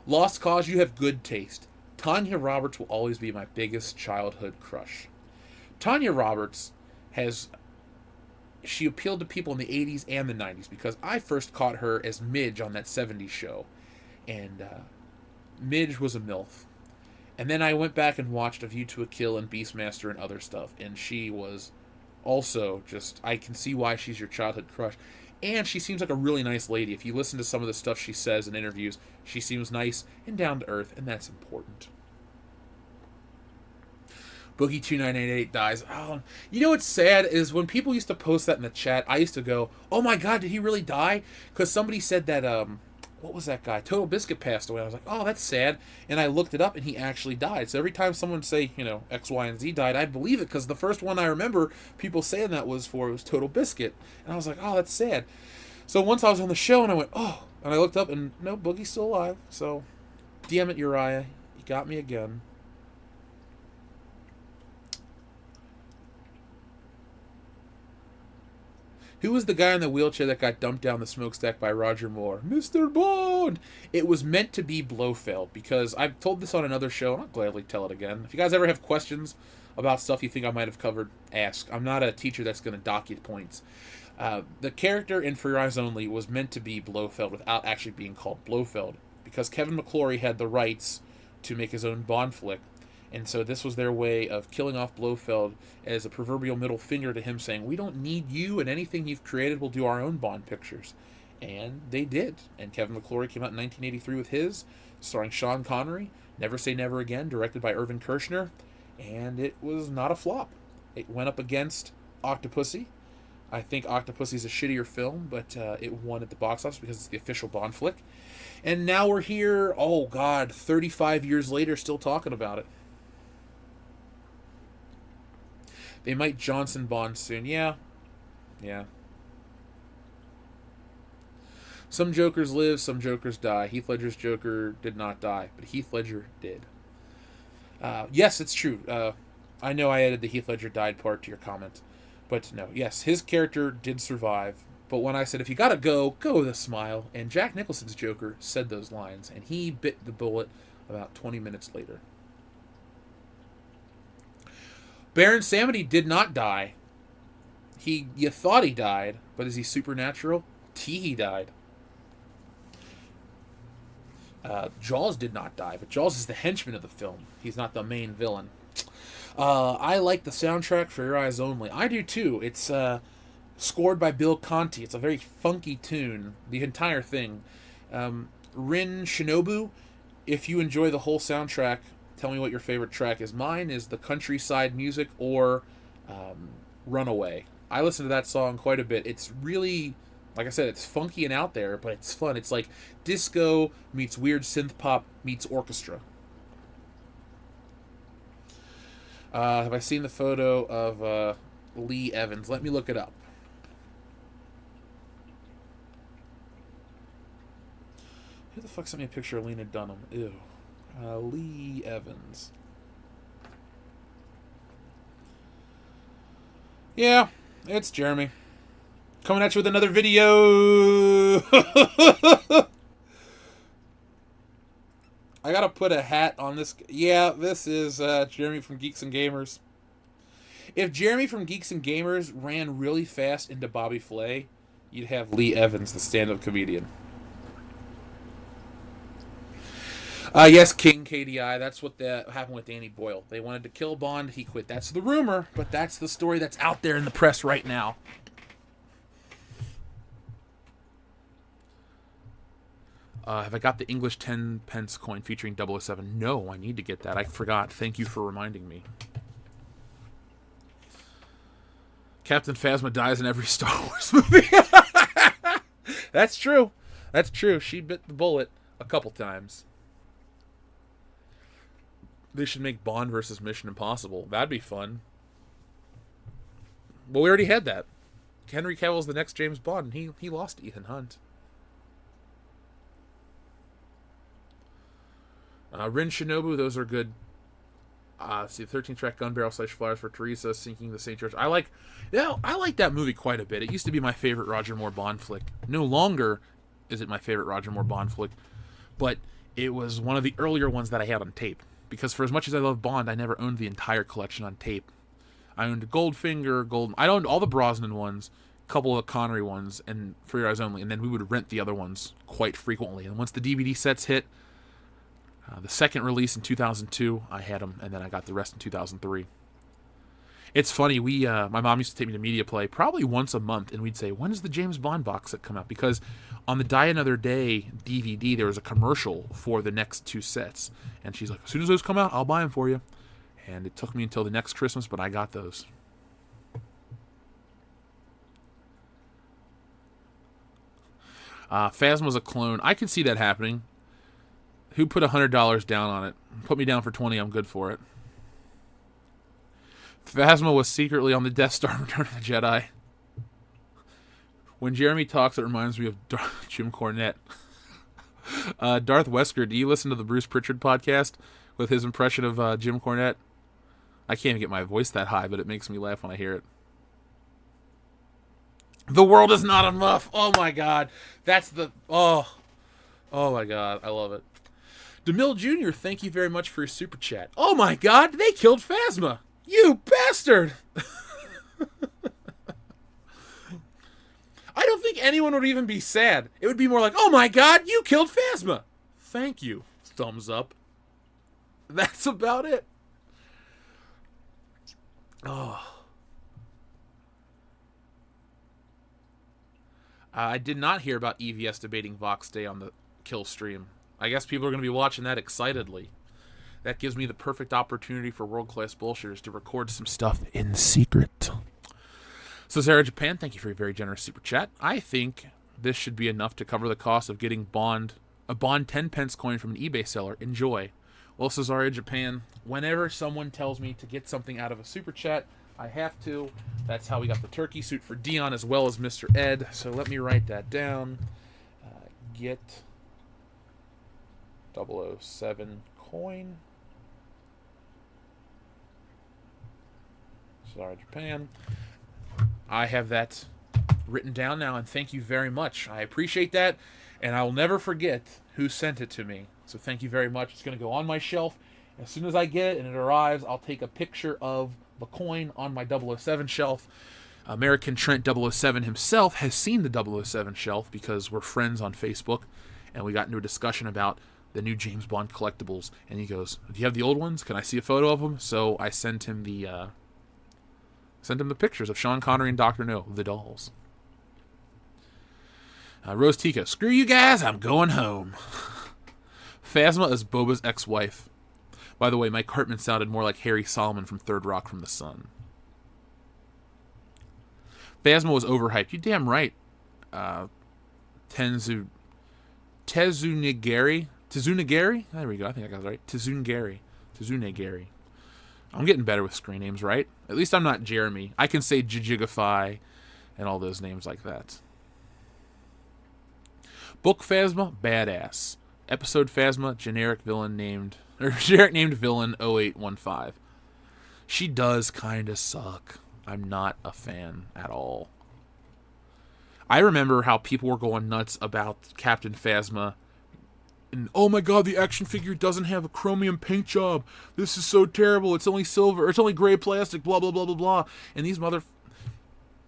Lost Cause, you have good taste. Tanya Roberts will always be my biggest childhood crush. Tanya Roberts she appealed to people in the 80s and the 90s because I first caught her as Midge on that 70s show. And Midge was a MILF. And then I went back and watched A View to a Kill and Beastmaster and other stuff. And she was also just, I can see why she's your childhood crush. And she seems like a really nice lady. If you listen to some of the stuff she says in interviews, she seems nice and down to earth, and that's important. Boogie2988 dies. Oh, you know what's sad is when people used to post that in the chat, I used to go, oh my god, did he really die? Because somebody said that, what was that guy? Total Biscuit passed away. I was like, oh, that's sad. And I looked it up, and he actually died. So every time someone say, X, Y, and Z died, I believe it, because the first one I remember people saying that was Total Biscuit. And I was like, oh, that's sad. So once I was on the show, and I went, oh, and I looked up, and no, Boogie's still alive. So, damn it, Uriah. You got me again. Who was the guy in the wheelchair that got dumped down the smokestack by Roger Moore? Mr. Bond! It was meant to be Blofeld, because I've told this on another show, and I'll gladly tell it again. If you guys ever have questions about stuff you think I might have covered, ask. I'm not a teacher that's going to dock you points. The character in For Your Eyes Only was meant to be Blofeld without actually being called Blofeld, because Kevin McClory had the rights to make his own Bond flick. And so this was their way of killing off Blofeld as a proverbial middle finger to him, saying, we don't need you, and anything you've created, we'll do our own Bond pictures. And they did. And Kevin McClory came out in 1983 with his, starring Sean Connery, Never Say Never Again, directed by Irvin Kershner. And it was not a flop. It went up against Octopussy, I think Octopussy's a shittier film, but it won at the box office because it's the official Bond flick. And now we're here, oh God, 35 years later, still talking about it. They might Johnson Bond soon. Yeah. Yeah. Some Jokers live, some Jokers die. Heath Ledger's Joker did not die, but Heath Ledger did. Yes, it's true. I know I added the Heath Ledger died part to your comment. But no, yes, his character did survive. But when I said, if you gotta go, go with a smile. And Jack Nicholson's Joker said those lines, and he bit the bullet about 20 minutes later. Baron Samedi did not die. You thought he died, but is he supernatural? He died. Jaws did not die, but Jaws is the henchman of the film. He's not the main villain. I like the soundtrack for Your Eyes Only. I do too. It's scored by Bill Conti. It's a very funky tune, the entire thing. Rin Shinobu, if you enjoy the whole soundtrack, tell me what your favorite track is. Mine is the Countryside Music or Runaway. I listen to that song quite a bit. It's really, like I said, it's funky and out there, but it's fun. It's like disco meets weird synth pop meets orchestra. Have I seen the photo of Lee Evans? Let me look it up. Who the fuck sent me a picture of Lena Dunham? Ew. Lee Evans. Yeah, it's Jeremy. Coming at you with another video. I gotta put a hat on this. Yeah, this is Jeremy from Geeks and Gamers. If Jeremy from Geeks and Gamers ran really fast into Bobby Flay, you'd have Lee Evans, the stand-up comedian. Yes, King KDI. That's what happened with Danny Boyle. They wanted to kill Bond. He quit. That's the rumor, but that's the story that's out there in the press right now. Have I got the English 10 pence coin featuring 007? No, I need to get that. I forgot. Thank you for reminding me. Captain Phasma dies in every Star Wars movie. That's true. That's true. She bit the bullet a couple times. They should make Bond versus Mission Impossible. That'd be fun. Well, we already had that. Henry Cavill's the next James Bond, and he lost to Ethan Hunt. Rin Shinobu, those are good. See, 13-track gun barrel / flyers for Teresa, sinking the St. George. I like that movie quite a bit. It used to be my favorite Roger Moore Bond flick. No longer is it my favorite Roger Moore Bond flick, but it was one of the earlier ones that I had on tape. Because for as much as I love Bond, I never owned the entire collection on tape. I owned Goldfinger, I owned all the Brosnan ones, a couple of Connery ones, and For Your Eyes Only, and then we would rent the other ones quite frequently. And once the DVD sets hit, the second release in 2002, I had them, and then I got the rest in 2003. It's funny, my mom used to take me to Media Play probably once a month, and we'd say, when does the James Bond box set come out? Because on the Die Another Day DVD, there was a commercial for the next two sets. And she's like, as soon as those come out, I'll buy them for you. And it took me until the next Christmas, but I got those. Phasma's a clone. I can see that happening. Who put $100 down on it? Put me down for 20. I'm good for it. Phasma was secretly on the Death Star in Return of the Jedi. When Jeremy talks, it reminds me of Jim Cornette. Darth Wesker, do you listen to the Bruce Pritchard podcast with his impression of Jim Cornette? I can't even get my voice that high, but it makes me laugh when I hear it. The world is not a muff. Oh my God. That's the... Oh my God. I love it. DeMille Jr., thank you very much for your super chat. Oh my God. They killed Phasma. You bastard. I don't think anyone would even be sad. It would be more like, oh my God, you killed Phasma. Thank you. Thumbs up. That's about it. Oh. I did not hear about EVS debating Vox Day on the Kill stream. I guess people are going to be watching that excitedly. That gives me the perfect opportunity for world-class bullshitters to record some stuff in secret. So Zara Japan, thank you for your very generous super chat. I think this should be enough to cover the cost of getting a Bond 10 pence coin from an eBay seller. Enjoy. Well, Cesaria Japan, whenever someone tells me to get something out of a super chat, I have to. That's how we got the turkey suit for Dion as well as Mr. Ed. So let me write that down. Get 007 coin. Cesaria Japan. I have that written down now, and thank you very much. I appreciate that, and I will never forget who sent it to me. So thank you very much. It's going to go on my shelf. As soon as I get it and it arrives, I'll take a picture of the coin on my 007 shelf. American Trent 007 himself has seen the 007 shelf because we're friends on Facebook, and we got into a discussion about the new James Bond collectibles, and he goes, "Do you have the old ones? Can I see a photo of them?" So I sent him the pictures of Sean Connery and Dr. No, the dolls. Rose Tika, screw you guys, I'm going home. Phasma is Boba's ex-wife. By the way, Mike Hartman sounded more like Harry Solomon from Third Rock from the Sun. Phasma was overhyped. You damn right. Tezunagari? There we go. I think I got it right. Tezunagari. I'm getting better with screen names, right? At least I'm not Jeremy. I can say Jijigify and all those names like that. Book Phasma, badass. Episode Phasma, generic named villain 0815. She does kind of suck. I'm not a fan at all. I remember how people were going nuts about Captain Phasma. And, oh my god, the action figure doesn't have a chromium paint job. This is so terrible. It's only silver. Or it's only gray plastic, blah, blah, blah, blah, blah. And these mother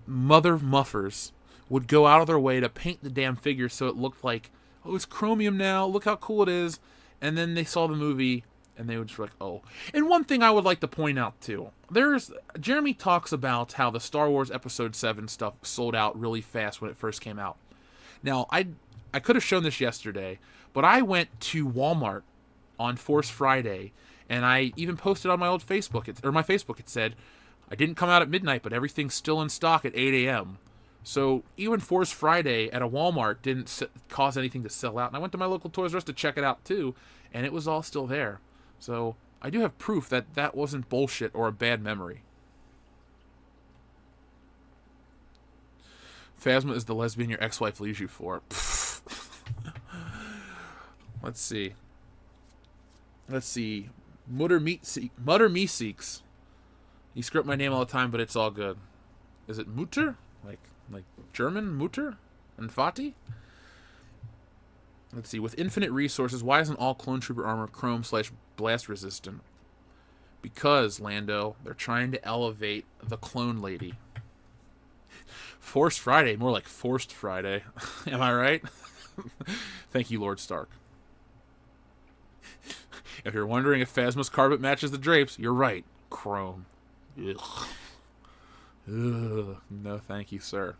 muffers would go out of their way to paint the damn figure so it looked like, oh, it's chromium now. Look how cool it is. And then they saw the movie, and they would just be like, oh. And one thing I would like to point out, too. Jeremy talks about how the Star Wars Episode 7 stuff sold out really fast when it first came out. Now, I could have shown this yesterday, but I went to Walmart on Force Friday, and I even posted on my old Facebook, it said, I didn't come out at midnight, but everything's still in stock at 8 a.m. So even Force Friday at a Walmart didn't cause anything to sell out. And I went to my local Toys R Us to check it out too, and it was all still there. So I do have proof that that wasn't bullshit or a bad memory. Phasma is the lesbian your ex-wife leaves you for. Let's see. Mutter Me Seeks. You script my name all the time, but it's all good. Is it Mutter? Like German Mutter and Fati? Let's see. With infinite resources, why isn't all clone trooper armor chrome/blast resistant? Because, Lando, they're trying to elevate the clone lady. Force Friday, more like Forced Friday. Am I right? Thank you, Lord Stark. If you're wondering if Phasma's carpet matches the drapes, you're right. Chrome. Ugh. Ugh. No, thank you, sir.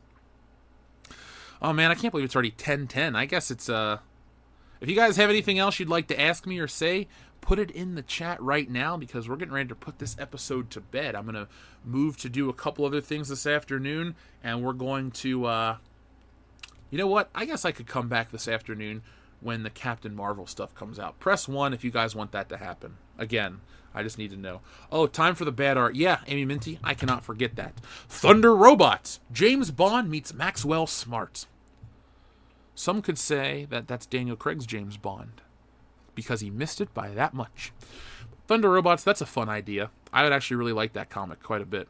Oh, man, I can't believe it's already 10:10. I guess it's, if you guys have anything else you'd like to ask me or say, put it in the chat right now, because we're getting ready to put this episode to bed. I'm going to move to do a couple other things this afternoon, and we're going to, you know what? I guess I could come back this afternoon when the Captain Marvel stuff comes out. Press 1 if you guys want that to happen. Again, I just need to know. Oh, time for the bad art. Yeah, Amy Minty, I cannot forget that. Thunder Robots. James Bond meets Maxwell Smart. Some could say that that's Daniel Craig's James Bond, because he missed it by that much. Thunder Robots, that's a fun idea. I would actually really like that comic quite a bit.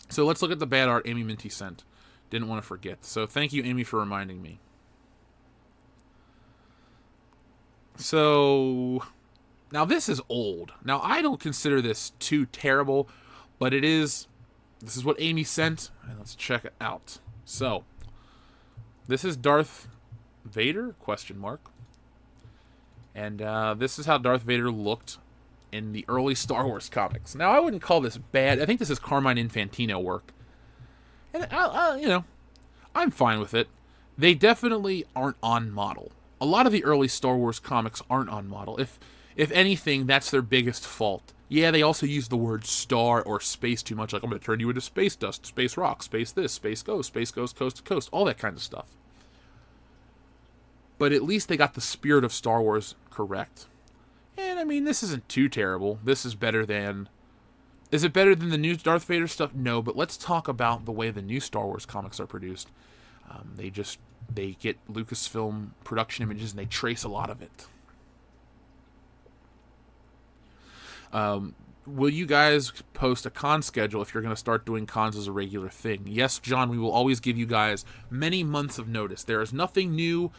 So let's look at the bad art Amy Minty sent. Didn't want to forget. So thank you, Amy, for reminding me. So now this is old. Now I don't consider this too terrible, but it is. This is what Amy sent, and let's check it out. So this is Darth Vader? ? And this is how Darth Vader looked in the early Star Wars comics. Now I wouldn't call this bad. I think this is Carmine Infantino work, and I'm fine with it. They definitely aren't on model. A lot of the early Star Wars comics aren't on model. If If anything, that's their biggest fault. Yeah, they also use the word star or space too much, like, I'm going to turn you into space dust, space rock, space this, space goes coast to coast, all that kind of stuff. But at least they got the spirit of Star Wars correct. And, I mean, this isn't too terrible. This is better than... Is it better than the new Darth Vader stuff? No, but let's talk about the way the new Star Wars comics are produced. They get Lucasfilm production images and they trace a lot of it. Will you guys post a con schedule if you're going to start doing cons as a regular thing? Yes, John, we will always give you guys many months of notice. There is nothing new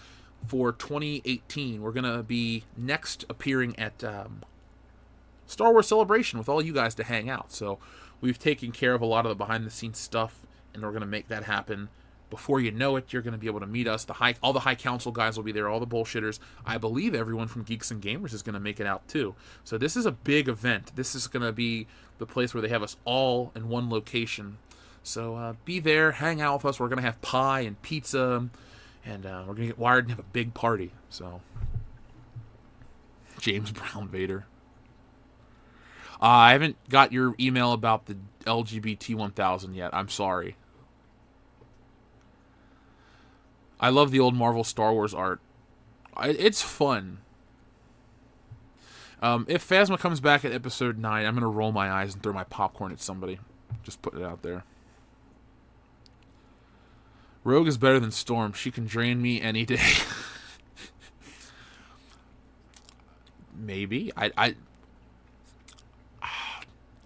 for 2018. We're going to be next appearing at Star Wars Celebration with all you guys to hang out. So we've taken care of a lot of the behind-the-scenes stuff, and we're going to make that happen. Before you know it, you're going to be able to meet us. All the High Council guys will be there, all the bullshitters. I believe everyone from Geeks and Gamers is going to make it out, too. So this is a big event. This is going to be the place where they have us all in one location. So be there, hang out with us. We're going to have pie and pizza, and we're going to get wired and have a big party. So, James Brown Vader. I haven't got your email about the LGBT 1000 yet. I'm sorry. I love the old Marvel Star Wars art. It's fun. If Phasma comes back at episode 9, I'm going to roll my eyes and throw my popcorn at somebody. Just putting it out there. Rogue is better than Storm. She can drain me any day. Maybe.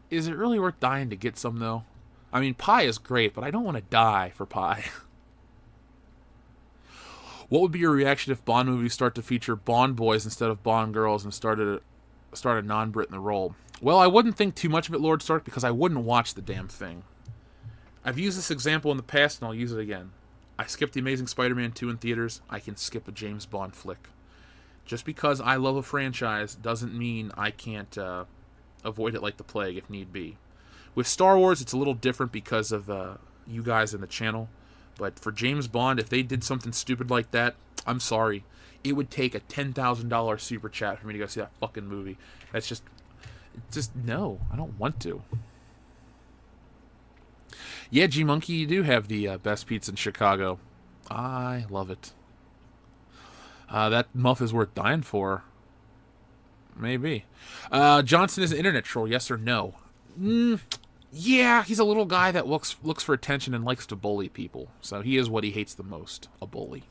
Is it really worth dying to get some, though? I mean, pie is great, but I don't want to die for pie. What would be your reaction if Bond movies start to feature Bond boys instead of Bond girls and start a non-Brit in the role? Well, I wouldn't think too much of it, Lord Stark, because I wouldn't watch the damn thing. I've used this example in the past, and I'll use it again. I skipped The Amazing Spider-Man 2 in theaters. I can skip a James Bond flick. Just because I love a franchise doesn't mean I can't avoid it like the plague if need be. With Star Wars, it's a little different because of you guys in the channel. But for James Bond, if they did something stupid like that, I'm sorry. It would take a $10,000 super chat for me to go see that fucking movie. That's just no. I don't want to. Yeah, G-Monkey, you do have the best pizza in Chicago. I love it. That muff is worth dying for. Maybe. Johnson is an internet troll, yes or no? Yeah, he's a little guy that looks for attention and likes to bully people. So he is what he hates the most, a bully.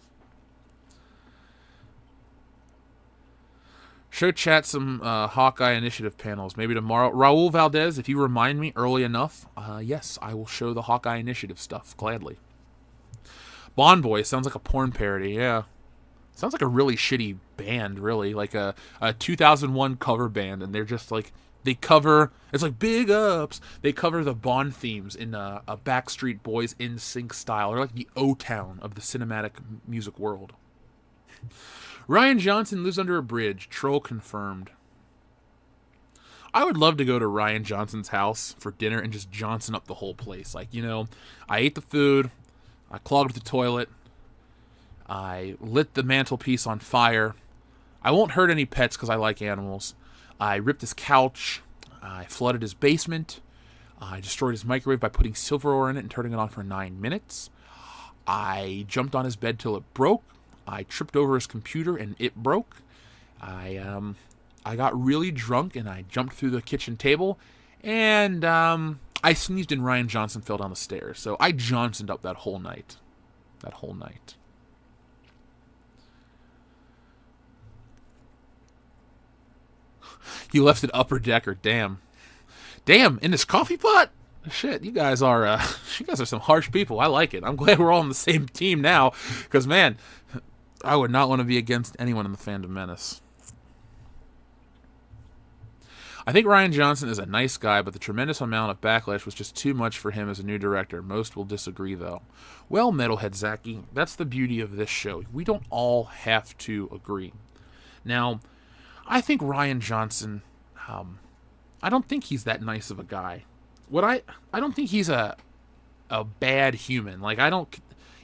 Show chat some Hawkeye Initiative panels, maybe tomorrow. Raul Valdez, if you remind me early enough, yes, I will show the Hawkeye Initiative stuff, gladly. Bond Boy sounds like a porn parody, yeah. Sounds like a really shitty band, really. Like a 2001 cover band, and they're just like... They cover, it's like Big Ups. They cover the Bond themes in a Backstreet Boys NSYNC style. They're like the O-Town of the cinematic music world. Rian Johnson lives under a bridge. Troll confirmed. I would love to go to Rian Johnson's house for dinner and just Johnson up the whole place. Like, I ate the food. I clogged the toilet. I lit the mantelpiece on fire. I won't hurt any pets because I like animals. I ripped his couch, I flooded his basement, I destroyed his microwave by putting silver ore in it and turning it on for 9 minutes. I jumped on his bed till it broke. I tripped over his computer and it broke. I got really drunk and I jumped through the kitchen table and I sneezed and Rian Johnson fell down the stairs. So I Johnsoned up that whole night. You left it upper decker. Damn, in this coffee pot? Shit, you guys are some harsh people. I like it. I'm glad we're all on the same team now, because, man, I would not want to be against anyone in the Fandom Menace. I think Rian Johnson is a nice guy, but the tremendous amount of backlash was just too much for him as a new director. Most will disagree, though. Well, Metalhead Zaki, that's the beauty of this show. We don't all have to agree. Now, I think Rian Johnson, I don't think he's that nice of a guy. I don't think he's a bad human. Like,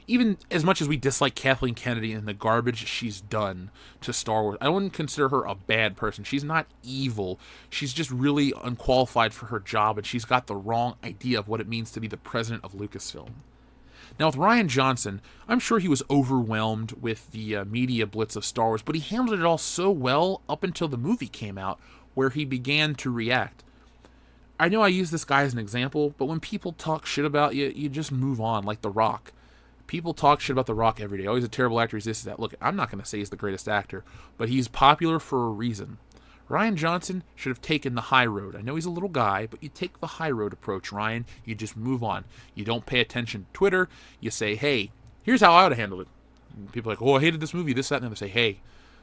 even as much as we dislike Kathleen Kennedy and the garbage she's done to Star Wars, I wouldn't consider her a bad person. She's not evil. She's just really unqualified for her job, and she's got the wrong idea of what it means to be the president of Lucasfilm. Now, with Rian Johnson, I'm sure he was overwhelmed with the media blitz of Star Wars, but he handled it all so well up until the movie came out, where he began to react. I know I use this guy as an example, but when people talk shit about you, you just move on, like The Rock. People talk shit about The Rock every day. Oh, he's a terrible actor, he's this, that. Look, I'm not going to say he's the greatest actor, but he's popular for a reason. Rian Johnson should have taken the high road. I know he's a little guy, but you take the high road approach, Rian. You just move on. You don't pay attention to Twitter. You say, hey, here's how I would have handled it. And people are like, oh, I hated this movie, this, that, and they say, hey,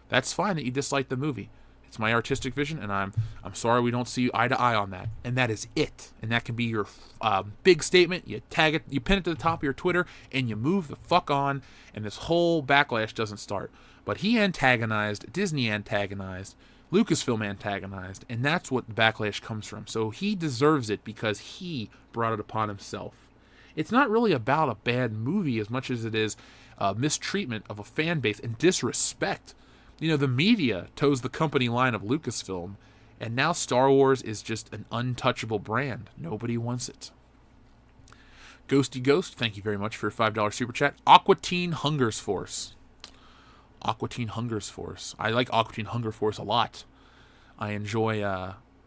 that's fine that you dislike the movie. It's my artistic vision, and I'm sorry we don't see eye to eye on that. And that is it. And that can be your big statement. You tag it, you pin it to the top of your Twitter, and you move the fuck on, and this whole backlash doesn't start. But he antagonized, Disney antagonized, Lucasfilm antagonized, and that's what the backlash comes from. So he deserves it because he brought it upon himself. It's not really about a bad movie as much as it is mistreatment of a fan base and disrespect. You know, the media toes the company line of Lucasfilm, and now Star Wars is just an untouchable brand. Nobody wants it. Ghosty Ghost, thank you very much for your $5 super chat. Aqua Teen Hungers Force. Aqua Teen Hungers Force. I like Aqua Teen Hunger Force a lot. I enjoy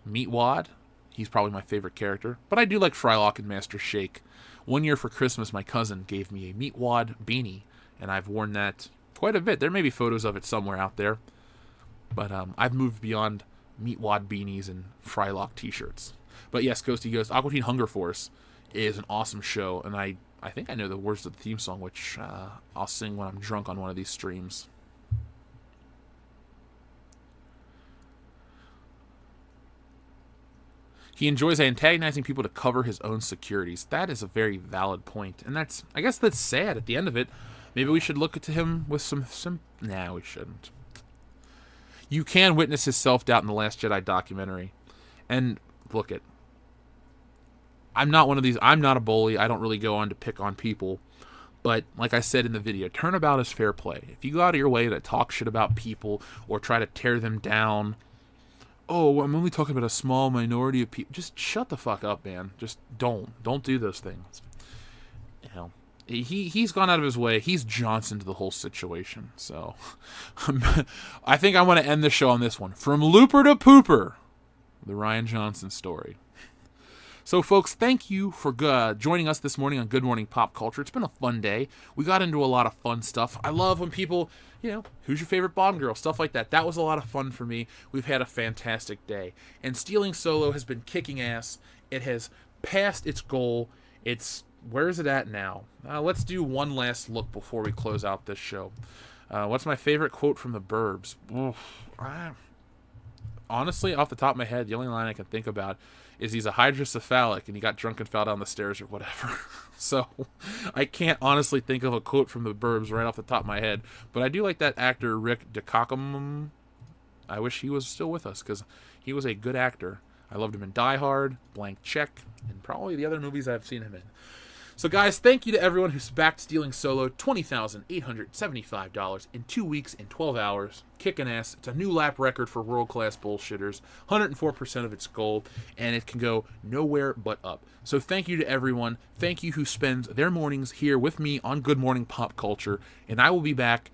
Meatwad. He's probably my favorite character. But I do like Frylock and Master Shake. One year for Christmas, my cousin gave me a Meatwad beanie, and I've worn that quite a bit. There may be photos of it somewhere out there. But I've moved beyond Meatwad beanies and Frylock t-shirts. But yes, Ghosty Ghost, Aqua Teen Hunger Force is an awesome show, and I think I know the words of the theme song, which I'll sing when I'm drunk on one of these streams. He enjoys antagonizing people to cover his own securities. That is a very valid point, and I guess that's sad at the end of it. Maybe we should look to him with some... Nah, we shouldn't. You can witness his self-doubt in the Last Jedi documentary. And look it. I'm not one of these... I'm not a bully. I don't really go on to pick on people. But like I said in the video, turnabout is fair play. If you go out of your way to talk shit about people or try to tear them down... Oh, I'm only talking about a small minority of people. Just shut the fuck up, man. Just don't do those things. You know, he's gone out of his way. He's Johnson to the whole situation. So, I think I want to end the show on this one. From Looper to Pooper, the Rian Johnson story. So, folks, thank you for joining us this morning on Good Morning Pop Culture. It's been a fun day. We got into a lot of fun stuff. I love when people, you know, who's your favorite Bond girl? Stuff like that. That was a lot of fun for me. We've had a fantastic day. And Stealing Solo has been kicking ass. It has passed its goal. Where is it at now? Let's do one last look before we close out this show. What's my favorite quote from the Burbs? Honestly, off the top of my head, the only line I can think about is he's a hydrocephalic and he got drunk and fell down the stairs or whatever. So I can't honestly think of a quote from the Burbs right off the top of my head. But I do like that actor Rick DeCockham. I wish he was still with us because he was a good actor. I loved him in Die Hard, Blank Check, and probably the other movies I've seen him in. So, guys, thank you to everyone who's backed Stealing Solo. $20,875 in 2 weeks and 12 hours. Kicking ass. It's a new lap record for world-class bullshitters. 104% of its goal, and it can go nowhere but up. So thank you to everyone. Thank you who spends their mornings here with me on Good Morning Pop Culture, and I will be back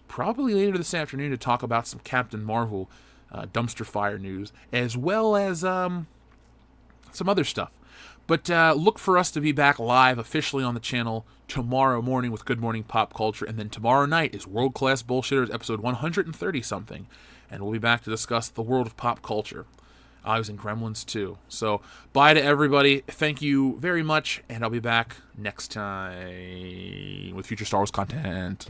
probably later this afternoon to talk about some Captain Marvel dumpster fire news, as well as some other stuff. But look for us to be back live officially on the channel tomorrow morning with Good Morning Pop Culture. And then tomorrow night is World Class Bullshitters episode 130-something. And we'll be back to discuss the world of pop culture. I was in Gremlins too. So bye to everybody. Thank you very much. And I'll be back next time with future Star Wars content.